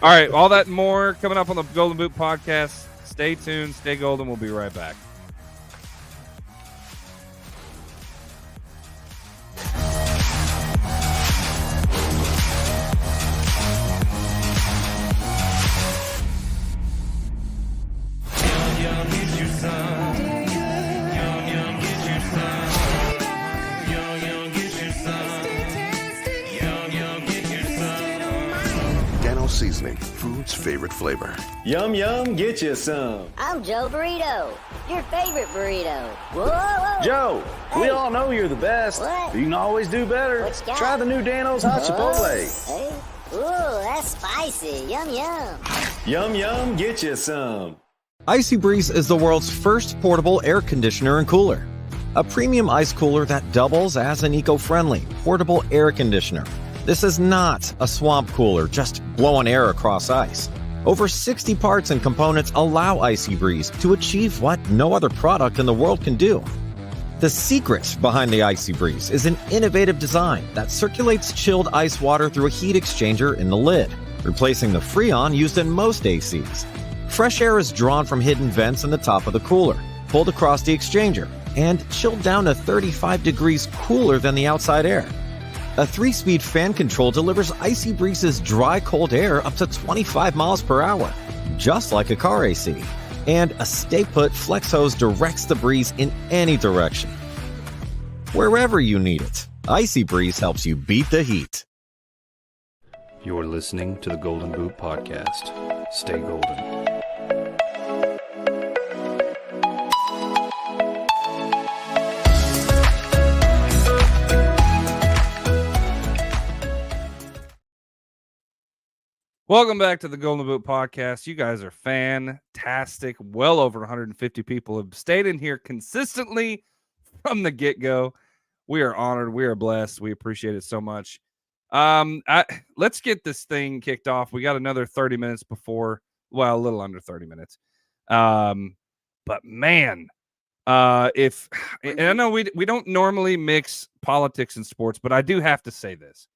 B: All right, all that and more coming up on the Golden Boot podcast. Stay tuned. Stay golden. We'll be right back.
S: Seasoning, food's favorite flavor.
T: Yum, yum, get you some.
U: I'm Joe Burrito, your favorite burrito. Whoa, whoa.
T: Joe,
U: hey.
T: We all know you're the best.
U: What?
T: You can always do better. Try the new Dano's Hot Chipotle.
U: Hey. Ooh, that's spicy. Yum, yum.
T: Yum, yum, get you some.
V: Icy Breeze is the world's first portable air conditioner and cooler. A premium ice cooler that doubles as an eco-friendly portable air conditioner. This is not a swamp cooler, just blowing air across ice. Over 60 parts and components allow Icy Breeze to achieve what no other product in the world can do. The secret behind the Icy Breeze is an innovative design that circulates chilled ice water through a heat exchanger in the lid, replacing the Freon used in most ACs. Fresh air is drawn from hidden vents in the top of the cooler, pulled across the exchanger, and chilled down to 35 degrees cooler than the outside air. A 3-speed fan control delivers Icy Breeze's dry, cold air up to 25 miles per hour, just like a car AC. And a stay-put flex hose directs the breeze in any direction. Wherever you need it, Icy Breeze helps you beat the heat.
A: You're listening to the Golden Boot Podcast. Stay golden.
B: Welcome back to the Golden Boot Podcast. You guys are fantastic. Well over 150 people have stayed in here consistently from the get-go. We are honored. We are blessed. We appreciate it so much. Let's get this thing kicked off. We got another 30 minutes before, well, a little under 30 minutes. But man, and I know we don't normally mix politics and sports, but I do have to say this.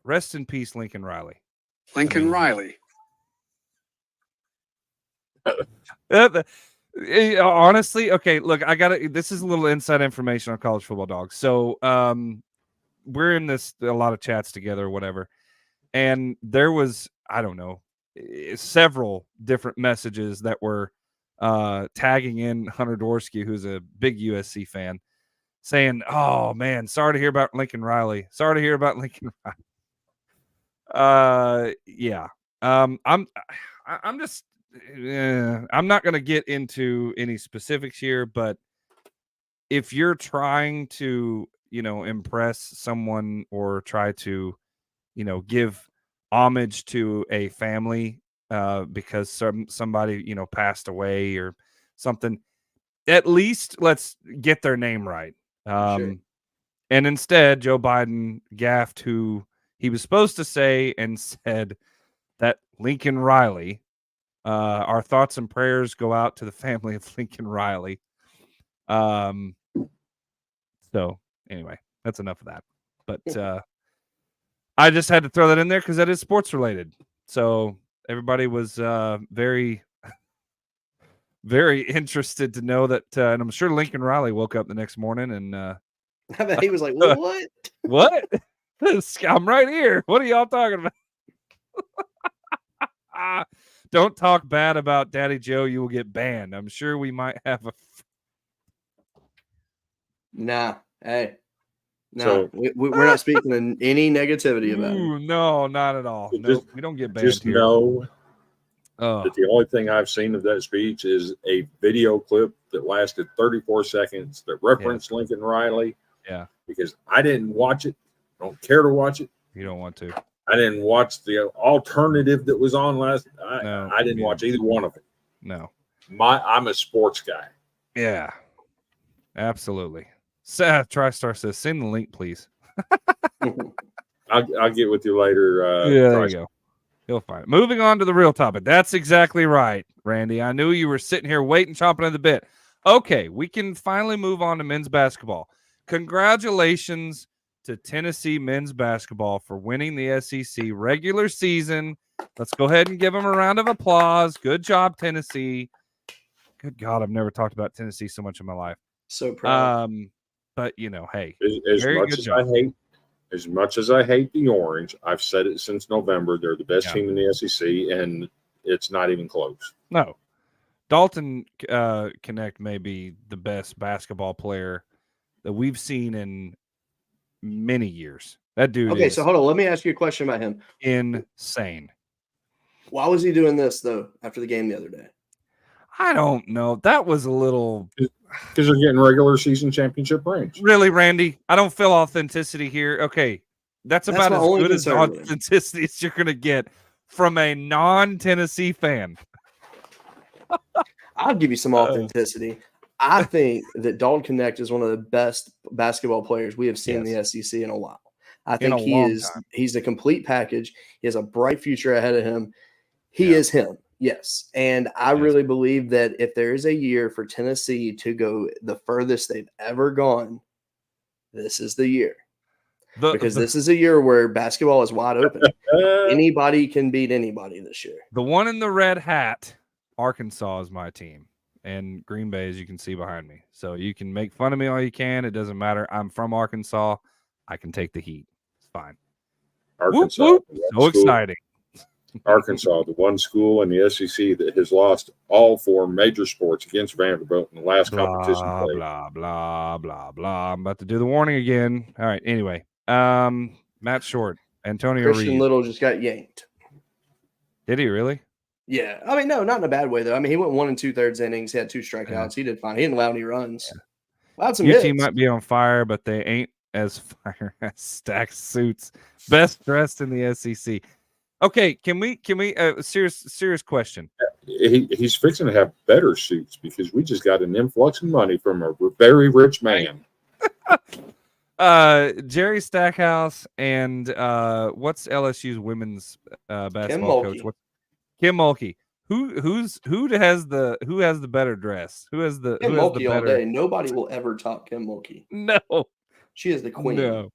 B: Rest in peace, Lincoln Riley.
W: Lincoln Riley.
B: Honestly, okay, look, this is a little inside information on college football dogs. So we're in a lot of chats together or whatever. And there was, I don't know, several different messages that were tagging in Hunter Dorsky, who's a big USC fan, saying, "Oh man, sorry to hear about Lincoln Riley. Sorry to hear about Lincoln Riley." Yeah. I'm just I'm not going to get into any specifics here, but if you're trying to, impress someone or try to, give homage to a family because somebody, passed away or something, at least let's get their name right.
C: Sure.
B: And instead, Joe Biden gaffed who He was supposed to say and said that Lincoln Riley, our thoughts and prayers go out to the family of Lincoln Riley. So anyway, that's enough of that. But I just had to throw that in there because that is sports related. So everybody was very, very interested to know that, and I'm sure Lincoln Riley woke up the next morning and
C: I bet he was like, "What?
B: What? I'm right here. What are y'all talking about?" Don't talk bad about Daddy Joe. You will get banned. I'm sure we might have a.
C: Nah, hey, no,
D: So-
C: we're not speaking in any negativity about it.
B: Ooh, no, not at all. No, we don't get banned
D: Just
B: here.
D: know
B: Oh.
D: that the only thing I've seen of that speech is a video clip that lasted 34 seconds that referenced Lincoln Riley.
B: Yeah.
D: Because I didn't watch it. Don't care to watch it.
B: You don't want to.
D: I didn't watch the alternative that was on last.
B: No,
D: I didn't watch either one of them.
B: No.
D: I'm a sports guy.
B: Yeah. Absolutely. Seth TriStar says, send the link, please.
D: I'll get with you later.
B: Yeah, there you go. You'll find it. Moving on to the real topic. That's exactly right, Randy. I knew you were sitting here waiting, chomping at the bit. Okay, we can finally move on to men's basketball. Congratulations to Tennessee men's basketball for winning the SEC regular season. Let's go ahead and give them a round of applause. Good job, Tennessee. Good God, I've never talked about Tennessee so much in my life.
C: So proud.
B: But hey,
D: As
B: very
D: much
B: good
D: as
B: job.
D: as much as I hate the Orange, I've said it since November. They're the best team in the SEC, and it's not even close.
B: No. Dalton Connect may be the best basketball player that we've seen in many years. That dude
C: Okay,
B: is
C: so hold on. Let me ask you a question about him.
B: insane.
C: Why was he doing this, though, after the game the other day?
B: I don't know. That was a little...
D: Because they're getting regular season championship rings.
B: Really, Randy? I don't feel authenticity here. Okay, that's about as good as authenticity as you're going to get from a non-Tennessee fan.
C: I'll give you some authenticity. I think that Dalton Connect is one of the best basketball players we have seen in the SEC in a while. I think he's a complete package. He has a bright future ahead of him. He is him. Yes. And I really believe that if there is a year for Tennessee to go the furthest they've ever gone, this is the year. Because this is a year where basketball is wide open. Anybody can beat anybody this year.
B: The one in the red hat, Arkansas is my team. And Green Bay, as you can see behind me. So you can make fun of me all you can. It doesn't matter. I'm from Arkansas. I can take the heat. It's fine.
D: Arkansas.
B: Whoop, whoop. So exciting.
D: Arkansas, the one school in the SEC that has lost all 4 major sports against Vanderbilt in the last competition played.
B: Blah, blah, blah, blah. I'm about to do the warning again. All right. Anyway, Matt Short, Antonio
C: Christian
B: Reed.
C: Little just got yanked.
B: Did he really?
C: Yeah. I mean, no, not in a bad way, though. I mean, he went 1 2/3 innings. He had 2 strikeouts. Yeah. He did fine. He didn't allow any runs. Yeah. Allowed some
B: UT
C: hits.
B: might be on fire, but they ain't as fire as Stacked Suits. Best dressed in the SEC. Okay, can we serious question?
D: He's fixing to have better suits because we just got an influx of money from a very rich man.
B: Jerry Stackhouse and what's LSU's women's basketball coach? Kim Mulkey. Who has the better dress? Who has the
C: Kim Mulkey
B: better...
C: all day? Nobody will ever top Kim Mulkey.
B: No,
C: she is the queen.
B: No,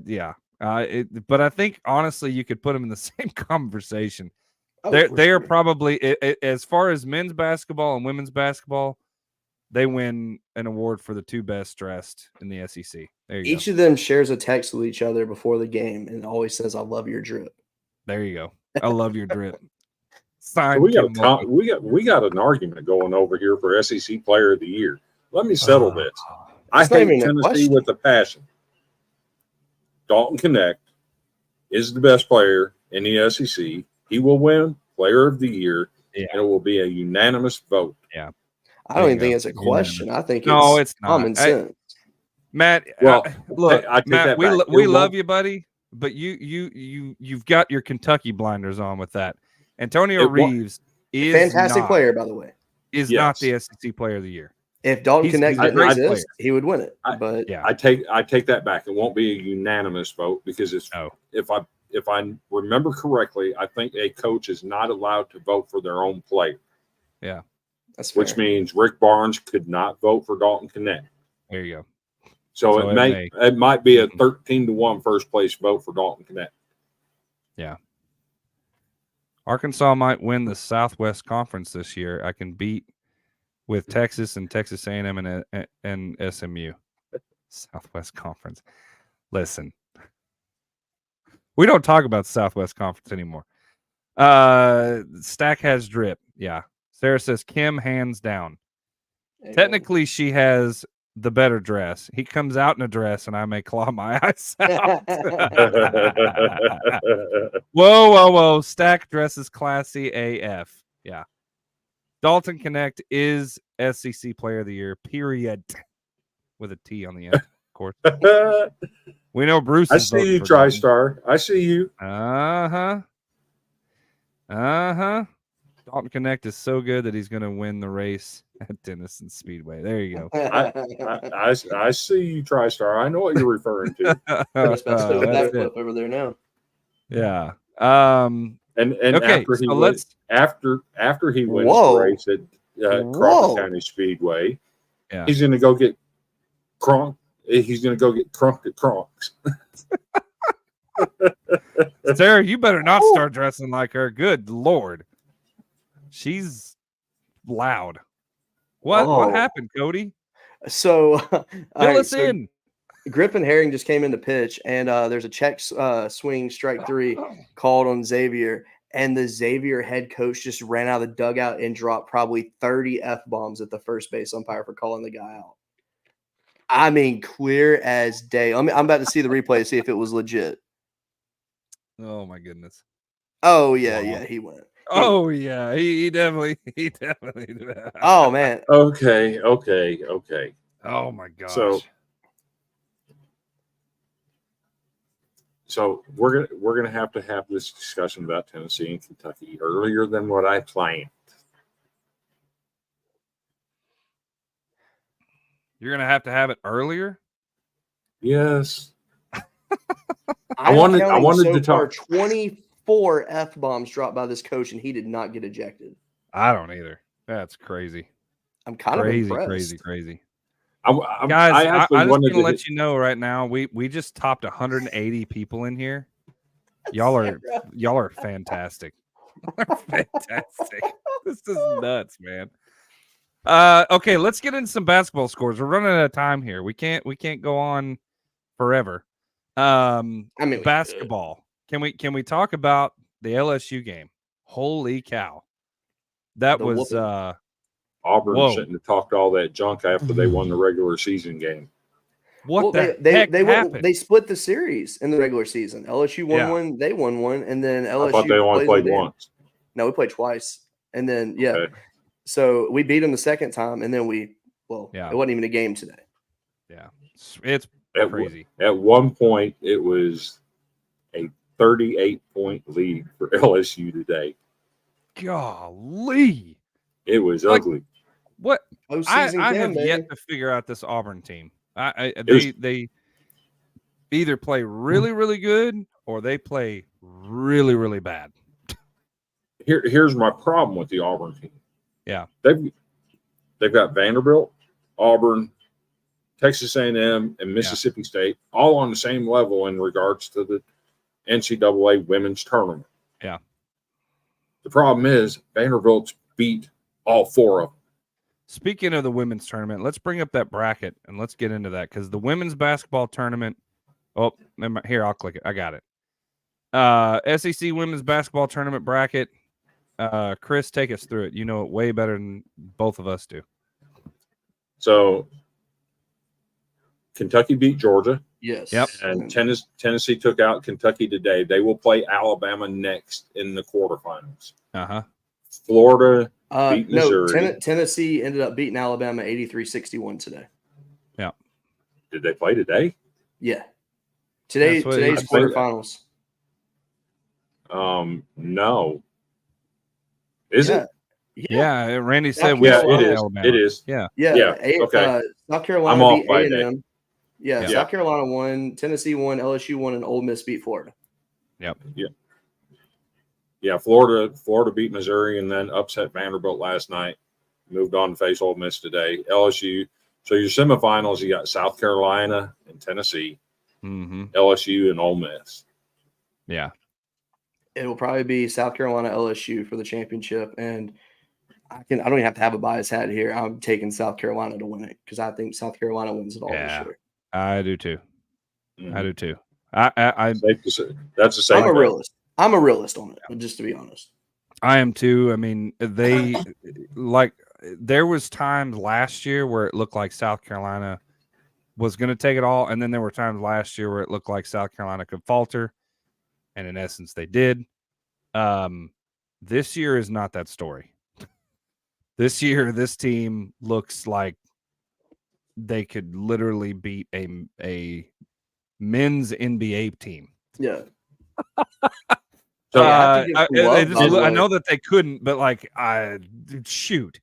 B: yeah. But I think honestly, you could put them in the same conversation. They are probably, as far as men's basketball and women's basketball, they win an award for the 2 best dressed in the SEC. There you go.
C: Each of them shares a text with each other before the game and always says, "I love your drip."
B: There you go. I love your drip.
D: So we got an argument going over here for SEC Player of the Year. Let me settle this. I hate Tennessee with a passion. Dalton Connect is the best player in the SEC. He will win Player of the Year, and it will be a unanimous vote.
B: Yeah,
C: I don't even think it's a question. I think it's common sense.
B: Matt,
D: well,
B: look, Matt, we love you, buddy, but you've got your Kentucky blinders on with that. Antonio Reeves is
C: fantastic player, by the way.
B: Is not the SEC Player of the Year.
C: If Dalton Connect didn't exist, he would win it. But
D: I take that back. It won't be a unanimous vote because it's if I remember correctly, I think a coach is not allowed to vote for their own player.
B: Yeah.
C: That's fair.
D: Which means Rick Barnes could not vote for Dalton Connect.
B: There you go.
D: So it might be a 13-1 first place vote for Dalton Connect.
B: Yeah. Arkansas might win the Southwest Conference this year. I can beat with Texas and Texas A&M and SMU. Southwest Conference. Listen, we don't talk about the Southwest Conference anymore. Stack has drip. Yeah. Sarah says Kim hands down. Technically, she has the better dress. He comes out in a dress, and I may claw my eyes out. Whoa. Stack dresses classy AF. Yeah. Dalton Connect is SEC Player of the Year, period. With a T on the end, of course. We know Bruce is
D: I see you, TriStar. I see you.
B: Dalton Connect is so good that he's going to win the race at Denison Speedway. There you go.
D: I see you, TriStar. I know what you're referring to.
C: Especially with that clip over there now.
B: Yeah.
D: And
B: okay,
D: after he wins the race at Crawford County Speedway, he's going to go get crunk. He's going to go get crunk at Kronks.
B: Sarah, you better not start dressing like her. Good Lord. She's loud. What happened, Cody?
C: So
B: fill us in.
C: Griffin Herring just came in to pitch, and there's a check swing strike 3 called on Xavier, and the Xavier head coach just ran out of the dugout and dropped probably 30 F-bombs at the first base umpire for calling the guy out. I mean, clear as day. I'm about to see the replay to see if it was legit.
B: Oh my goodness.
C: Oh yeah, he went.
B: Oh yeah, he definitely did that.
C: Oh man.
D: Okay.
B: Oh my gosh.
D: So we're gonna have to have this discussion about Tennessee and Kentucky earlier than what I planned.
B: You're gonna have to have it earlier.
D: Yes. I wanted to talk.
C: 24 F-bombs dropped by this coach, and he did not get ejected.
B: I don't either. That's crazy.
C: I'm kind of impressed.
B: Crazy.
D: Guys,
B: I just want to let you know right now, we just topped 180 people in here. Y'all are fantastic. Fantastic. This is nuts, man. Okay, let's get into some basketball scores. We're running out of time here. We can't go on forever. Basketball. Can we talk about the LSU game? Holy cow. That was
D: Auburn shouldn't have talked all that junk after they won the regular season game.
C: They split the series in the regular season. LSU won one, they won one, and then LSU.
D: I thought they only played once.
C: No, we played twice, and then
D: Okay.
C: So we beat them the second time, and then it wasn't even a game today.
B: Yeah, it's crazy.
D: At one point, it was a 38-point lead for LSU today.
B: Golly.
D: It was ugly.
B: What? I have yet to figure out this Auburn team. They either play really, really good or they play really, really bad.
D: Here's my problem with the Auburn team.
B: Yeah.
D: They've got Vanderbilt, Auburn, Texas A&M, and Mississippi State all on the same level in regards to the NCAA women's tournament.
B: Yeah.
D: The problem is Vanderbilt's beat all 4 of them.
B: Speaking of the women's tournament, let's bring up that bracket and let's get into that because the women's basketball tournament. Oh, here, I'll click it. I got it. SEC women's basketball tournament bracket. Chris, take us through it. You know it way better than both of us do.
D: So, Kentucky beat Georgia.
C: Yes.
B: Yep.
D: And Tennessee took out Kentucky today. They will play Alabama next in the quarterfinals. Florida beat Missouri.
C: No, Tennessee ended up beating Alabama 83-61 today.
B: Yeah.
D: Did they play today?
C: Yeah. Today's quarterfinals.
D: No. Is it?
B: Yeah, Randy said
C: Yeah,
B: we
D: it is.
B: Alabama.
D: It is.
B: Yeah.
D: Okay.
C: South
D: I'm
C: Carolina
D: off
C: beat
D: by
C: A&M. Yeah,
D: Yeah.
C: South Carolina won, Tennessee won, LSU won, and Ole Miss beat Florida.
B: Yep.
D: Yeah. Florida beat Missouri and then upset Vanderbilt last night. Moved on to face Ole Miss today. LSU. So your semifinals, you got South Carolina and Tennessee, LSU and Ole Miss.
B: Yeah.
C: It'll probably be South Carolina LSU for the championship, and I don't even have to have a bias hat here. I'm taking South Carolina to win it because I think South Carolina wins it all this year.
B: I do too.
D: Mm-hmm.
B: I do too. I
D: safe to say. That's the same.
C: I'm a realist. I'm a realist on it, just to be honest.
B: I am too. I mean, they like there was times last year where it looked like South Carolina was going to take it all, and then there were times last year where it looked like South Carolina could falter, and in essence, they did. This year is not that story. This year, this team looks like they could literally beat a men's NBA team.
C: Yeah.
D: So
B: I know that they couldn't, but like, shoot.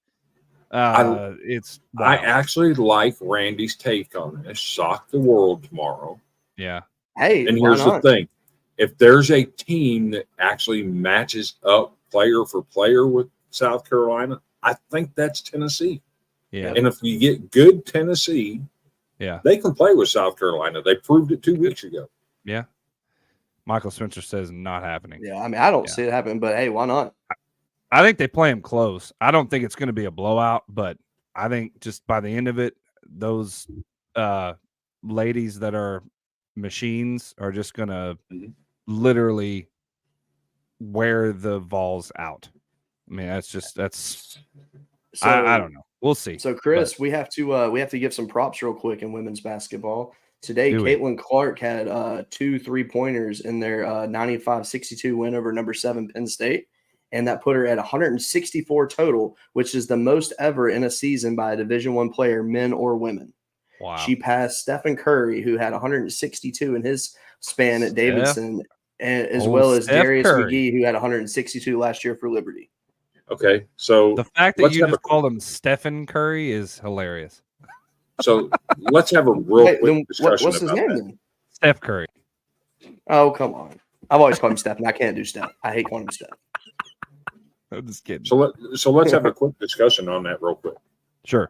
B: It's wild.
D: I actually like Randy's take on this. Shock the world tomorrow.
B: Yeah.
C: Hey,
D: and here's the thing: if there's a team that actually matches up player for player with South Carolina, I think that's Tennessee.
B: Yeah.
D: And if you get good Tennessee, they can play with South Carolina. They proved it 2 weeks ago.
B: Yeah. Michael Spencer says not happening.
C: Yeah, I mean, I don't see it happening, but hey, why not?
B: I think they play them close. I don't think it's going to be a blowout, but I think just by the end of it, those ladies that are machines are just going to literally wear the Vols out. I mean, that's.
C: So,
B: I don't know. We'll see.
C: So, Chris, we have to give some props real quick in women's basketball. Today, Caitlin Clark had 2 3-pointers in their 95-62 win over number 7 Penn State, and that put her at 164 total, which is the most ever in a season by a Division I player, men or women.
B: Wow.
C: She passed Stephen Curry, who had 162 in his span at Davidson, as well as Darius McGee, who had 162 last year for Liberty.
D: Okay, so
B: the fact that you just called him Stephen Curry is hilarious.
D: So let's have a real quick discussion
C: what's his
D: about
C: name
D: that.
C: then?
B: Steph Curry.
C: Oh, come on. I've always called him Steph, and I can't do Steph. I hate calling him Steph.
B: I'm just kidding.
D: So let's have a quick discussion on that real quick.
B: Sure.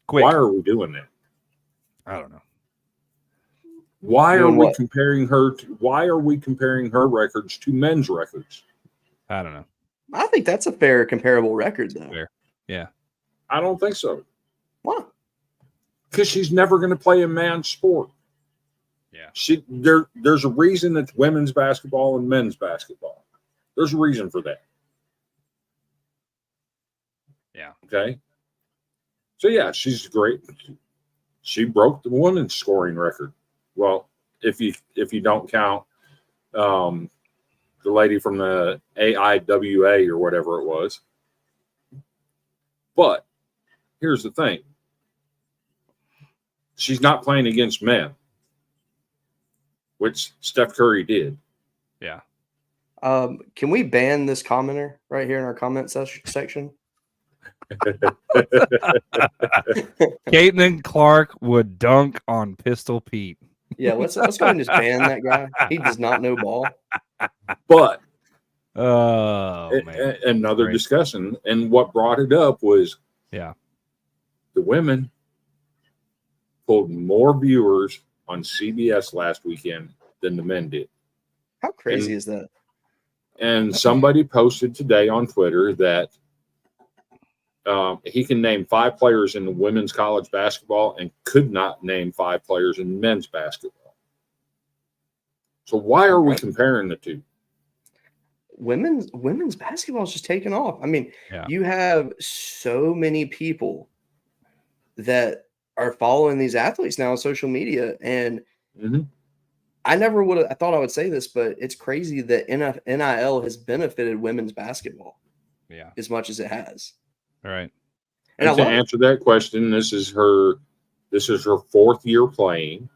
B: Quick.
D: Why are we doing that?
B: I don't know.
D: Why are we comparing her records to men's records?
B: I don't know.
C: I think that's a fair comparable record, though.
B: Fair. Yeah.
D: I don't think so.
C: Why?
D: Because she's never going to play a man's sport.
B: Yeah.
D: There's a reason it's women's basketball and men's basketball. There's a reason for that.
B: Yeah.
D: Okay. So yeah, she's great. She broke the women's scoring record. Well, if you don't count the lady from the AIWA or whatever it was. But here's the thing. She's not playing against men, which Steph Curry did.
B: Yeah.
C: Can we ban this commenter right here in our comment section?
B: Caitlin Clark would dunk on Pistol Pete.
C: Yeah, let's go and just ban that guy. He does not know ball.
D: But
B: man.
D: Another discussion, and what brought it up was
B: the
D: women pulled more viewers on CBS last weekend than the men did.
C: How crazy is that?
D: And somebody posted today on Twitter that he can name 5 players in the women's college basketball and could not name 5 players in men's basketball. So why are we comparing the two?
C: Women's basketball is just taking off. I mean, you have so many people that are following these athletes now on social media, and I never would have. I thought I would say this, but it's crazy that NIL has benefited women's basketball, as much as it has.
B: All right.
D: And to answer that question, this is her 4th year playing.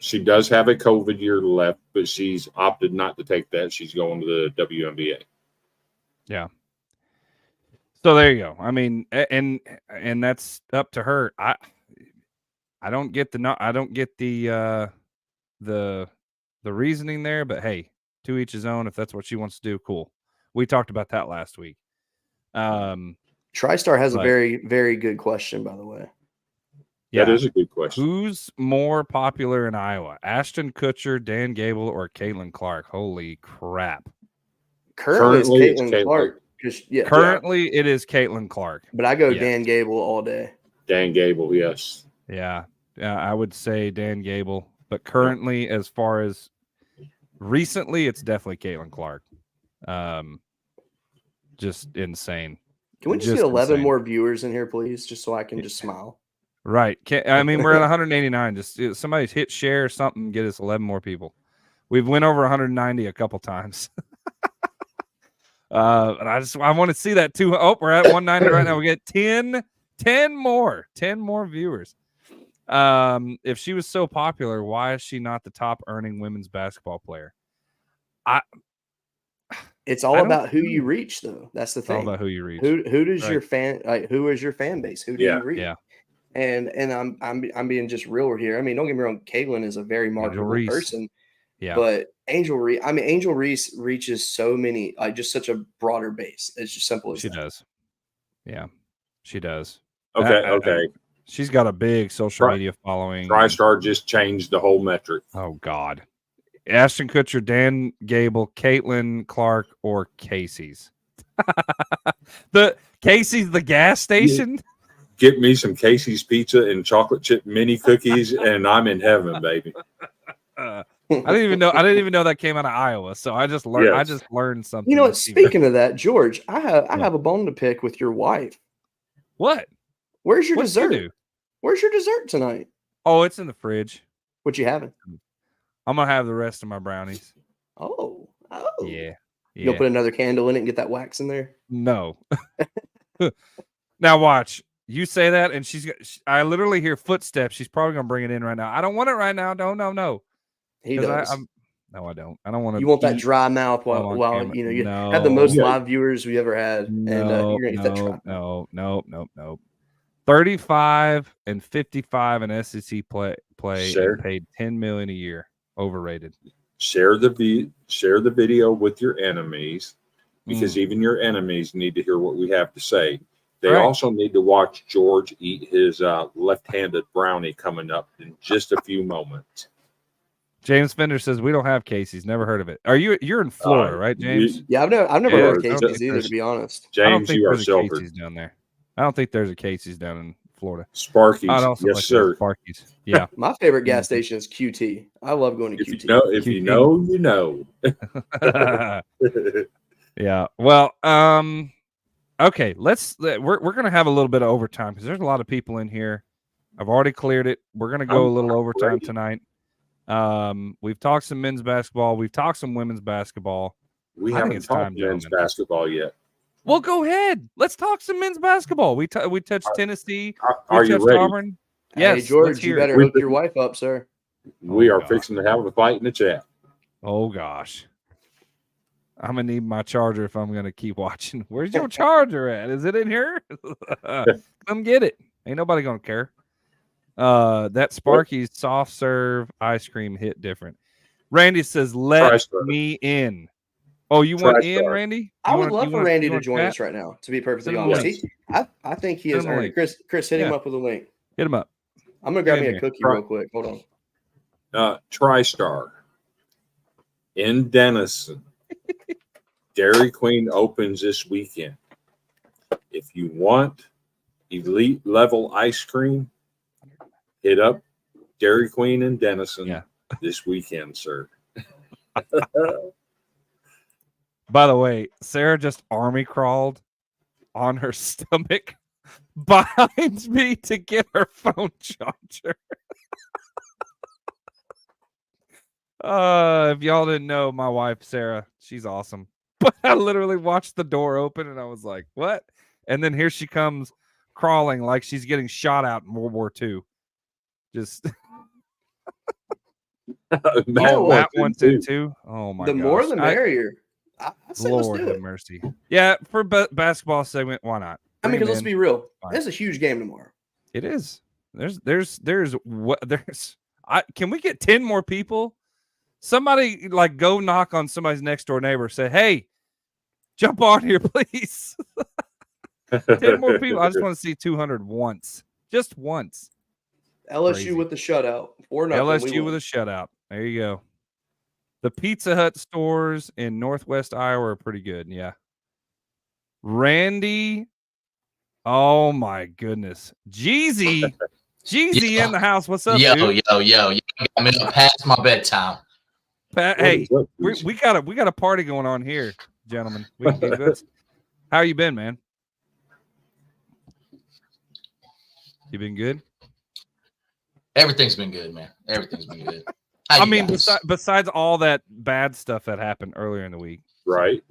D: She does have a COVID year left, but she's opted not to take that. She's going to the WNBA.
B: Yeah. So there you go. I mean, and that's up to her. I don't get the reasoning there, but hey, to each his own. If that's what she wants to do, cool. We talked about that last week.
C: TriStar has a very, very good question, by the way.
B: Yeah,
D: that is a good question.
B: Who's more popular in Iowa? Ashton Kutcher, Dan Gable, or Caitlin Clark? Holy crap.
C: Currently it's Caitlin Clark.
B: Currently, it is Caitlin Clark.
C: But I go Dan Gable all day.
D: Dan Gable, yes.
B: Yeah. I would say Dan Gable. But currently, as far as recently, it's definitely Caitlin Clark. Just insane.
C: Can we just get 11 more viewers in here, please? Just so I can just smile.
B: Right. I mean, we're at 189. Just somebody hit share or something, get us 11 more people. We've went over 190 a couple times. And I want to see that too. Oh, we're at 190 right now. We get 10 more viewers. If she was so popular, why is she not the top earning women's basketball player?
C: It's all about who you reach, though. That's the thing.
B: All about who you reach.
C: Who does your fan who is your fan base? Who do you reach?
B: Yeah.
C: And I'm being just real here. I mean, don't get me wrong, Caitlin is a very marketable person.
B: Yeah.
C: But Angel Reese reaches so many, just such a broader base. It's just simple as
B: she does. Yeah, she does.
D: Okay.
B: She's got a big social media following.
D: TriStar just changed the whole metric.
B: Oh God. Ashton Kutcher, Dan Gable, Caitlin Clark, or Casey's. The Casey's, the gas station.
D: Get me some Casey's pizza and chocolate chip mini cookies, and I'm in heaven, baby.
B: I didn't even know that came out of Iowa. So I just learned.
D: Yes.
B: I just learned something.
C: You know what? Speaking of that, George, I have a bone to pick with your wife.
B: What?
C: Where's your
B: What'd
C: dessert?
B: you do?
C: Where's your dessert tonight?
B: Oh, it's in the fridge.
C: What you having?
B: I'm gonna have the rest of my brownies.
C: Oh.
B: Yeah.
C: You'll put another candle in it and get that wax in there?
B: No. Now watch. You say that, and I literally hear footsteps. She's probably gonna bring it in right now. I don't want it right now. No.
C: He does.
B: No, I don't. I don't want to.
C: You want that dry mouth while you have the most live viewers we ever had, and you're gonna get that dry mouth.
B: No. 35 and 55 in SEC play and paid $10 million a year. Overrated.
D: Share the video with your enemies, because even your enemies need to hear what we have to say. They also need to watch George eat his left-handed brownie coming up in just a few moments.
B: James Fender says we don't have Casey's. Never heard of it. You're in Florida, right, James?
C: Yeah, I've never heard of Casey's either, to be honest.
D: James, you are silvered.
B: Casey's down there. I don't think there's a Casey's down in Florida.
D: Sparky's, yes, sir.
B: Sparky's, yeah.
C: My favorite gas station is QT. I love going to QT.
D: If you know, you know.
B: Yeah. Well, okay. We're gonna have a little bit of overtime because there's a lot of people in here. I've already cleared it. We're gonna go a little overtime tonight. We've talked some men's basketball. We've talked some women's basketball.
D: We haven't talked men's basketball yet.
B: Well, go ahead. Let's talk some men's basketball. We touched Tennessee.
D: Are you ready?
B: Auburn. Yes,
C: hey, George, you better hook your wife up, sir.
D: We are fixing to have a fight in the chat.
B: Oh gosh, I'm gonna need my charger if I'm gonna keep watching. Where's your charger at? Is it in here? Come get it. Ain't nobody gonna care. That Sparky's soft serve ice cream hit different. Randy says, "Let me in." Oh, you want in, Randy?
C: I would love for Randy to join us right now, to be perfectly honest. I think he is earned. Chris, hit him up with a link.
B: Hit him up.
C: I'm going to grab me a cookie real quick. Hold
D: on. TriStar in Denison. Dairy Queen opens this weekend. If you want elite level ice cream, hit up Dairy Queen in Denison this weekend, sir.
B: By the way, Sarah just army crawled on her stomach behind me to get her phone charger. If y'all didn't know, my wife, Sarah, she's awesome. But I literally watched the door open and I was like, what? And then here she comes crawling like she's getting shot out in World War II. Just...
C: that
B: one's in too. Oh my!
C: The more the merrier.
B: Lord have mercy. Yeah, for basketball segment, why not?
C: I mean, because let's be real, this is a huge game tomorrow.
B: It is. Can we get 10 more people? Somebody like go knock on somebody's next door neighbor. Say, hey, jump on here, please. 10 more people. I just want to see 200 once, just once.
C: LSU
B: Crazy.
C: with the shutout. 4-0.
B: LSU with a shutout. There you go. The Pizza Hut stores in Northwest Iowa are pretty good. Yeah. Randy. Oh my goodness. Jeezy in the house. What's up,
G: Yo,
B: dude?
G: you got me up past my bedtime.
B: Hey, we got a party going on here, gentlemen. How you been, man? You been good?
G: Everything's been good, man. Everything's been good.
B: I mean, besides all that bad stuff that happened earlier in the week,
D: right?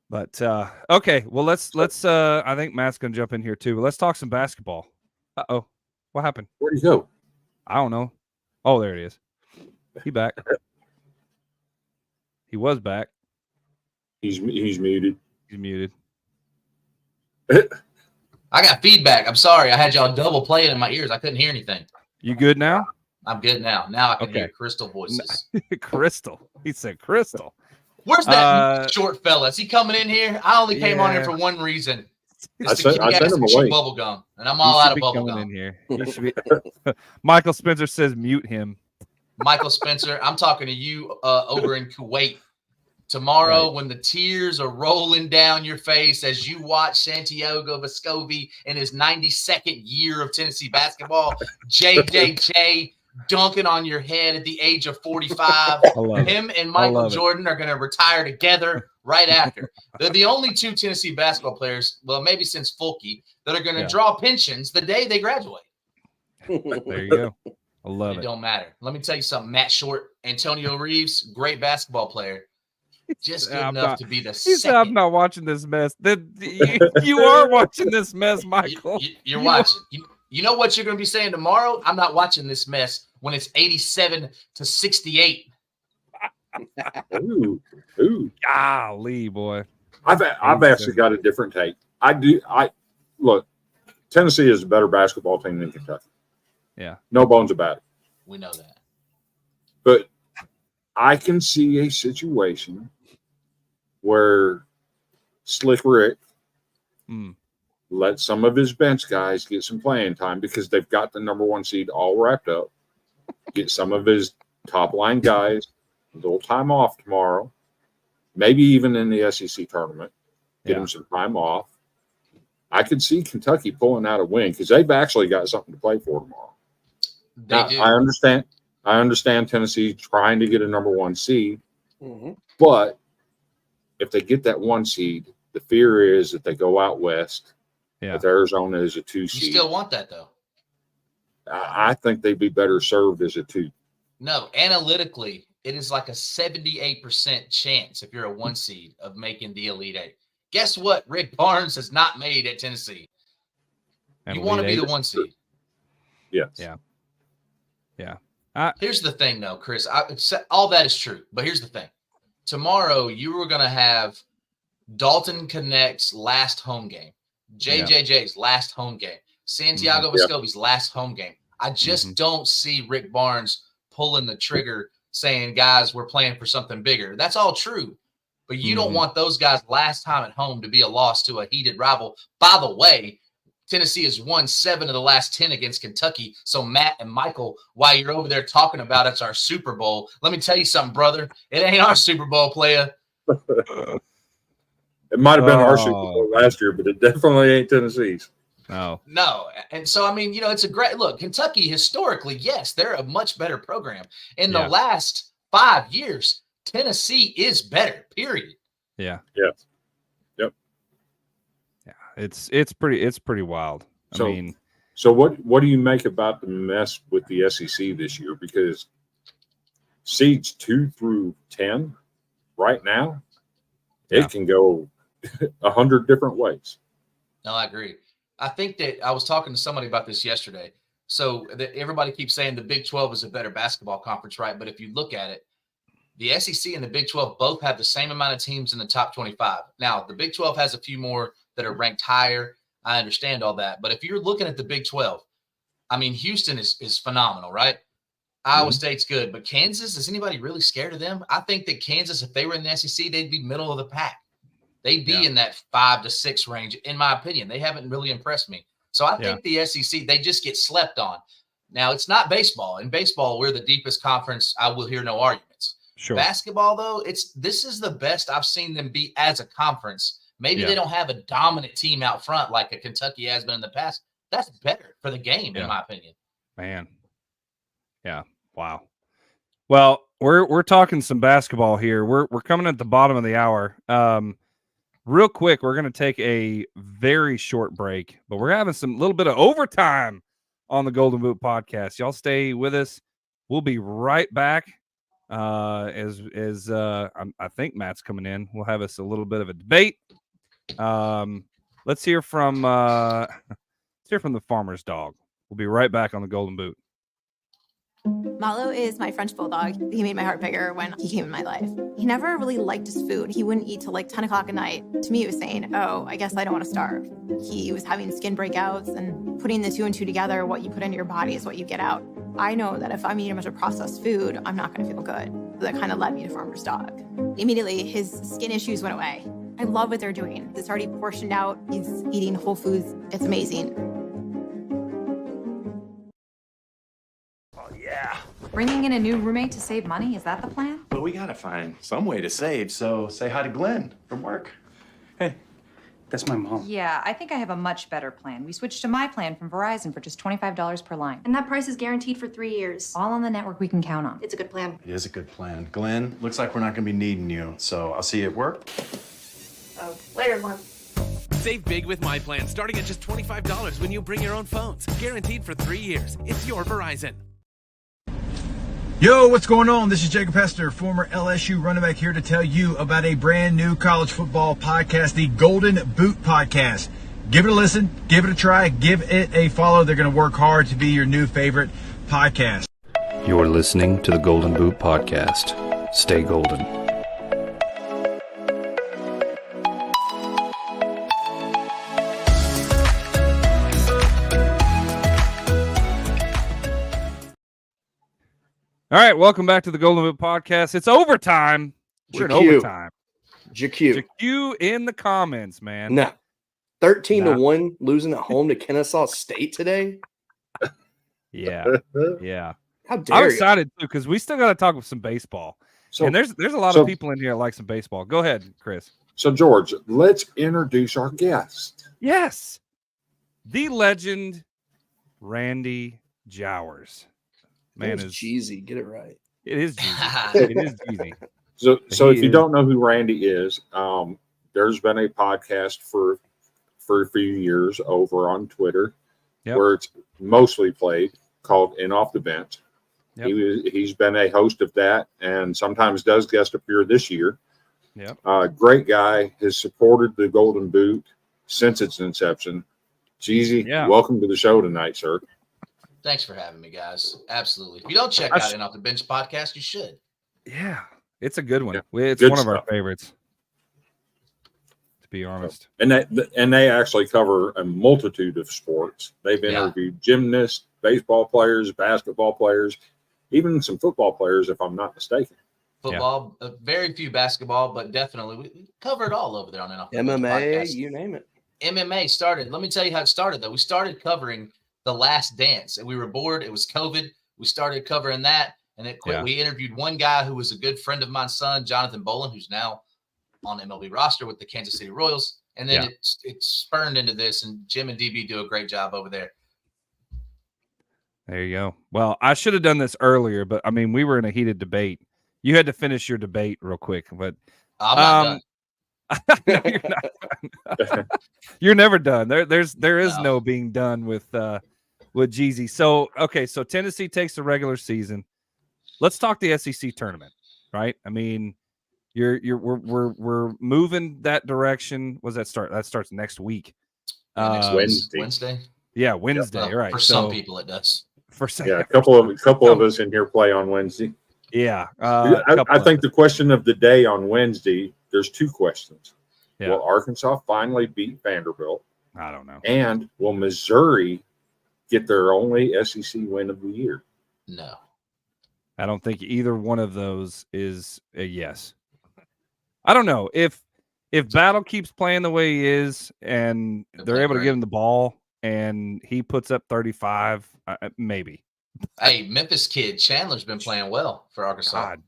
B: But okay, well let's I think Matt's gonna jump in here too. But let's talk some basketball. What happened?
D: Where'd he go?
B: I don't know. Oh, there it is. He back. He was back.
D: He's muted.
B: He's muted.
G: I got feedback. I'm sorry. I had y'all double playing in my ears. I couldn't hear anything.
B: You good now?
G: I'm good now. Now I can hear crystal voices.
B: Crystal. He said crystal.
G: Where's that short fella? Is he coming in here? I only came on here for one reason.
D: I sent him away.
G: Bubble gum, and I'm all out of bubble gum.
B: In here. He should be. Michael Spencer says mute him.
G: Michael Spencer, I'm talking to you over in Kuwait. Tomorrow, when the tears are rolling down your face as you watch Santiago Vescovi in his 92nd year of Tennessee basketball, JJJ dunking on your head at the age of 45. Him and Michael Jordan are going to retire together right after. They're the only two Tennessee basketball players, well, maybe since Fulke, that are going to draw pensions the day they graduate.
B: There you go. I love it.
G: It don't matter. Let me tell you something. Matt Short, Antonio Reeves, great basketball player. Just good enough to be the second.
B: He said, I'm not watching this mess. You are watching this mess, Michael.
G: You're watching. You know what you're going to be saying tomorrow? I'm not watching this mess when it's 87-68.
D: Ooh.
B: Golly, boy.
D: I've actually got a different take. Look, Tennessee is a better basketball team than Kentucky.
B: Yeah.
D: No bones about it.
G: We know that.
D: But I can see a situation where Slick Rick let some of his bench guys get some playing time because they've got the number one seed all wrapped up. Get some of his top line guys a little time off tomorrow, maybe even in the SEC tournament. Get them some time off. I could see Kentucky pulling out a win because they've actually got something to play for tomorrow.
G: They do.
D: I understand Tennessee trying to get a number one seed, but if they get that one seed, the fear is that they go out west. If Arizona is a 2 seed.
G: You still want that, though?
D: I think they'd be better served as a 2.
G: No, analytically, it is like a 78% chance if you're a 1 seed of making the Elite Eight. Guess what? Rick Barnes has not made at Tennessee. You want to be the 1 seed.
D: Yes.
B: Yeah.
G: Here's the thing, though, Chris. All that is true, but here's the thing. Tomorrow, you were going to have Dalton Connect's last home game, JJJ's last home game, Santiago Vescovi's last home game. I just don't see Rick Barnes pulling the trigger saying, guys, we're playing for something bigger. That's all true, but you don't want those guys' last time at home to be a loss to a heated rival. By the way, Tennessee has won 7 of the last 10 against Kentucky. So Matt and Michael, while you're over there talking about it's our Super Bowl, let me tell you something, brother. It ain't our Super Bowl, player.
D: It might have been our Super Bowl last year, but it definitely ain't Tennessee's.
B: No.
G: And so, I mean, it's a great look. Kentucky, historically, yes, they're a much better program. In the last 5 years, Tennessee is better, period.
B: Yeah.
D: Yes. Yep.
B: Yeah. It's pretty wild.
D: So what do you make about the mess with the SEC this year? Because seeds 2 through 10 right now, it can go 100 different ways.
G: No, I agree. I think that I was talking to somebody about this yesterday. So everybody keeps saying the Big 12 is a better basketball conference, right? But if you look at it, The SEC and the Big 12 both have the same amount of teams in the top 25. Now, the Big 12 has a few more that are ranked higher. I understand all that. But if you're looking at the Big 12, I mean, Houston is phenomenal, right? Iowa State's good. But Kansas, is anybody really scared of them? I think that Kansas, if they were in the SEC, they'd be middle of the pack. They'd be in that 5 to 6 range, in my opinion. They haven't really impressed me. So I think the SEC, they just get slept on. Now, it's not baseball. In baseball, we're the deepest conference. I will hear no arguments.
B: Sure.
G: Basketball, though, this is the best I've seen them be as a conference. Maybe they don't have a dominant team out front like a Kentucky has been in the past. That's better for the game, in my opinion.
B: Man. Yeah. Wow. Well, we're talking some basketball here. We're coming at the bottom of the hour. Real quick, we're going to take a very short break, but we're having some little bit of overtime on the Golden Boot podcast. Y'all stay with us. We'll be right back. As I think Matt's coming in. We'll have us a little bit of a debate. Let's hear from the farmer's dog. We'll be right back on the Golden Boot.
H: Malo is my French bulldog. He made my heart bigger when he came in my life. He never really liked his food. He wouldn't eat till like 10 o'clock at night. To me, it was saying, oh, I guess I don't want to starve. He was having skin breakouts, and putting the 2 and 2 together, what you put into your body is what you get out. I know that if I'm eating a bunch of processed food, I'm not going to feel good. So that kind of led me to farmer's dog. Immediately, his skin issues went away. I love what they're doing. It's already portioned out. He's eating whole foods. It's amazing.
I: Bringing in a new roommate to save money, is that the plan?
W: Well, we gotta find some way to save, so say hi to Glenn from work. Hey, that's my mom.
I: Yeah, I think I have a much better plan. We switched to my plan from Verizon for just $25 per line.
X: And that price is guaranteed for 3 years.
I: All on the network we can count on.
X: It's a good plan.
W: It is a good plan. Glenn, looks like we're not gonna be needing you, so I'll see you at work.
X: Oh, later, Glenn.
Y: Save big with my plan, starting at just $25 when you bring your own phones. Guaranteed for 3 years. It's your Verizon.
J: Yo, what's going on? This is Jacob Hester, former LSU running back, here to tell you about a brand new college football podcast, the Golden Boot Podcast. Give it a listen, give it a try, give it a follow. They're going to work hard to be your new favorite podcast.
A: You're listening to the Golden Boot Podcast. Stay golden.
B: All right, welcome back to the Golden Boot Podcast. It's overtime. We're in overtime. JQ in the comments, man.
C: No. 13-1 losing at home to Kennesaw State today.
B: Yeah.
C: How dare
B: I'm
C: you?
B: excited too, because we still got to talk with some baseball. And there's a lot of people in here that like some baseball. Go ahead, Chris.
D: So, George, let's introduce our guest.
B: Yes. The legend, Randy Jowers. Man,
C: it's cheesy. Get it right.
B: It is cheesy. It is cheesy.
D: So if you don't know who Randy is, there's been a podcast for a few years over on Twitter where it's mostly played called In Off the Bench. Yep. He's been a host of that and sometimes does guest appear this year. Great guy. Has supported the Golden Boot since its inception. Jeezy, welcome to the show tonight, sir.
G: Thanks for having me, guys. Absolutely. If you don't check out In Off the Bench podcast, you should.
B: Yeah, it's a good one. Yeah. It's
D: Good
B: one
D: stuff.
B: of our favorites, to be honest.
D: And they actually cover a multitude of sports. They've interviewed gymnasts, baseball players, basketball players, even some football players, if I'm not mistaken.
G: Football, very few basketball, but definitely we cover it all over there on In Off the Bench
C: MMA,
G: podcast.
C: you name it.
G: MMA started. Let me tell you how it started, though. We started covering The Last Dance, and we were bored. It was COVID. We started covering that, and it quit. We interviewed one guy who was a good friend of my son, Jonathan Bolin, who's now on MLB roster with the Kansas City Royals. And then it spurned into this, and Jim and DB do a great job over there.
B: There you go. Well, I should have done this earlier, but I mean, we were in a heated debate. You had to finish your debate real quick, but
G: I'm not done.
B: No, you're not done. You're never done. There is no being done with Jeezy. So so Tennessee takes the regular season. Let's talk the SEC tournament, right? I mean, we're moving that direction. What's that start? That starts next week.
G: Next Wednesday.
B: Yeah, Wednesday. Right.
G: For some people, it does.
B: For some,
D: a couple of us in here play on Wednesday.
B: Yeah.
D: I think the question of the day on Wednesday, there's two questions.
B: Yeah.
D: Will Arkansas finally beat Vanderbilt?
B: I don't know.
D: And will Missouri get their only SEC win of the year?
G: No.
B: I don't think either one of those is a yes. I don't know. If Battle keeps playing the way he is and they're able to give him the ball and he puts up 35, maybe.
G: Hey, Memphis kid Chandler's been playing well for Arkansas.
B: God.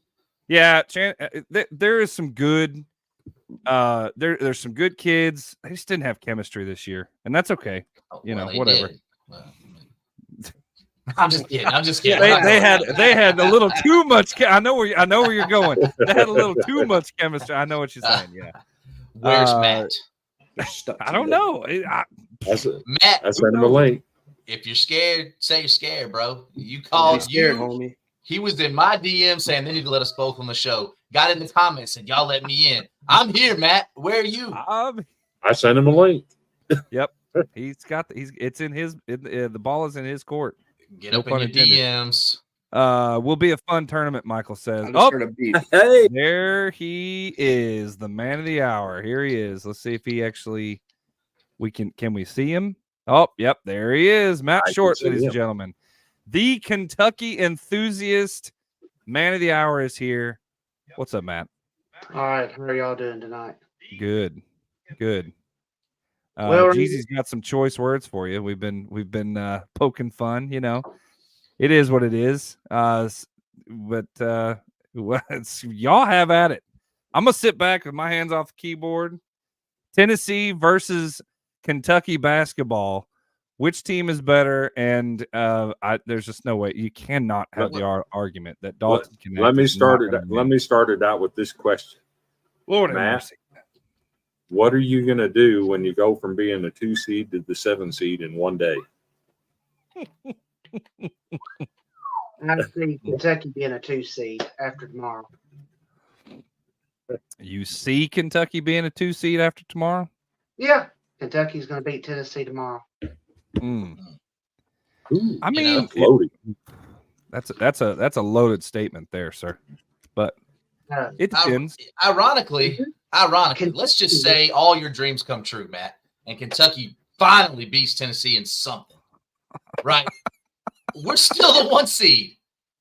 B: Yeah, there is some good there's some good kids. They just didn't have chemistry this year, and that's okay. Whatever.
G: I'm just kidding. I'm just kidding.
B: They had a little too much. I know where you're going. They had a little too much chemistry. I know what you're saying. Yeah.
G: Where's Matt?
B: I don't know.
G: Matt,
D: I sent him a link.
G: If you're scared, say you're scared, bro. You called
C: scared, homie.
G: He was in my DM saying they need to let us both on the show. Got in the comments and y'all let me in. I'm here, Matt. Where are you?
D: I sent him a link.
B: Yep. It's in his. The ball is in his court.
G: Get up in your DMs.
B: Will be a fun tournament, Michael says.
C: Hey,
B: there he is, the man of the hour. Here he is. Let's see if he actually can we see him? Oh, yep, there he is. Matt Short, ladies and gentlemen. The Kentucky enthusiast man of the hour is here. What's up, Matt?
E: All right, how are y'all doing tonight?
B: Good.
E: Well,
B: Jeezy's got some choice words for you. We've been poking fun, It is what it is. But y'all have at it. I'm gonna sit back with my hands off the keyboard. Tennessee versus Kentucky basketball. Which team is better? And there's just no way you cannot have the argument that Dalton can.
D: Let me start it out with this question.
B: Lord have
D: Matt,
B: mercy.
D: what are you going to do when you go from being a 2 seed to the 7 seed in one day?
E: I see Kentucky being a 2 seed after tomorrow.
B: You see Kentucky being a 2 seed after tomorrow?
E: Yeah, Kentucky's going to beat Tennessee tomorrow.
B: I mean, that's a loaded statement there, sir. But it depends.
G: Ironically, let's just say all your dreams come true, Matt, and Kentucky finally beats Tennessee in something. Right? We're still the 1 seed.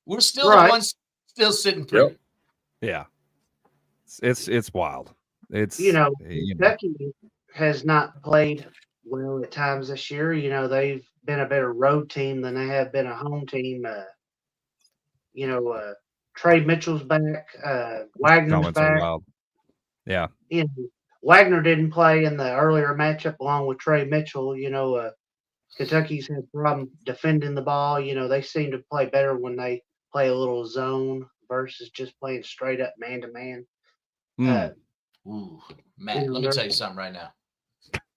G: We're still the one still sitting pretty.
B: Yeah. It's wild. It's
E: Kentucky has not played well at times this year. They've been a better road team than they have been a home team. Trey Mitchell's back. Wagner's back.
B: Wild. Yeah.
E: Wagner didn't play in the earlier matchup along with Trey Mitchell. Kentucky's had problem defending the ball. They seem to play better when they play a little zone versus just playing straight up man to man.
G: Matt, let me tell you something right now.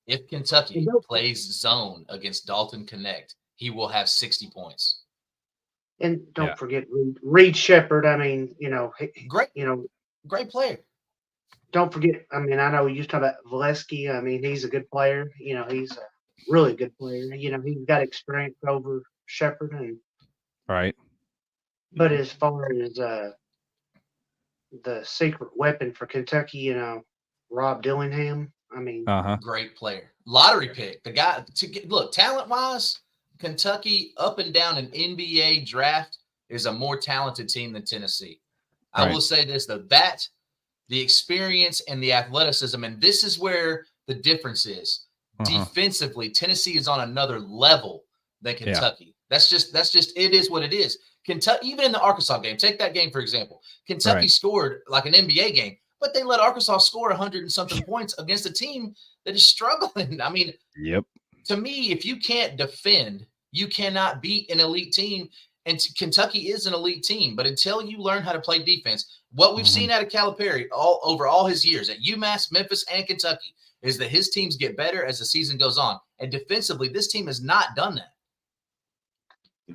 G: If Kentucky plays zone against Dalton Connect, he will have 60 points.
E: And don't forget Reed Shepherd. I mean,
G: great player.
E: Don't forget. I mean, I know you talk about Valesky. I mean, he's a good player. He's a really good player. He's got experience over Shepherd, and
B: right.
E: But as far as the secret weapon for Kentucky, Rob Dillingham. I mean,
G: great player, lottery pick. The guy talent wise, Kentucky up and down an NBA draft is a more talented team than Tennessee. I will say this though, that the experience and the athleticism, and this is where the difference is. Defensively, Tennessee is on another level than Kentucky. Yeah. That's just it is what it is. Kentucky, even in the Arkansas game, take that game for example. Kentucky scored like an NBA game, but they let Arkansas score 100 and something points against a team that is struggling. I mean, to me, if you can't defend, you cannot beat an elite team. And Kentucky is an elite team, but until you learn how to play defense, what we've seen out of Calipari over all his years at UMass, Memphis, and Kentucky is that his teams get better as the season goes on. And defensively, this team has not done that.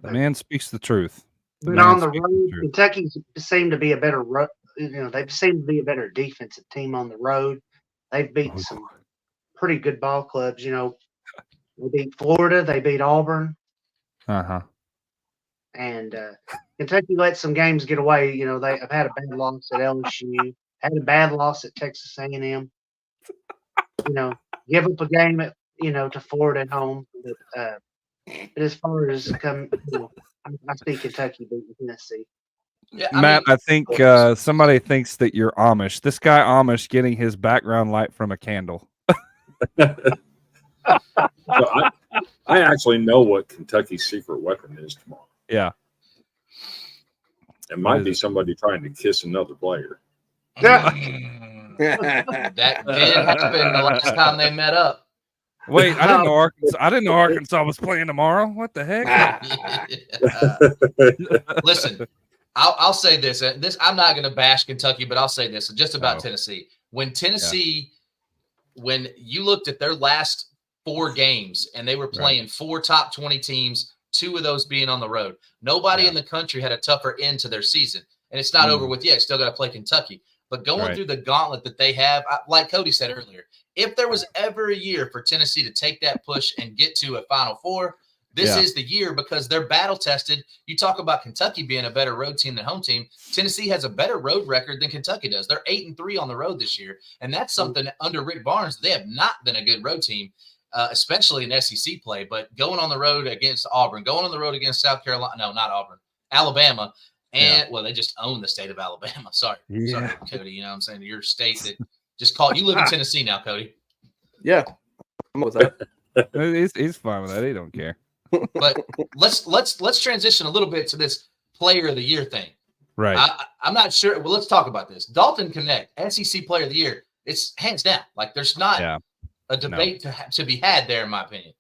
B: The man speaks the truth.
E: But on the road, Kentucky seemed to be a better they seem to be a better defensive team on the road. They've beaten some pretty good ball clubs. They beat Florida. They beat Auburn. And Kentucky let some games get away. You know, they have had a bad loss at LSU, had a bad loss at Texas A&M. You know, give up a game at to Florida at home. But as far as I see Kentucky beating Tennessee.
B: Yeah, Matt, I think somebody thinks that you're Amish. This guy Amish getting his background light from a candle.
D: So I actually know what Kentucky's secret weapon is tomorrow.
B: Yeah.
D: It might be somebody trying to kiss another player.
G: That did happen the last time they met up.
B: Wait, I didn't know Arkansas was playing tomorrow. What the heck?
G: Listen, I'll say this. I'm not going to bash Kentucky, but I'll say this just about Tennessee. When when you looked at their last 4 games and they were playing 4 top 20 teams, 2 of those being on the road, nobody in the country had a tougher end to their season. And it's not over with yet. Still got to play Kentucky. But going through the gauntlet that they have, like Cody said earlier, if there was ever a year for Tennessee to take that push and get to a Final Four, this is the year, because they're battle tested. You talk about Kentucky being a better road team than home team. Tennessee has a better road record than Kentucky does. They're 8-3 on the road this year. And that's something under Rick Barnes. They have not been a good road team, especially in SEC play. But going on the road against Auburn, going on the road against South Carolina, no, not Auburn, Alabama. And well, they just own the state of Alabama. Sorry, Cody. You know what I'm saying? Your state that just called. You live in Tennessee now, Cody.
C: Yeah, I'm with that.
B: He's fine with that. He don't care.
G: But let's transition a little bit to this Player of the Year thing.
B: Right.
G: I'm not sure. Well, let's talk about this. Dalton Connect, SEC Player of the Year. It's hands down. Like, there's not a debate to be had there, in my opinion.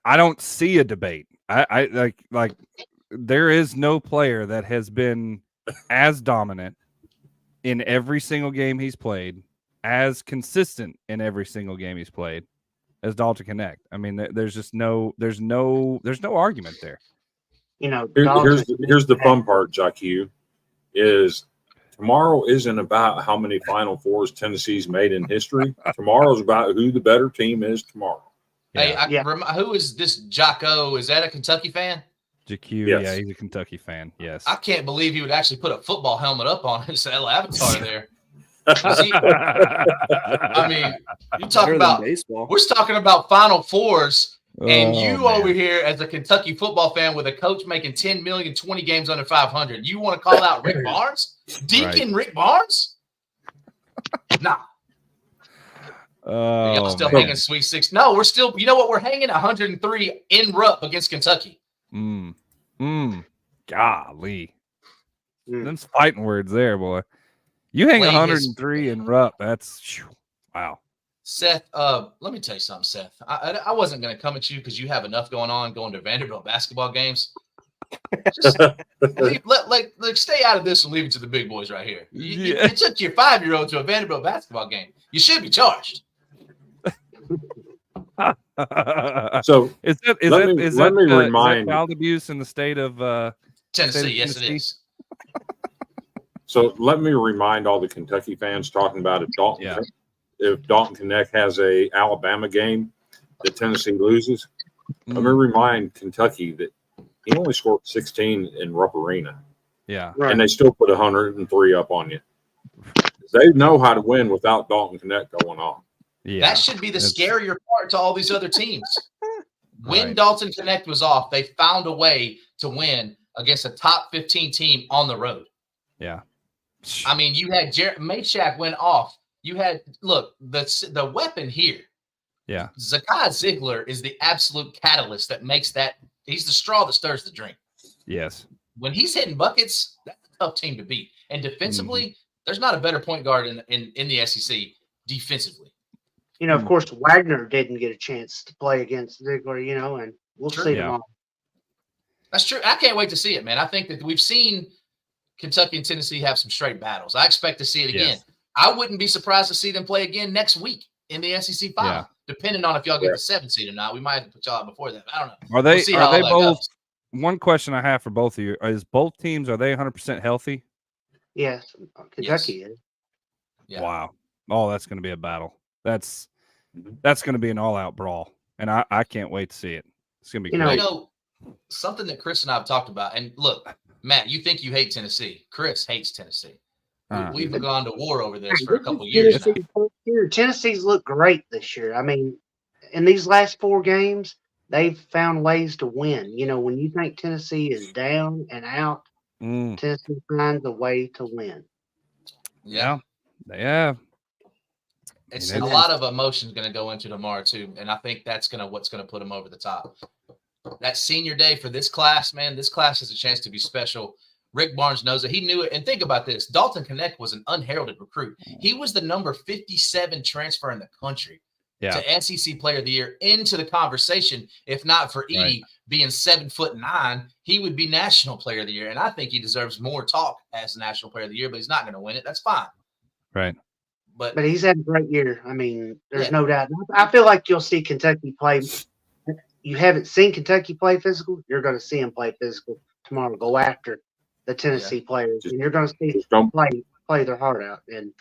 B: I don't see a debate. I like. There is no player that has been as dominant in every single game he's played, as consistent in every single game he's played as Dalton Connect. I mean, there's no argument there.
E: You know,
D: here's the fun part, Jacques, is tomorrow isn't about how many Final Fours Tennessee's made in history. Tomorrow's about who the better team is tomorrow.
G: Hey, who is this Jocko? Is that a Kentucky fan?
B: JQ, yeah, he's a Kentucky fan. Yes,
G: I can't believe he would actually put a football helmet up on his avatar there. I mean, you talk about baseball. We're talking about Final Fours, and you over here as a Kentucky football fan with a coach making $10 million, 20 games under 500. You want to call out Rick Barnes, Deacon Rick Barnes? Nah. Y'all still hanging Sweet 6? No, we're still. You know what? We're hanging 103 in Rupp against Kentucky.
B: Golly. Them's fighting words there, boy. You hang 103 in Rupp. That's wow.
G: Seth, let me tell you something, Seth. I wasn't going to come at you because you have enough going on going to Vanderbilt basketball games. Just stay out of this and leave it to the big boys right here. You took your 5-year-old to a Vanderbilt basketball game. You should be charged.
D: So
B: is that child abuse in the state of
G: Tennessee? Yes, it is.
D: So let me remind all the Kentucky fans talking about if Dalton Connect has a Alabama game that Tennessee loses. Let me remind Kentucky that he only scored 16 in Rupp Arena.
B: Yeah,
D: and they still put 103 up on you. They know how to win without Dalton Connect going on.
G: Yeah, that should be the scarier part to all these other teams. When Dalton Connect was off, they found a way to win against a top 15 team on the road.
B: Yeah.
G: I mean, you had Maychak went off. You had, look, the weapon here.
B: Yeah.
G: Zakai Ziegler is the absolute catalyst that makes that. He's the straw that stirs the drink.
B: Yes.
G: When he's hitting buckets, that's a tough team to beat. And defensively, there's not a better point guard in the SEC defensively.
E: You know, of course, Wagner didn't get a chance to play against Ziegler, and we'll see tomorrow.
G: That's true. I can't wait to see it, man. I think that we've seen Kentucky and Tennessee have some straight battles. I expect to see it again.
B: Yes.
G: I wouldn't be surprised to see them play again next week in the SEC final, depending on if y'all get the 7th seed or not. We might have to put y'all out before that. I don't know.
B: Are they both?
G: Goes.
B: One question I have for both of you is: both teams, are they 100% healthy?
E: Yes, Kentucky is.
G: Yeah.
B: Wow. Oh, that's going to be a battle. That's going to be an all-out brawl, and I can't wait to see it. It's going to be great.
G: something that Chris and I have talked about. And look, Matt, you think you hate Tennessee. Chris hates Tennessee. We've gone to war over this for a couple years now.
E: Tennessee's looked great this year. I mean, in these last 4 games, they've found ways to win. You know, when you think Tennessee is down and out, Tennessee finds a way to win.
B: Yeah. Yeah.
G: It's a lot of emotions going to go into tomorrow too, and I think that's what's going to put them over the top. That senior day for this class, man, this class has a chance to be special. Rick Barnes knows it. He knew it. And think about this. Dalton Connect was an unheralded recruit. He was the number 57 transfer in the country to SEC Player of the Year into the conversation. If not for Edie being 7'9", he would be National Player of the Year. And I think he deserves more talk as National Player of the Year, but he's not going to win it. That's fine.
B: Right.
E: But he's had a great year. I mean, there's no doubt. I feel like you'll see Kentucky play. You haven't seen Kentucky play physical. You're going to see them play physical tomorrow. Go after the Tennessee players, and you're going to see them play their heart out. And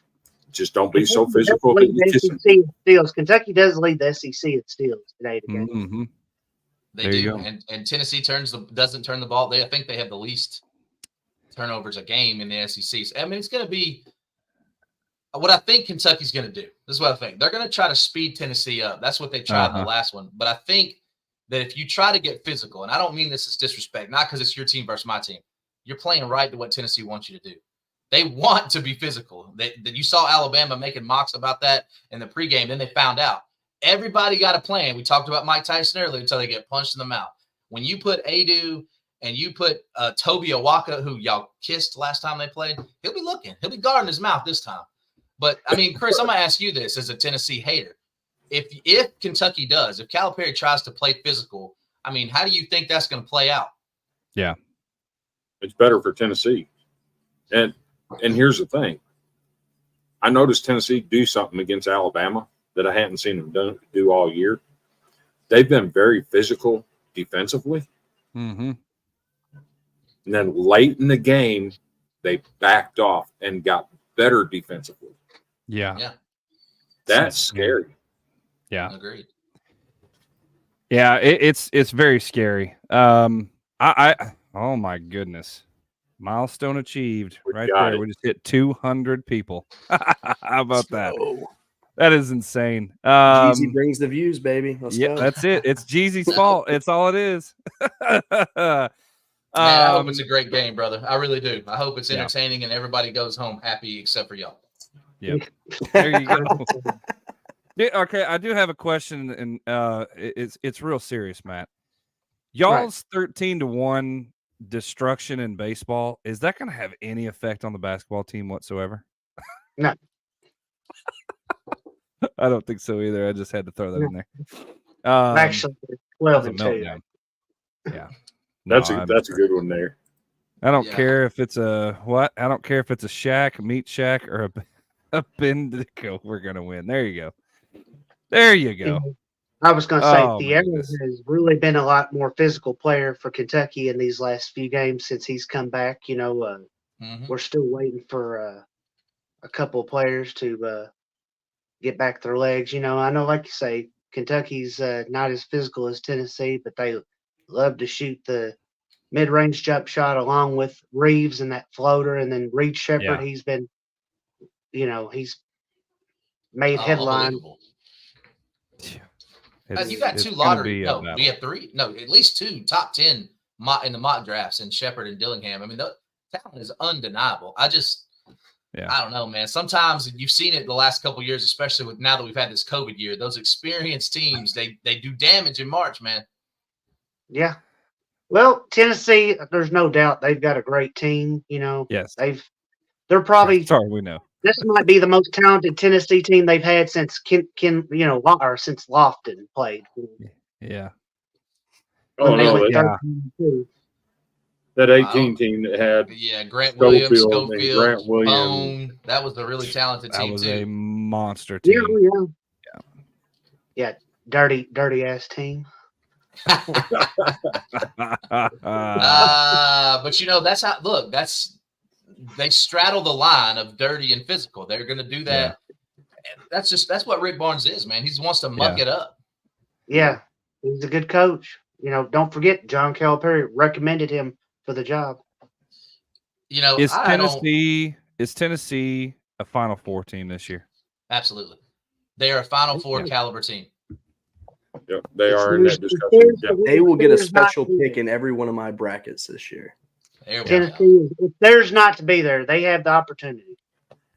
D: just don't be so physical.
E: Kentucky does lead the SEC in steals today.
B: Mm-hmm.
G: They do, and Tennessee doesn't turn the ball. I think they have the least turnovers a game in the SEC. So, I mean, it's going to be. What I think Kentucky's going to do, this is what I think. They're going to try to speed Tennessee up. That's what they tried in the last one. But I think that if you try to get physical, and I don't mean this as disrespect, not because it's your team versus my team, you're playing right to what Tennessee wants you to do. They want to be physical. You saw Alabama making mocks about that in the pregame. Then they found out. Everybody got a plan. We talked about Mike Tyson earlier until they get punched in the mouth. When you put Adu and you put Toby Awaka, who y'all kissed last time they played, he'll be looking. He'll be guarding his mouth this time. But, I mean, Chris, I'm going to ask you this as a Tennessee hater. If Kentucky does, if Calipari tries to play physical, I mean, how do you think that's going to play out?
B: Yeah.
D: It's better for Tennessee. And here's the thing. I noticed Tennessee do something against Alabama that I hadn't seen them do all year. They've been very physical defensively.
B: Mm-hmm.
D: And then late in the game, they backed off and got better defensively.
B: Yeah.
D: That's scary.
B: Yeah.
G: Agreed.
B: Yeah, it's very scary. Oh my goodness. Milestone achieved there. We just hit 200 people. How about that? That is insane.
C: Jeezy brings the views, baby. Let's go.
B: That's it. It's Jeezy's fault. It's all it is.
G: Man, I hope it's a great game, brother. I really do. I hope it's entertaining and everybody goes home happy except for y'all.
B: Yep. There you go. Okay, I do have a question, and it's real serious, Matt. Y'all's 13-1 destruction in baseball, is that going to have any effect on the basketball team whatsoever?
E: No.
B: I don't think so either. I just had to throw that in there.
E: Actually, 12-2.
B: Yeah.
D: That's a good one there.
B: I don't care if it's a what. I don't care if it's a shack, a meat shack, or a Bendigo. We're gonna win. There you go. There you go.
E: I was gonna say Thierry has really been a lot more physical player for Kentucky in these last few games since he's come back. You know, we're still waiting for a couple of players to get back their legs. You know, I know, like you say, Kentucky's not as physical as Tennessee, but they love to shoot the mid-range jump shot along with Reeves and that floater. And then Reed Shepherd, he's been, he's made headlines.
G: You got two lottery. No, do you have three? No, at least two top 10 in the mock drafts in Shepherd and Dillingham. I mean, the talent is undeniable. I don't know, man. Sometimes you've seen it the last couple of years, especially with now that we've had this COVID year. Those experienced teams, they do damage in March, man.
E: Yeah. Well, Tennessee, there's no doubt they've got a great team.
B: Yes.
E: They're probably.
B: Sorry, we know.
E: This might be the most talented Tennessee team they've had since since Lofton played.
B: Yeah.
D: Oh no, that 18 team that had
G: Grant Williams,
D: Schofield, Grant Williams.
G: Bone. That was the really talented team.
B: That was
G: too.
B: A monster team.
E: Yeah. Dirty ass team.
G: But that's how. Look, they straddle the line of dirty and physical. They're going to do that. Yeah. That's what Rick Barnes is, man. He wants to muck it up.
E: Yeah, he's a good coach. don't forget John Calipari recommended him for the job.
B: Is Tennessee a Final Four team this year?
G: Absolutely. They are a Final Four caliber team.
D: Yep, they are in that discussion. Yep.
C: They will get a special pick in every one of my brackets this year.
E: Tennessee, if there's not to be there, they have the opportunity.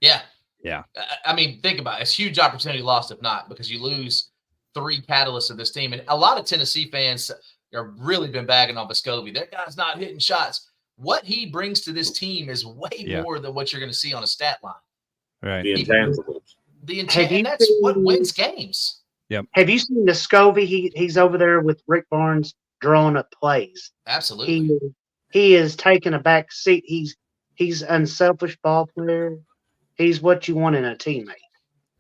G: Yeah.
B: Yeah.
G: I mean, think about it. It's a huge opportunity lost if not, because you lose 3 catalysts of this team. And a lot of Tennessee fans are really been bagging on Vescovi. That guy's not hitting shots. What he brings to this team is way more than what you're going to see on a stat line.
B: Right.
D: The intangibles.
G: And that's what wins games.
B: Yep.
E: Have you seen Vescovi? He's over there with Rick Barnes drawing up plays.
G: Absolutely.
E: He is taking a back seat. He's unselfish ball player. He's what you want in a teammate.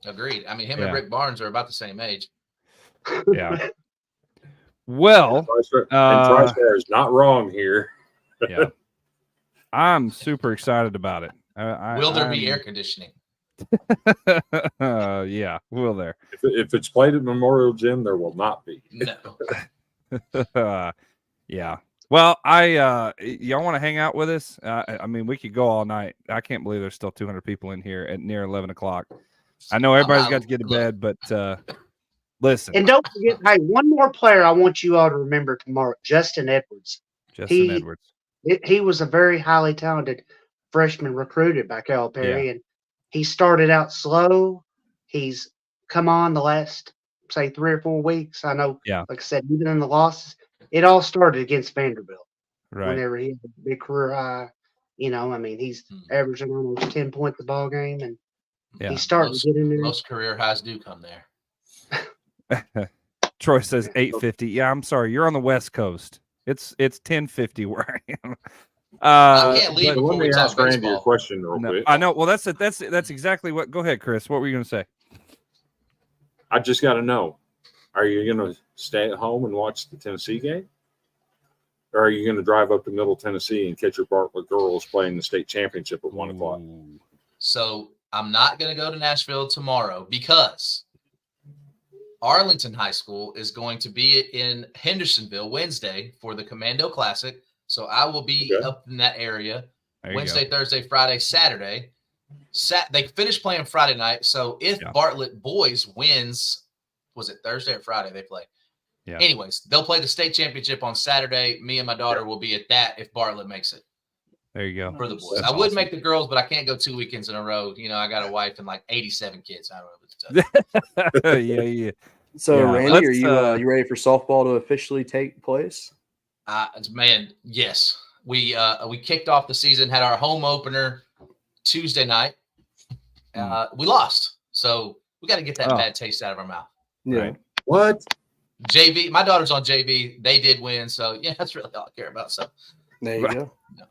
G: Agreed. I mean, him and Rick Barnes are about the same age.
B: Yeah. Well,
D: and TriStar is not wrong here.
B: Yeah. I'm super excited about it.
G: Will there be air conditioning?
B: Yeah, will there?
D: If it's played at Memorial Gym, there will not be.
G: No.
B: Yeah. Well, y'all want to hang out with us? I mean, we could go all night. I can't believe there's still 200 people in here at near 11 o'clock. I know everybody's got to get to bed, but listen.
E: And don't forget, hey, one more player I want you all to remember tomorrow, Justin Edwards.
B: Edwards.
E: He was a very highly talented freshman recruited by Calipari, and he started out slow. He's come on the last, say, 3 or 4 weeks. I know, like I said, even in the losses, it all started against Vanderbilt.
B: Right.
E: Whenever he had a big career high, I mean, he's averaging almost 10 points a ball game, and he's starting to get in there.
G: Most career highs do come there.
B: Troy says 850. Yeah, I'm sorry. You're on the West Coast. It's 1050 where I am.
G: I can't leave.
D: Let me ask Randy a question real quick.
B: I know. Well, that's exactly what. Go ahead, Chris. What were you going to say?
D: I just got to know: are you going to stay at home and watch the Tennessee game, or are you going to drive up to Middle Tennessee and catch your Bartlett girls playing the state championship at 1 o'clock?
G: So I'm not going to go to Nashville tomorrow because Arlington High School is going to be in Hendersonville Wednesday for the Commando Classic. So I will be up in that area Wednesday, Thursday, Friday, Saturday. They finished playing Friday night. So if Bartlett boys wins, was it Thursday or Friday they play?
B: Yeah.
G: Anyways, they'll play the state championship on Saturday. Me and my daughter will be at that if Bartlett makes it.
B: There you go.
G: For the boys. I would make the girls, but I can't go 2 weekends in a row. I got a wife and like 87 kids. I don't know.
B: Yeah.
C: So, Randy, are you ready for softball to officially take place?
G: Man, yes. We kicked off the season, had our home opener Tuesday night. We lost, so we got to get that bad taste out of our mouth.
C: Yeah.
B: Right.
D: What?
G: JV, my daughter's on JV. They did win, so yeah, that's really all I care about. So
C: there you go.
G: No.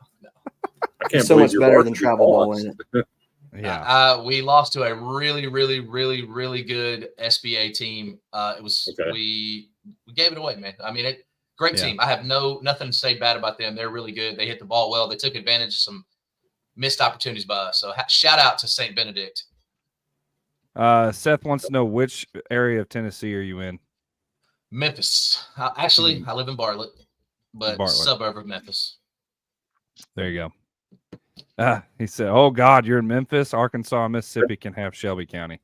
D: I can't
C: so much better than travel ball in it.
B: Yeah.
G: We lost to a really, really, really, really good SBA team. It was we gave it away, man. I mean, great team. I have nothing to say bad about them. They're really good. They hit the ball well. They took advantage of some missed opportunities by us. So shout out to St. Benedict.
B: Seth wants to know, which area of Tennessee are you in?
G: Memphis. Actually, I live in Bartlett, but suburb of Memphis.
B: There you go. He said, "Oh God, you're in Memphis, Arkansas, Mississippi can have Shelby County."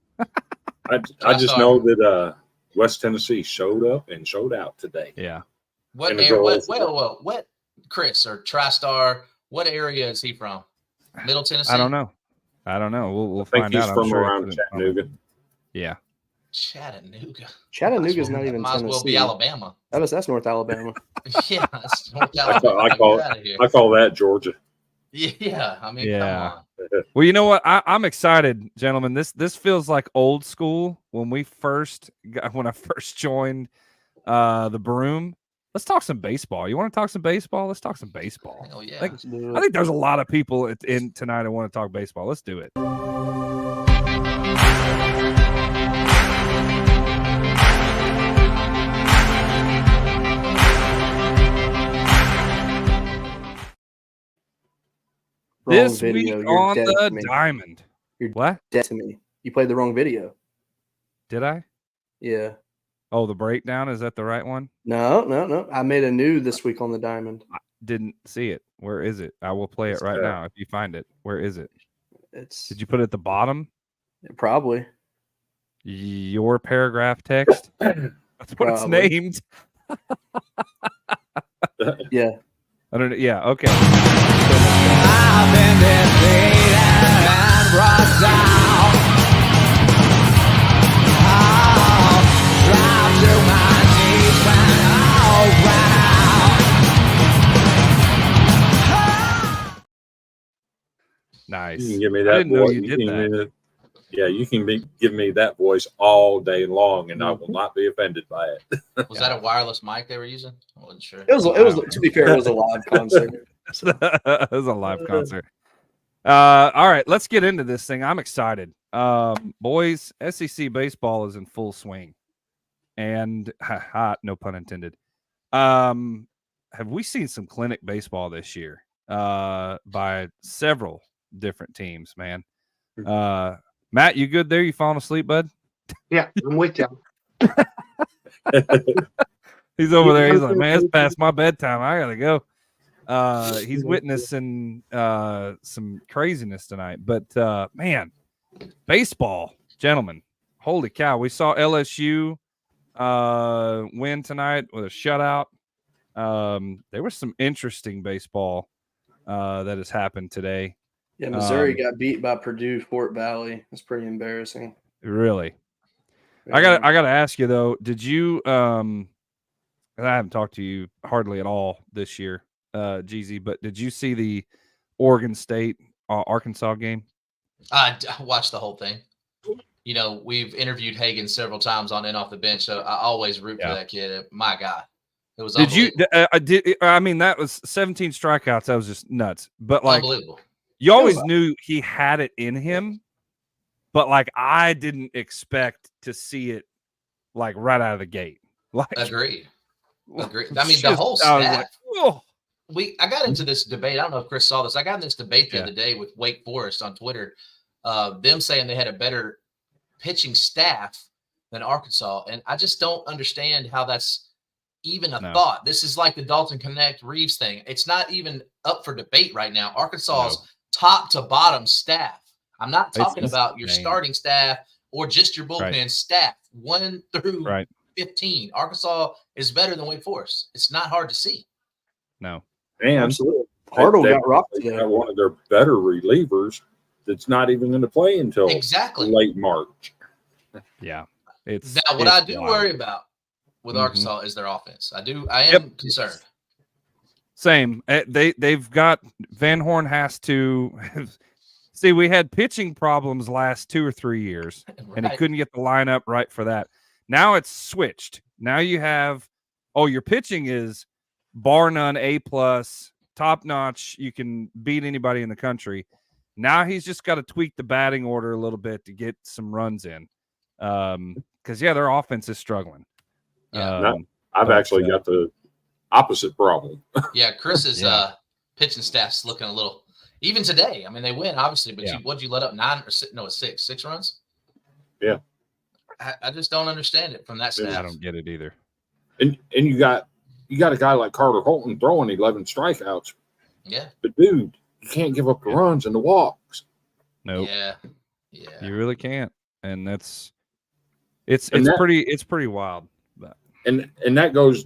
D: I just know that West Tennessee showed up and showed out today.
B: Yeah.
G: What Chris or TriStar? What area is he from? Middle Tennessee.
B: I don't know. We'll
D: I think
B: find
D: he's
B: out.
D: from around Chattanooga.
B: Yeah.
C: Chattanooga's not even
G: might
C: Tennessee.
G: As well be Alabama.
C: That's North Alabama.
G: Yeah, that's North Alabama.
D: I call that Georgia.
G: Yeah, I mean, come on.
B: Well, you know what? I'm excited, gentlemen. This feels like old school when I first joined the Broom. Let's talk some baseball. You want to talk some baseball? Let's talk some baseball.
G: Hell yeah.
B: I think there's a lot of people in tonight that want to talk baseball. Let's do it. This week on the Diamond.
C: You're
B: what?
C: dead to me. You played the wrong video.
B: Did I?
C: Yeah.
B: Oh, the breakdown, is that the right one?
C: No. I made a new this week on the diamond.
B: I didn't see it. Where is it? I will play it right now if you find it. Where is it? Did you put it at the bottom?
C: Probably.
B: Your paragraph text? That's what it's named.
C: Yeah.
B: I don't know. Yeah, okay.
F: I've been defeated and brought down. Drop to my knees when all round.
B: Nice.
D: You can give me
B: I
D: that
B: didn't know
D: voice.
B: you did that.
D: Yeah, you can give me that voice all day long, and I will not be offended by it.
G: Was that a wireless mic they were using? I wasn't sure.
C: It was. To be fair, it was a live concert.
B: It was a live concert. All right, let's get into this thing. I'm excited. Boys, SEC baseball is in full swing. And no pun intended. Have we seen some clinic baseball this year? By several different teams, man. Matt, you good there? You falling asleep, bud?
E: Yeah, I'm with you.
B: He's over there. He's like, man, it's past my bedtime. I gotta go. He's witnessing some craziness tonight. But man, baseball, gentlemen, holy cow! We saw LSU win tonight with a shutout. There was some interesting baseball that has happened today.
C: Yeah, Missouri got beat by Purdue Fort Valley. That's pretty embarrassing.
B: Really?
C: Yeah.
B: I gotta ask you though, did you I haven't talked to you hardly at all this year, Jeezy, but did you see the Oregon State Arkansas game?
G: I watched the whole thing. You know, we've interviewed Hagan several times on and off the bench, so I always root for that kid. My God. It was
B: I mean, that was 17 strikeouts. That was just nuts. But like,
G: unbelievable.
B: You always knew he had it in him, but like I didn't expect to see it like right out of the gate. Like,
G: Agreed. I mean, the whole staff. I got into this debate. I don't know if Chris saw this. I got in this debate the other day with Wake Forest on Twitter. Them saying they had a better pitching staff than Arkansas, and I just don't understand how that's even a thought. This is like the Dalton Connect Reeves thing. It's not even up for debate right now. Arkansas's top to bottom staff. I'm not talking about your starting staff or just your bullpen staff, 1 through 15. Arkansas is better than Wake Forest. It's not hard to see.
B: No.
D: And
C: absolutely. Hartle got rocked today.
D: Got one of their better relievers that's not even going to play until late March.
B: Yeah.
G: Now what I do worry about with Arkansas is their offense. I am concerned.
B: Same. They've got Van Horn has to see. We had pitching problems last 2 or 3 years, and he couldn't get the lineup right for that. Now it's switched. Now you have your pitching is bar none, A+, top notch. You can beat anybody in the country. Now he's just got to tweak the batting order a little bit to get some runs in. Because their offense is struggling.
G: Yeah.
D: I've actually got the opposite problem.
G: Yeah, Chris's pitching staff's looking a little. Even today, I mean, they win obviously, but what'd you let up 9 or 6? No, it's 6 runs.
D: Yeah,
G: I just don't understand it from that staff.
B: I don't get it either.
D: And you got a guy like Carter Holton throwing 11 strikeouts.
G: Yeah,
D: but dude, you can't give up the runs and the walks.
B: Nope.
G: Yeah,
B: you really can't, and it's pretty wild. But.
D: And that goes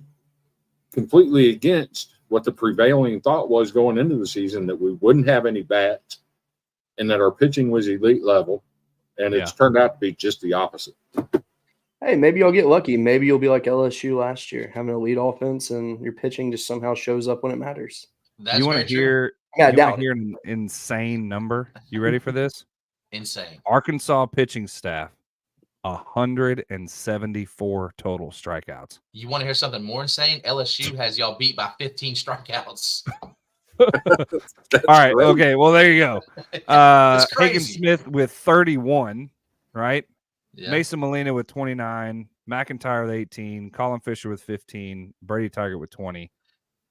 D: completely against what the prevailing thought was going into the season, that we wouldn't have any bats and that our pitching was elite level, and it's turned out to be just the opposite.
C: Hey, maybe you'll get lucky. Maybe you'll be like LSU last year, having an elite offense, and your pitching just somehow shows up when it matters.
B: You want to hear an insane number? You ready for this?
G: Insane.
B: Arkansas pitching staff, 174 total strikeouts.
G: You want to hear something more insane? LSU has y'all beat by 15 strikeouts.
B: All right. Great. Okay. Well, there you go. Hagan Smith with 31, right? Yeah. Mason Molina with 29, McIntyre with 18, Colin Fisher with 15, Brady Tiger with 20,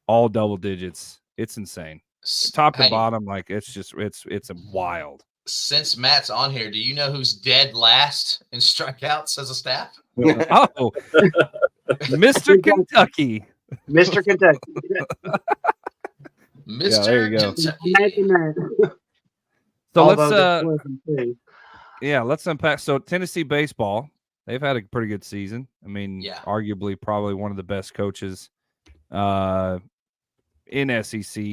B: all double digits. It's insane. Top to bottom, like it's wild.
G: Since Matt's on here, do you know who's dead last in strikeouts as a staff?
B: Oh, Mr. Kentucky.
E: Mr. Kentucky.
B: Yeah, there you go. So
E: Although
B: let's unpack. So Tennessee baseball, they've had a pretty good season. I mean, arguably probably one of the best coaches in SEC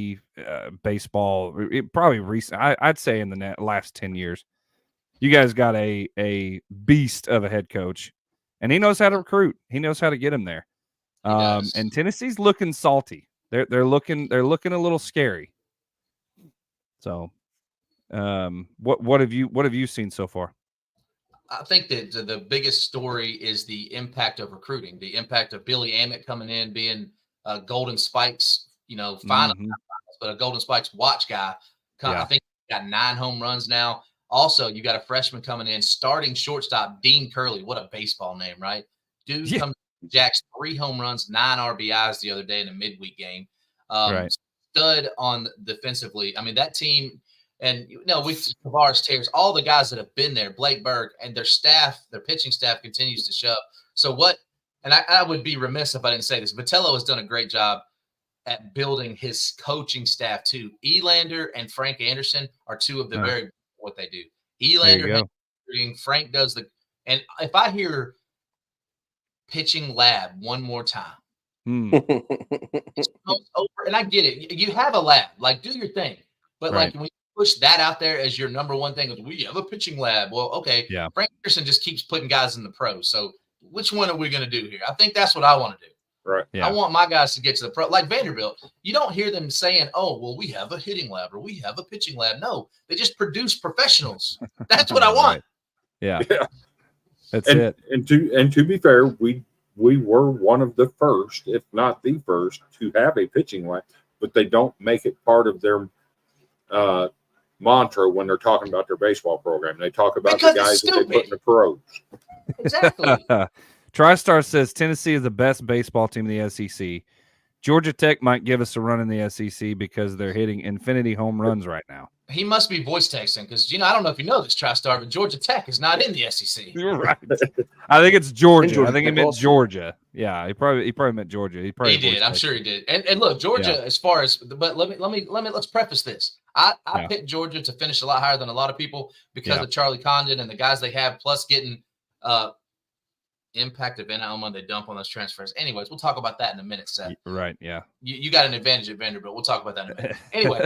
B: baseball. Probably recent. I'd say in the last 10 years. You guys got a beast of a head coach, and he knows how to recruit. He knows how to get him there. And Tennessee's looking salty. They're looking a little scary. So, what have you seen so far?
G: I think that the biggest story is the impact of recruiting, the impact of Billy Emmett coming in, being a Golden Spikes, final, but a Golden Spikes watch guy. I think he got 9 home runs now. Also, you got a freshman coming in, starting shortstop, Dean Curley. What a baseball name, right? Dude comes jacks 3 home runs, 9 RBIs the other day in a midweek game.
B: Right.
G: Stud on defensively. I mean, that team, and with Tavares, Tears, all the guys that have been there, Blake Berg, and their staff, their pitching staff continues to shove. So and I would be remiss if I didn't say this, Vitello has done a great job at building his coaching staff too. Elander and Frank Anderson are 2 of the very what they do. Elander, Frank does and if I hear pitching lab one more time, it's over. And I get it. You have a lab, like do your thing, but like when you push that out there as your number one thing, we have a pitching lab. Well, okay, Frank Anderson just keeps putting guys in the pros. So which one are we going to do here? I think that's what I want to do.
D: Right.
B: Yeah.
G: I want my guys to get to the pro. Like Vanderbilt, you don't hear them saying, "Oh, well, we have a hitting lab or we have a pitching lab." No, they just produce professionals. That's what I want.
B: Yeah. That's
D: it. And to be fair, we were one of the first, if not the first, to have a pitching lab, but they don't make it part of their mantra when they're talking about their baseball program. They talk about the guys that they put in the pros.
G: Exactly.
B: TriStar says Tennessee is the best baseball team in the SEC. Georgia Tech might give us a run in the SEC because they're hitting infinity home runs right now.
G: He must be voice texting because, I don't know if you know this, TriStar, but Georgia Tech is not in the SEC.
B: You're right. I think it's Georgia. I think he meant Georgia. Yeah, he probably meant Georgia. He
G: did. I'm sure he did. And look, Georgia, as far as, but let's preface this. I picked Georgia to finish a lot higher than a lot of people because of Charlie Condon and the guys they have, plus getting impact of Alma they dump on those transfers. Anyways, we'll talk about that in a minute, Seth.
B: Right, yeah.
G: You got an advantage at Vanderbilt. We'll talk about that in a minute. Anyway,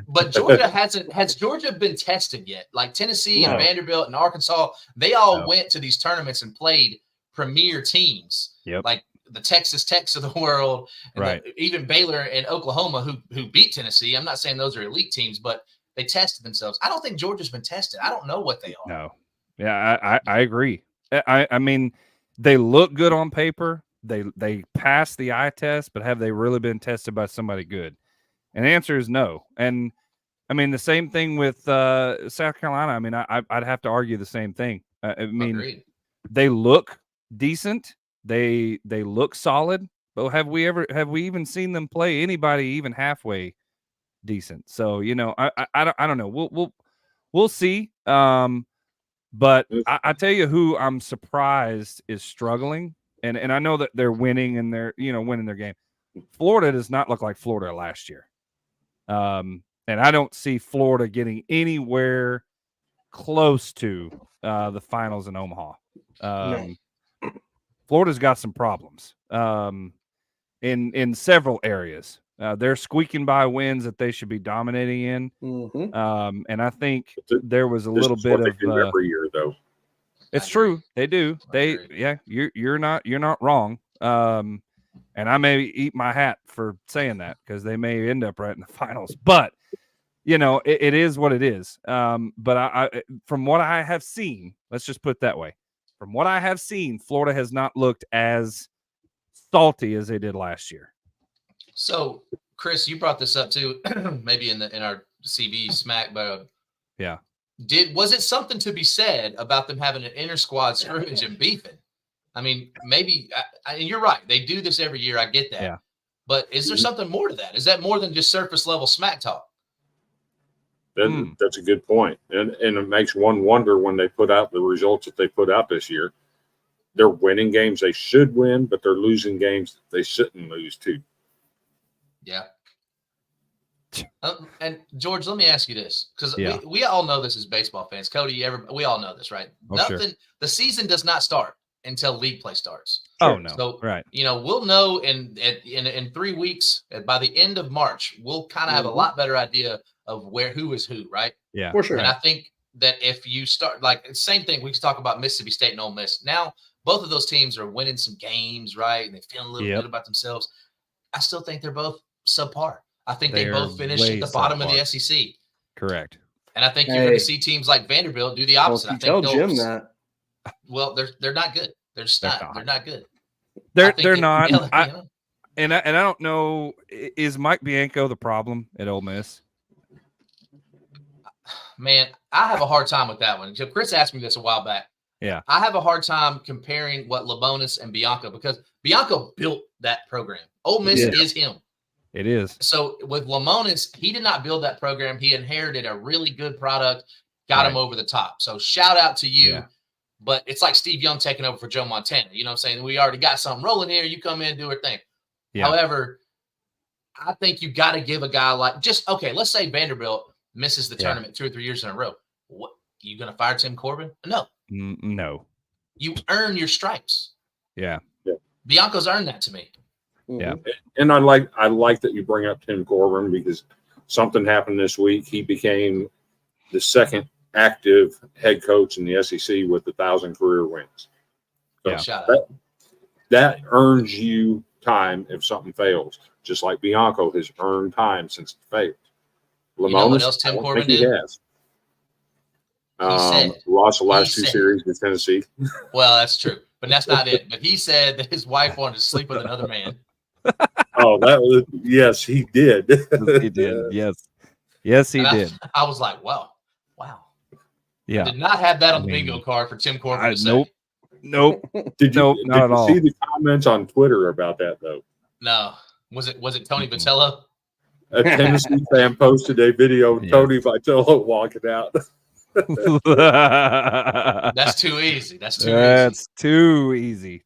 G: but Georgia has Georgia been tested yet? Like Tennessee and Vanderbilt and Arkansas, they all went to these tournaments and played premier teams.
B: Yep.
G: Like the Texas Techs of the world, and even Baylor and Oklahoma who beat Tennessee. I'm not saying those are elite teams, but they tested themselves. I don't think Georgia's been tested. I don't know what they are.
B: No. Yeah, I agree. I mean, they look good on paper. They pass the eye test, but have they really been tested by somebody good? And the answer is no. And I mean, the same thing with South Carolina. I mean, I'd have to argue the same thing. I mean,
G: agreed.
B: They look decent. They look solid. But have we even seen them play anybody even halfway decent? So I don't know. We'll see. But I tell you who I'm surprised is struggling, and I know that they're winning and they're winning their game. Florida does not look like Florida last year, and I don't see Florida getting anywhere close to the finals in Omaha.
C: No.
B: Florida's got some problems in several areas. They're squeaking by wins that they should be dominating in.
C: Mm-hmm.
B: And I think there was a little bit of
D: every year, though.
B: It's true. They do. You're not wrong. And I may eat my hat for saying that because they may end up right in the finals. But it is what it is. But I from what I have seen, let's just put it that way. From what I have seen, Florida has not looked as salty as they did last year.
G: So, Chris, you brought this up too, maybe in our CB smack, but was it something to be said about them having an inter squad scrimmage and beefing? I mean, maybe you're right. They do this every year. I get that.
B: Yeah.
G: But is there something more to that? Is that more than just surface level smack talk?
D: That's a good point. And it makes one wonder when they put out the results that they put out this year. they're winning games they should win, but they're losing games they shouldn't lose too.
G: Yeah. And George, let me ask you this, because
B: Yeah.
G: we all know this as baseball fans. Cody, we all know this, right?
B: Oh, sure.
G: The season does not start until league play starts.
B: Oh no.
G: So
B: right.
G: We'll know in 3 weeks, by the end of March, we'll kind of have a lot better idea of who is who, right?
B: Yeah.
C: For sure.
G: And I think that if you start same thing, we talk about Mississippi State and Ole Miss. Now both of those teams are winning some games, right? And they're feeling a little good about themselves. I still think they're both subpar. I think they both finish at the bottom of the SEC.
B: Correct.
G: And I think you're going to see teams like Vanderbilt do the opposite.
C: Well,
G: I think
C: tell Jim that.
G: Well, they're not good. They're just not. They're not good.
B: They're not. And I don't know. Is Mike Bianco the problem at Ole Miss?
G: Man, I have a hard time with that one. So Chris asked me this a while back.
B: Yeah.
G: I have a hard time comparing what Labonis and Bianco, because Bianco built that program. Ole Miss is him.
B: It is.
G: So with Lamonis, he did not build that program. He inherited a really good product, got him over the top. So shout out to you. Yeah. But it's like Steve Young taking over for Joe Montana. You know what I'm saying? We already got something rolling here. You come in and do your thing. Yeah. However, I think you got to give a guy let's say Vanderbilt misses the tournament 2 or 3 years in a row. What, you going to fire Tim Corbin? No.
B: No.
G: You earn your stripes.
B: Yeah.
G: Bianco's earned that to me.
B: Yeah.
D: And I like that you bring up Tim Corbin, because something happened this week. He became the second active head coach in the SEC with 1,000 career wins. So that earns you time if something fails, just like Bianco has earned time since it failed.
G: You know what else Tim Corbin did?
D: He has. Lost the last 2 series with Tennessee.
G: Well, that's true, but that's not it. But he said that his wife wanted to sleep with another man.
D: Yes, he did.
B: He did. Yes, he did.
G: I was like, wow.
B: Yeah.
G: I did not have that on the bingo card for Tim Corbin.
B: Nope. Did you not at all.
D: See the comments on Twitter about that though?
G: No. Was it Tony Vitello?
D: A Tennessee fan posted a video of Tony Vitello walking out.
G: That's too easy. That's
B: too easy.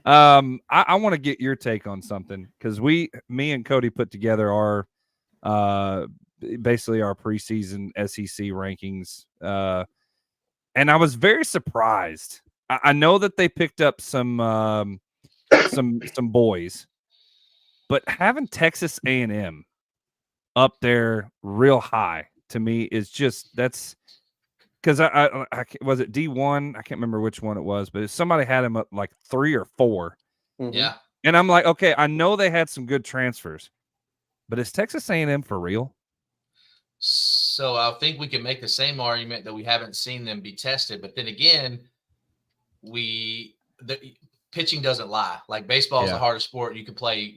B: I want to get your take on something, because me and Cody put together our basically our preseason SEC rankings, and I was very surprised. I know that they picked up some boys, but having Texas A&M up there real high to me is just, that's because I was it D1? I can't remember which one it was, but somebody had him up like 3 or 4.
G: Yeah.
B: And I'm like, okay, I know they had some good transfers, but is Texas A&M for real?
G: So I think we can make the same argument that we haven't seen them be tested, but then again, the pitching doesn't lie. Like baseball is the hardest sport. You could play,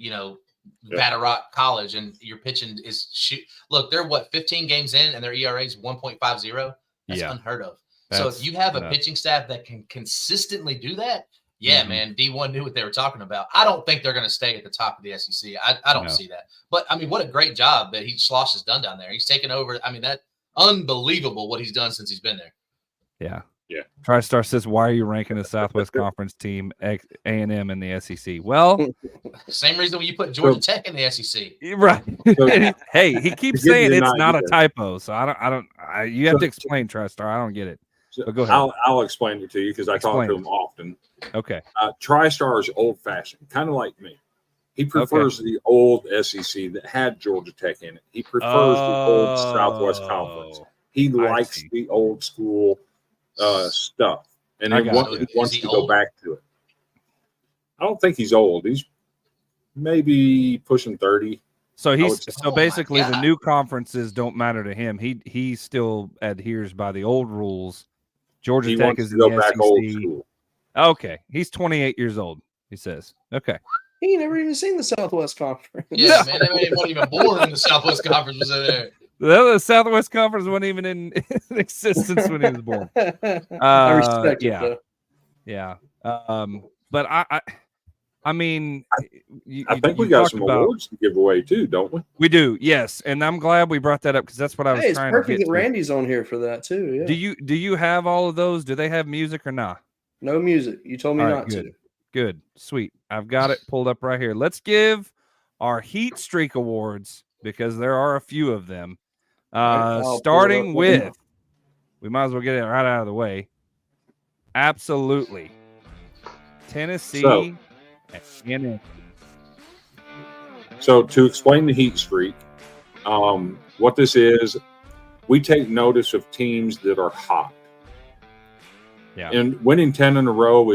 G: Batter Rock College, and your pitching is shoot. Look, they're 15 games in, and their ERA is 1.50. That's unheard of. So if you have a pitching staff that can consistently do that, man, D1 knew what they were talking about. I don't think they're going to stay at the top of the SEC. I don't see that. But I mean, what a great job that Schloss has done down there. He's taken over. I mean, that unbelievable what he's done since he's been there.
B: Yeah.
D: Yeah.
B: TriStar says, why are you ranking the Southwest Conference team A&M in the SEC? Well,
G: same reason when you put Georgia Tech in the SEC.
B: Right. Hey, he keeps saying it's not a typo. So you have to explain, TriStar. I don't get it. But go ahead.
D: I'll explain it to you, because I talk to him often.
B: Okay.
D: TriStar is old fashioned, kind of like me. He prefers the old SEC that had Georgia Tech in it. He prefers the old Southwest Conference. He likes the old school stuff, and he wants to go back to it. I don't think he's old. He's maybe pushing 30.
B: So basically the new conferences don't matter to him. He still adheres by the old rules. Georgia Tech is in the SEC. Old school. Okay, he's 28 years old. He says, okay.
C: He never even seen the Southwest Conference.
G: Yeah, man, they weren't even born when the Southwest Conference was in there.
B: The Southwest Conference wasn't even in existence when he was born.
C: I respect it, though.
B: Yeah. But I mean,
D: I think we got some awards to give away too, don't we?
B: We do, yes. And I'm glad we brought that up, because that's what I was trying to get
C: to. Randy's on here for that too. Yeah.
B: Do you have all of those? Do they have music or not?
C: No music. You told me
B: All right,
C: not
B: good.
C: to.
B: Good. Sweet. I've got it pulled up right here. Let's give our Heat Streak Awards because there are a few of them. Starting with, we might as well get it right out of the way. Absolutely. Tennessee.
D: So to explain the heat streak, what this is, we take notice of teams that are hot.
B: Yeah.
D: And winning 10 in a row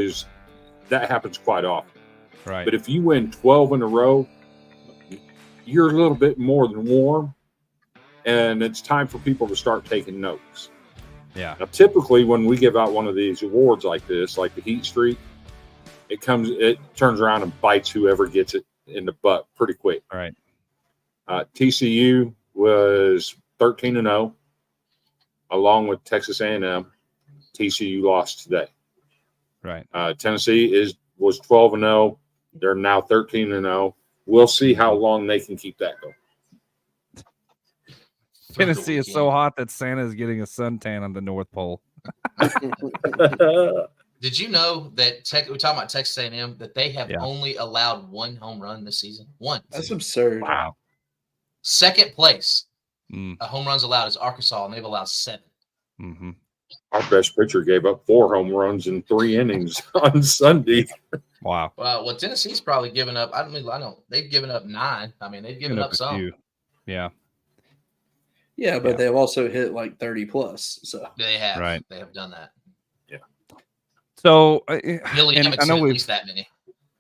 D: that happens quite often.
B: Right.
D: But if you win 12 in a row, you're a little bit more than warm, and it's time for people to start taking notes.
B: Yeah.
D: Now, typically when we give out one of these awards like this, like the heat streak, it turns around and bites whoever gets it in the butt pretty quick.
B: All right.
D: TCU was 13-0, along with Texas A&M. TCU lost today.
B: Right.
D: Tennessee was 12-0. They're now 13-0. We'll see how long they can keep that going.
B: Tennessee is so hot that Santa is getting a suntan on the North Pole.
G: Did you know that we're talking about Texas A&M, that they have only allowed 1 home run this season? One.
C: That's absurd.
B: Wow.
G: Second place, home runs allowed is Arkansas, and they've allowed 7.
B: Mm-hmm.
D: Our best pitcher gave up 4 home runs in 3 innings on Sunday.
B: Wow.
G: Well, Tennessee's probably given up. I don't. They've given up 9. I mean, they've given up
B: a
G: some.
B: few. Yeah.
C: Yeah, but they've also hit like 30 plus. So
G: they have.
B: Right.
G: They have done that.
D: Yeah.
B: So
G: Billy
B: and
G: Emmett
B: I know
G: at
B: we've
G: least that many.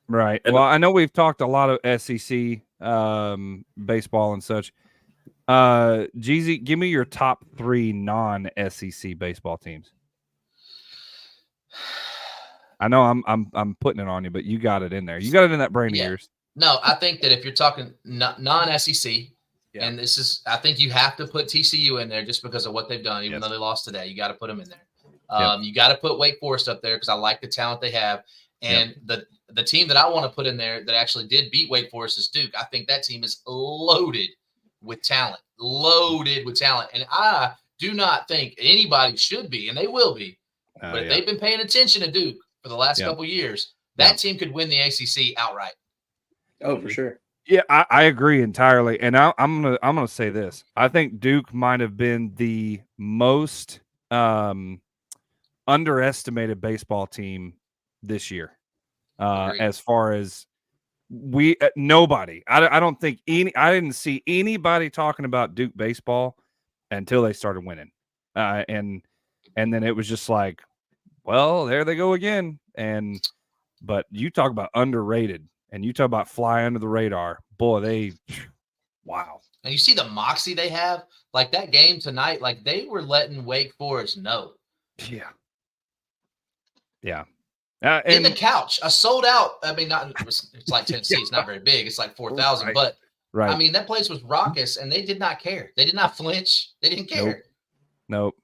B: Right. Well, I know we've talked a lot of SEC baseball and such. Jeezy, give me your top 3 non-SEC baseball teams. I know I'm putting it on you, but you got it in there. You got it in that brain of yours.
G: No, I think that if you're talking non-SEC, and I think you have to put TCU in there just because of what they've done, even though they lost today. You got to put them in there. You got to put Wake Forest up there because I like the talent they have. And the team that I want to put in there that actually did beat Wake Forest is Duke. I think that team is loaded with talent. And I do not think anybody should be, and they will be. But if they've been paying attention to Duke for the last couple years, that team could win the ACC outright.
C: Oh, for sure.
B: Yeah, I agree entirely. And I'm gonna say this. I think Duke might have been the most underestimated baseball team this year. As far as nobody. I don't think I didn't see anybody talking about Duke baseball until they started winning. And then it was just like, well, there they go again. But you talk about underrated and you talk about fly under the radar. Boy, wow.
G: And you see the moxie they have, like that game tonight, like they were letting Wake Forest know.
B: Yeah. Yeah.
G: In the couch, a sold out. I mean, it's like Tennessee. It's not very big. It's like 4,000. But I mean, that place was raucous, and they did not care. They did not flinch. They didn't care.
B: Nope.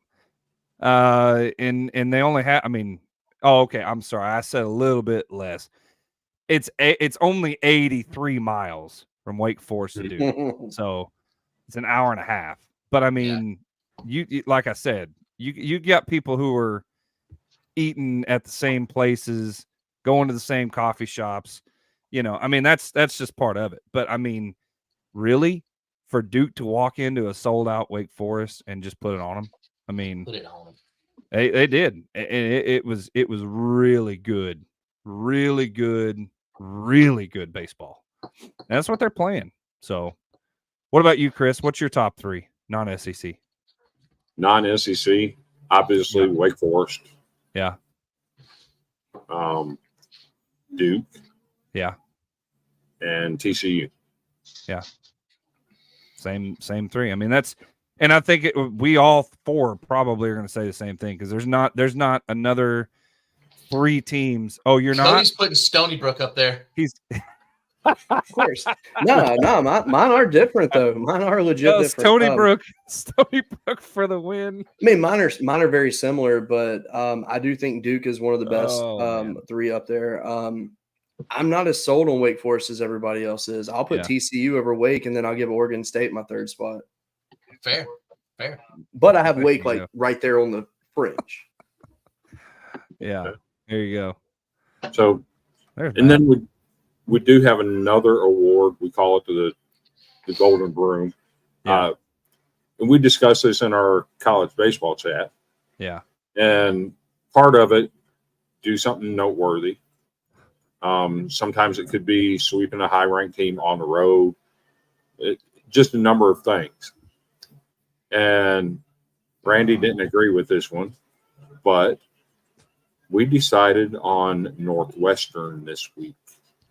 B: And they only had. I mean, okay. I'm sorry. I said a little bit less. It's only 83 miles from Wake Forest to Duke, so it's an hour and a half. But I mean, you like I said, you got people who are eating at the same places, going to the same coffee shops. I mean, that's just part of it. But I mean, really, for Duke to walk into a sold out Wake Forest and just put it on them, I mean,
G: put it on them.
B: They did. It was really good, really good baseball. And that's what they're playing. So, what about you, Chris? What's your top 3 non-SEC?
D: Non-SEC, obviously Wake Forest.
B: Yeah.
D: Duke.
B: Yeah.
D: And TCU.
B: Yeah. Same 3. I mean, and I think we all 4 probably are going to say the same thing because there's not another 3 teams. Oh, you're not?
G: Cody's putting Stony Brook up there.
B: He's
C: of course. No, mine are different though. Mine are legit different.
B: Stony Brook for the win.
C: I mean, mine are very similar, but I do think Duke is one of the best 3 up there. I'm not as sold on Wake Forest as everybody else is. I'll put TCU over Wake, and then I'll give Oregon State my 3rd spot.
G: Fair.
C: But I have Wake like right there on the fringe.
B: Yeah. There you go.
D: So, then we do have another award. We call it the Golden Broom.
B: Yeah.
D: And we discussed this in our college baseball chat.
B: Yeah.
D: And part of it, do something noteworthy. Sometimes it could be sweeping a high-ranked team on the road. Just a number of things. And Randy didn't agree with this one, but we decided on Northwestern this week.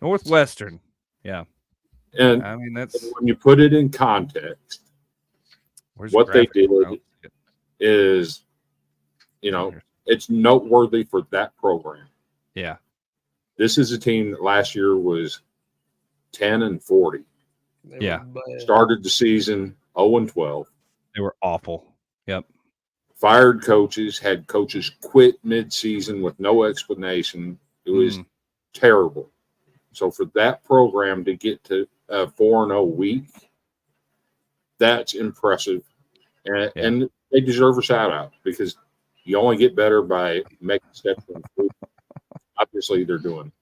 B: Northwestern. Yeah.
D: And
B: I mean, that's
D: when you put it in context, what they did is, it's noteworthy for that program.
B: Yeah.
D: This is a team that last year was 10-40.
B: Yeah.
D: Started the season 0-12.
B: They were awful. Yep.
D: Fired coaches, had coaches quit mid-season with no explanation. It was terrible. So for that program to get to a 4-0 week, that's impressive. And they deserve a shout-out because you only get better by making steps. Obviously, they're doing it.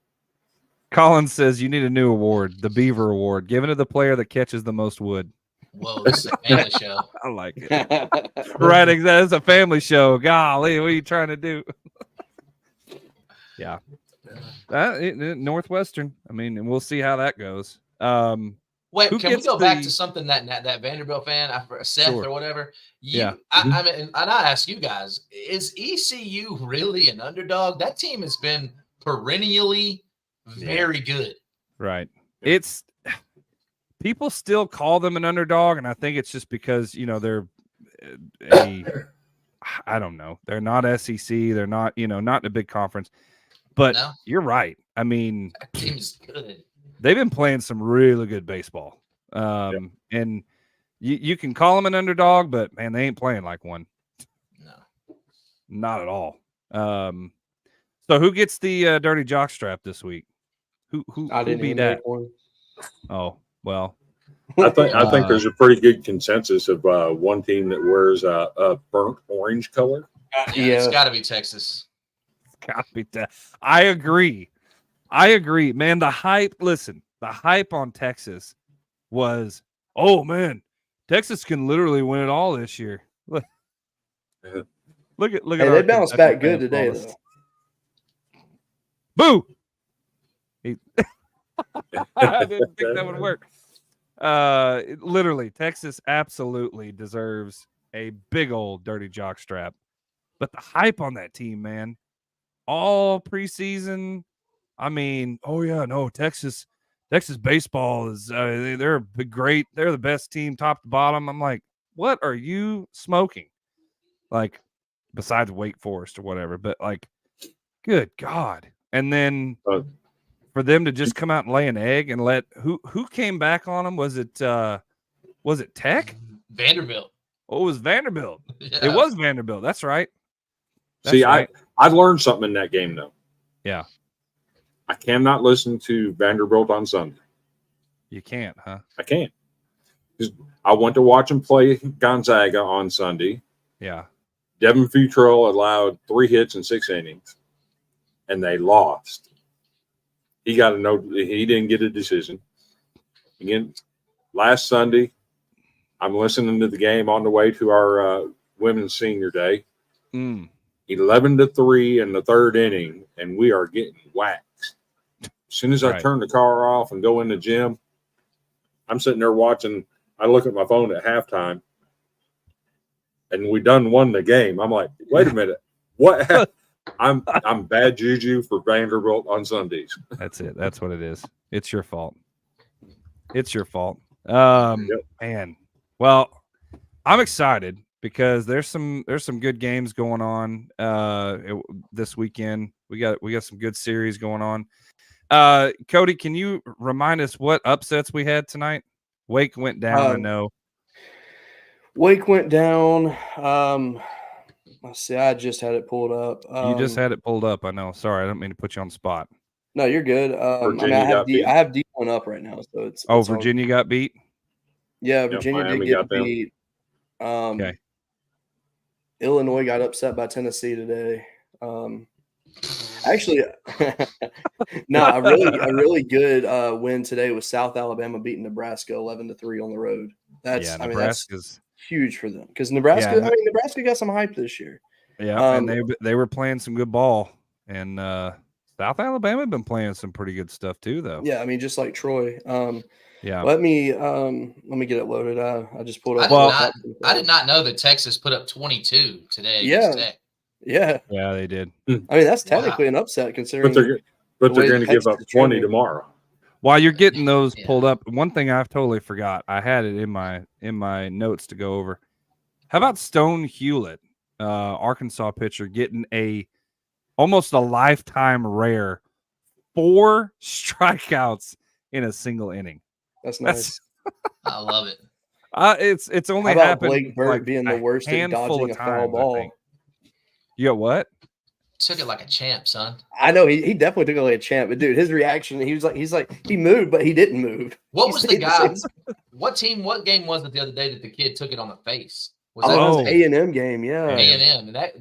B: Collins says you need a new award, the Beaver Award, given to the player that catches the most wood.
G: Whoa, this is a family show.
B: I like it. Right, exactly. It's a family show. Golly, what are you trying to do? Yeah. Northwestern. I mean, and we'll see how that goes.
G: Wait, can we go back to something that Vanderbilt fan, Seth or whatever? I mean, and I ask you guys, is ECU really an underdog? That team has been perennially very good.
B: Right. It's people still call them an underdog, and I think it's just because they're I don't know. They're not SEC. They're not not in a big conference. But you're right. I mean,
G: that team's good.
B: They've been playing some really good baseball. And you can call them an underdog, but man, they ain't playing like one.
G: No,
B: not at all. So who gets the dirty jockstrap this week? Who beat that? Oh, well,
D: I think there's a pretty good consensus of one team that wears a burnt orange color.
G: It's got to be Texas.
B: It's got to be I agree. Man, the hype on Texas was, oh man, Texas can literally win it all this year. Look at
C: they bounced back good today though.
B: Boo! I didn't think that would work. Literally, Texas absolutely deserves a big old dirty jockstrap. But the hype on that team, man, all preseason. I mean, oh yeah, no, Texas baseball is they're great. They're the best team, top to bottom. I'm like, what are you smoking? Like, besides Wake Forest or whatever, but like, good God! And then for them to just come out and lay an egg and let who came back on them? Was it Tech?
G: Vanderbilt.
B: Oh, it was Vanderbilt.
G: Yeah.
B: It was Vanderbilt. That's right.
D: I learned something in that game though.
B: Yeah.
D: I cannot listen to Vanderbilt on Sunday.
B: You can't, huh?
D: I can't. I went to watch them play Gonzaga on Sunday.
B: Yeah.
D: Devin Futrell allowed 3 hits in 6 innings, and they lost. He got a no. He didn't get a decision. Again, last Sunday, I'm listening to the game on the way to our women's senior day. 11-3 in the 3rd inning, and we are getting waxed. As soon as I turn the car off and go in the gym, I'm sitting there watching. I look at my phone at halftime, and we won the game. I'm like, wait a minute, what? I'm bad juju for Vanderbilt on Sundays.
B: That's it. That's what it is. It's your fault. It's your fault. Man. Well, I'm excited because there's some good games going on this weekend. We got some good series going on. Cody, can you remind us what upsets we had tonight? Wake went down, I know.
C: Wake went down. Let's see. I just had it pulled up.
B: You just had it pulled up. I know. Sorry, I don't mean to put you on the spot.
C: No, you're good. I have D1 up right now, so it's.
B: Oh, Virginia got beat.
C: Yeah, Virginia did get beat. Illinois got upset by Tennessee today. Actually, no, a really good win today was South Alabama beating Nebraska 11-3 on the road. That's
B: Nebraska's
C: huge for them because Nebraska.
B: Yeah.
C: I mean, Nebraska got some hype this year.
B: Yeah, and they were playing some good ball, and South Alabama been playing some pretty good stuff too, though.
C: Yeah, I mean, just like Troy.
B: Yeah.
C: Let me get it loaded. I just pulled up.
G: I did not know that Texas put up 22 today.
C: Yeah.
G: Against Tech.
C: Yeah,
B: they did.
C: I mean, that's technically an upset considering.
D: But they're going to give up 20 tomorrow.
B: While you're getting those pulled up, one thing I've totally forgot. I had it in my notes to go over. How about Stone Hewlett, Arkansas pitcher, getting almost a lifetime rare 4 strikeouts in a single inning?
C: That's nice.
G: I love it.
B: It's only
C: How about
B: happened
C: Blake Burt
B: like
C: being the worst at
B: handful
C: dodging
B: of
C: a foul
B: times, I
C: ball?
B: think. You got what?
G: Took it like a champ, son.
C: I know he definitely took it like a champ, but dude, his reaction, he moved, but he didn't move.
G: What was the guy? What game was it the other day that the kid took it on the face?
C: Was that A&M game? Yeah,
G: A&M, and that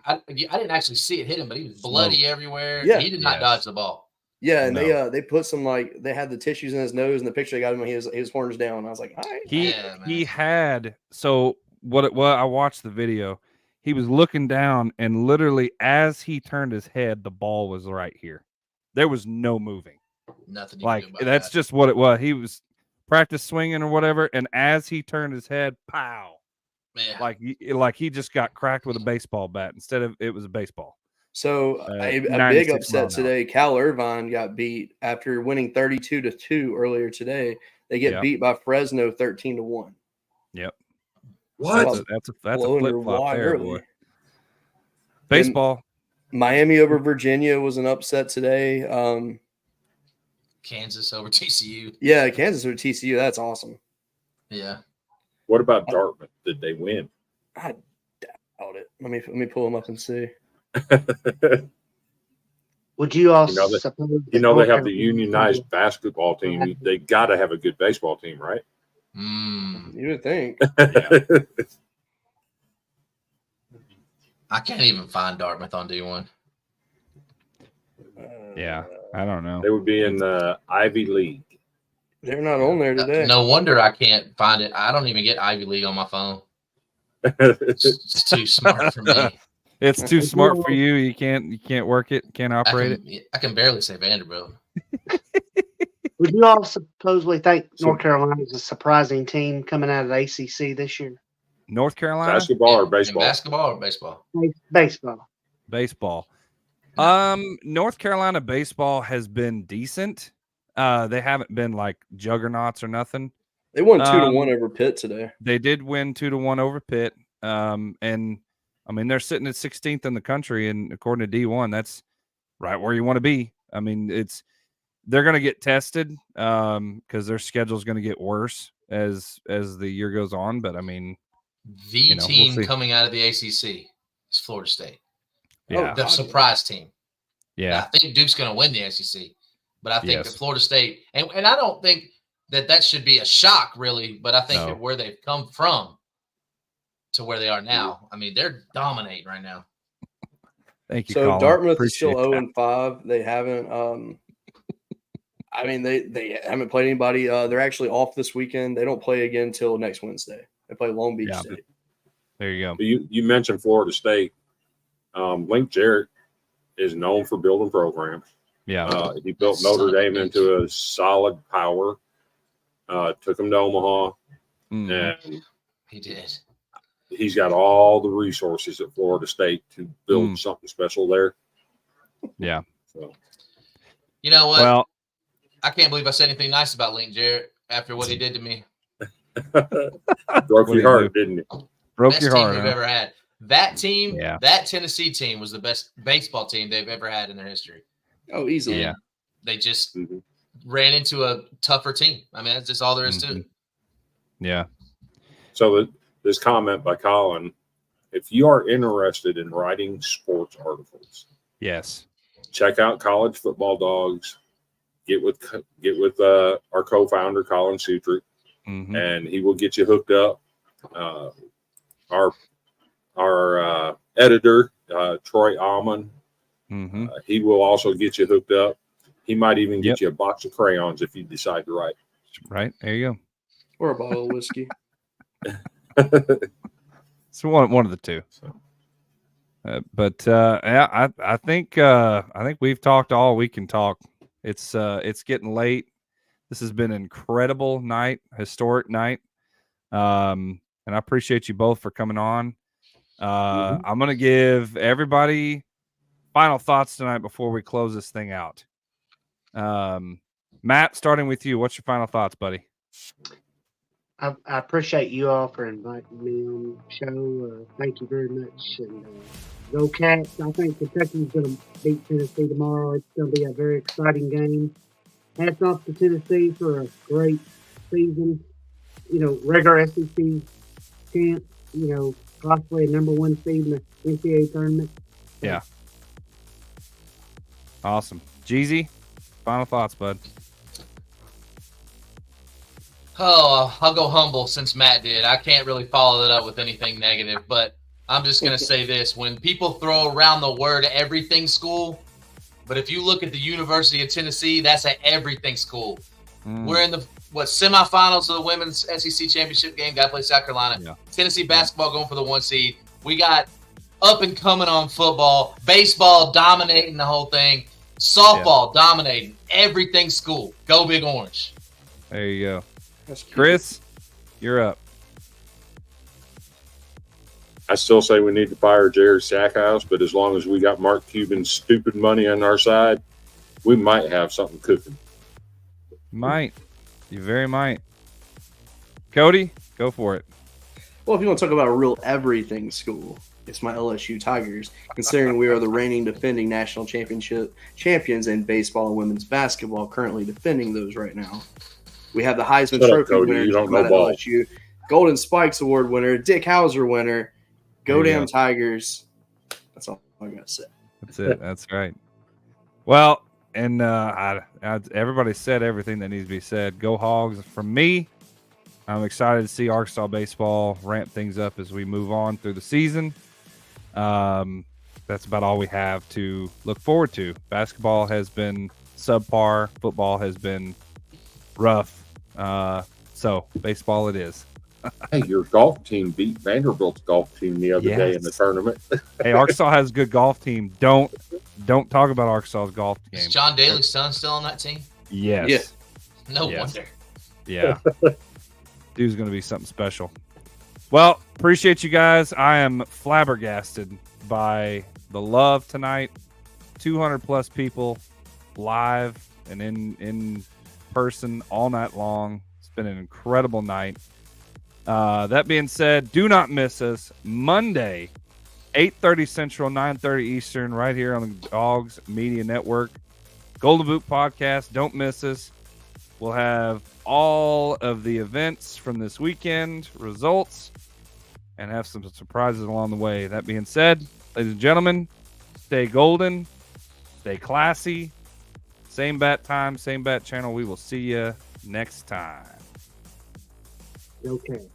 G: I didn't actually see it hit him, but he was bloody everywhere.
C: Yeah,
G: he did not dodge the ball.
C: Yeah, and they put some they had the tissues in his nose, and the picture they got him when his horns down. I was like, all right.
B: He had I watched the video. He was looking down, and literally as he turned his head, the ball was right here. There was no moving.
G: Nothing.
B: That's just what it was. He was practice swinging or whatever, and as he turned his head, pow!
G: Yeah.
B: Like he just got cracked with a baseball bat instead of it was a baseball.
C: So a big upset today. Cal Irvine got beat after winning 32-2 earlier today. They get beat by Fresno 13-1.
B: Yep.
C: What?
B: That's a flip flop there, boy. Baseball.
C: And Miami over Virginia was an upset today.
G: Kansas over TCU.
C: Yeah, Kansas over TCU. That's awesome.
G: Yeah.
D: What about Dartmouth? Did they win?
C: I doubt it. Let me pull them up and see.
E: Would you all
D: suppose? They have the unionized basketball team. They got to have a good baseball team, right?
C: You would think.
G: I can't even find Dartmouth on D1.
B: Yeah, I don't know.
D: They would be in the Ivy League.
C: They're not on there today.
G: No wonder I can't find it. I don't even get Ivy League on my phone. It's too smart for me.
B: It's too smart for you. You can't work it. Can't operate it.
G: I can barely say Vanderbilt.
E: Would you all supposedly think North Carolina is a surprising team coming out of the ACC this year?
B: North Carolina?
D: Basketball or baseball?
G: Basketball or baseball?
E: Baseball.
B: Baseball. North Carolina baseball has been decent. They haven't been like juggernauts or nothing.
C: They won 2-1 over Pitt today.
B: They did win 2-1 over Pitt. And I mean, they're sitting at 16th in the country, and according to D1, that's right where you want to be. I mean, they're going to get tested because their schedule is going to get worse as the year goes on. But I mean,
G: the team coming out of the ACC is Florida State.
B: Yeah,
G: the surprise team.
B: Yeah,
G: now, I think Duke's going to win the SEC, but I think that Florida State, and I don't think that should be a shock, really. But I think that where they've come from to where they are now, I mean, they're dominating right now.
B: Thank you.
C: So
B: Colin.
C: Dartmouth is still 0-5. They haven't. I mean, they haven't played anybody. They're actually off this weekend. They don't play again until next Wednesday. They play Long Beach State.
B: There you go.
D: You mentioned Florida State. Link Jarrett is known for building programs.
B: Yeah.
D: He built Notre Dame into a solid power. Took him to Omaha. And
G: he did.
D: He's got all the resources at Florida State to build something special there.
B: Yeah.
D: So,
G: you know what?
B: Well,
G: I can't believe I said anything nice about Link Jarrett after what he did to me.
D: Broke your heart, didn't it?
B: Broke your heart.
G: Best team we've ever had. That team, that Tennessee team was the best baseball team they've ever had in their history.
C: Oh, easily.
B: Yeah.
G: They just ran into a tougher team. I mean, that's just all there is to it.
B: Yeah.
D: So this comment by Colin, if you are interested in writing sports articles,
B: yes,
D: check out College Football Dogs. Get with our co-founder Colin Sutrick, and he will get you hooked up. Our editor Troy Almond He will also get you hooked up. He might even get you a box of crayons if you decide to write.
B: Right. There you go.
C: Or a bottle of whiskey.
B: So one of the two. Yeah, I think we've talked all we can talk. It's getting late. This has been an incredible night, historic night. And I appreciate you both for coming on. I'm gonna give everybody final thoughts tonight before we close this thing out. Matt, starting with you, what's your final thoughts, buddy?
E: I appreciate you all for inviting me on the show. Thank you very much. And go Cats. I think Kentucky's going to beat Tennessee tomorrow. It's going to be a very exciting game. Hats off to Tennessee for a great season. Regular SEC champ, possibly a number 1 seed in the NCAA tournament.
B: Yeah. Awesome. Jeezy, final thoughts, bud.
G: Oh, I'll go humble since Matt did. I can't really follow it up with anything negative, but I'm just going to say this. When people throw around the word everything school, but if you look at the University of Tennessee, that's an everything school. We're in the semifinals of the women's SEC championship game. Got to play South Carolina. Yeah. Tennessee basketball going for the 1 seed. We got up and coming on football, baseball dominating the whole thing, softball dominating, everything school. Go Big Orange.
B: There you go. Chris, you're up.
D: I still say we need to fire Jerry Stackhouse, but as long as we got Mark Cuban's stupid money on our side, we might have something cooking.
B: Might. You very might. Cody, go for it.
C: Well, if you want to talk about a real everything school, it's my LSU Tigers, considering we are the reigning defending national championship champions in baseball and women's basketball, currently defending those right now. We have the Heisman Trophy winner,
D: you don't know ball.
C: LSU, Golden Spikes Award winner, Dick Hauser winner. Go damn Tigers. That's all I got to say.
B: That's it. That's right. Well, and everybody said everything that needs to be said. Go Hogs. From me, I'm excited to see Arkansas baseball ramp things up as we move on through the season. That's about all we have to look forward to. Basketball has been subpar. Football has been rough. So baseball it is.
D: Hey, your golf team beat Vanderbilt's golf team the other day in the tournament.
B: Hey, Arkansas has a good golf team. Don't talk about Arkansas's golf team.
G: Is John Daly's son still on that team?
B: Yes.
C: Yeah.
G: No wonder.
B: Yeah. Dude's going to be something special. Well, appreciate you guys. I am flabbergasted by the love tonight. 200 plus people live and in person all night long. It's been an incredible night. That being said, do not miss us Monday, 8:30 Central, 9:30 Eastern, right here on the Dogs Media Network. Golden Boot Podcast. Don't miss us. We'll have all of the events from this weekend, results, and have some surprises along the way. That being said, ladies and gentlemen, stay golden, stay classy. Same bat time, same bat channel. We will see you next time.
E: Okay.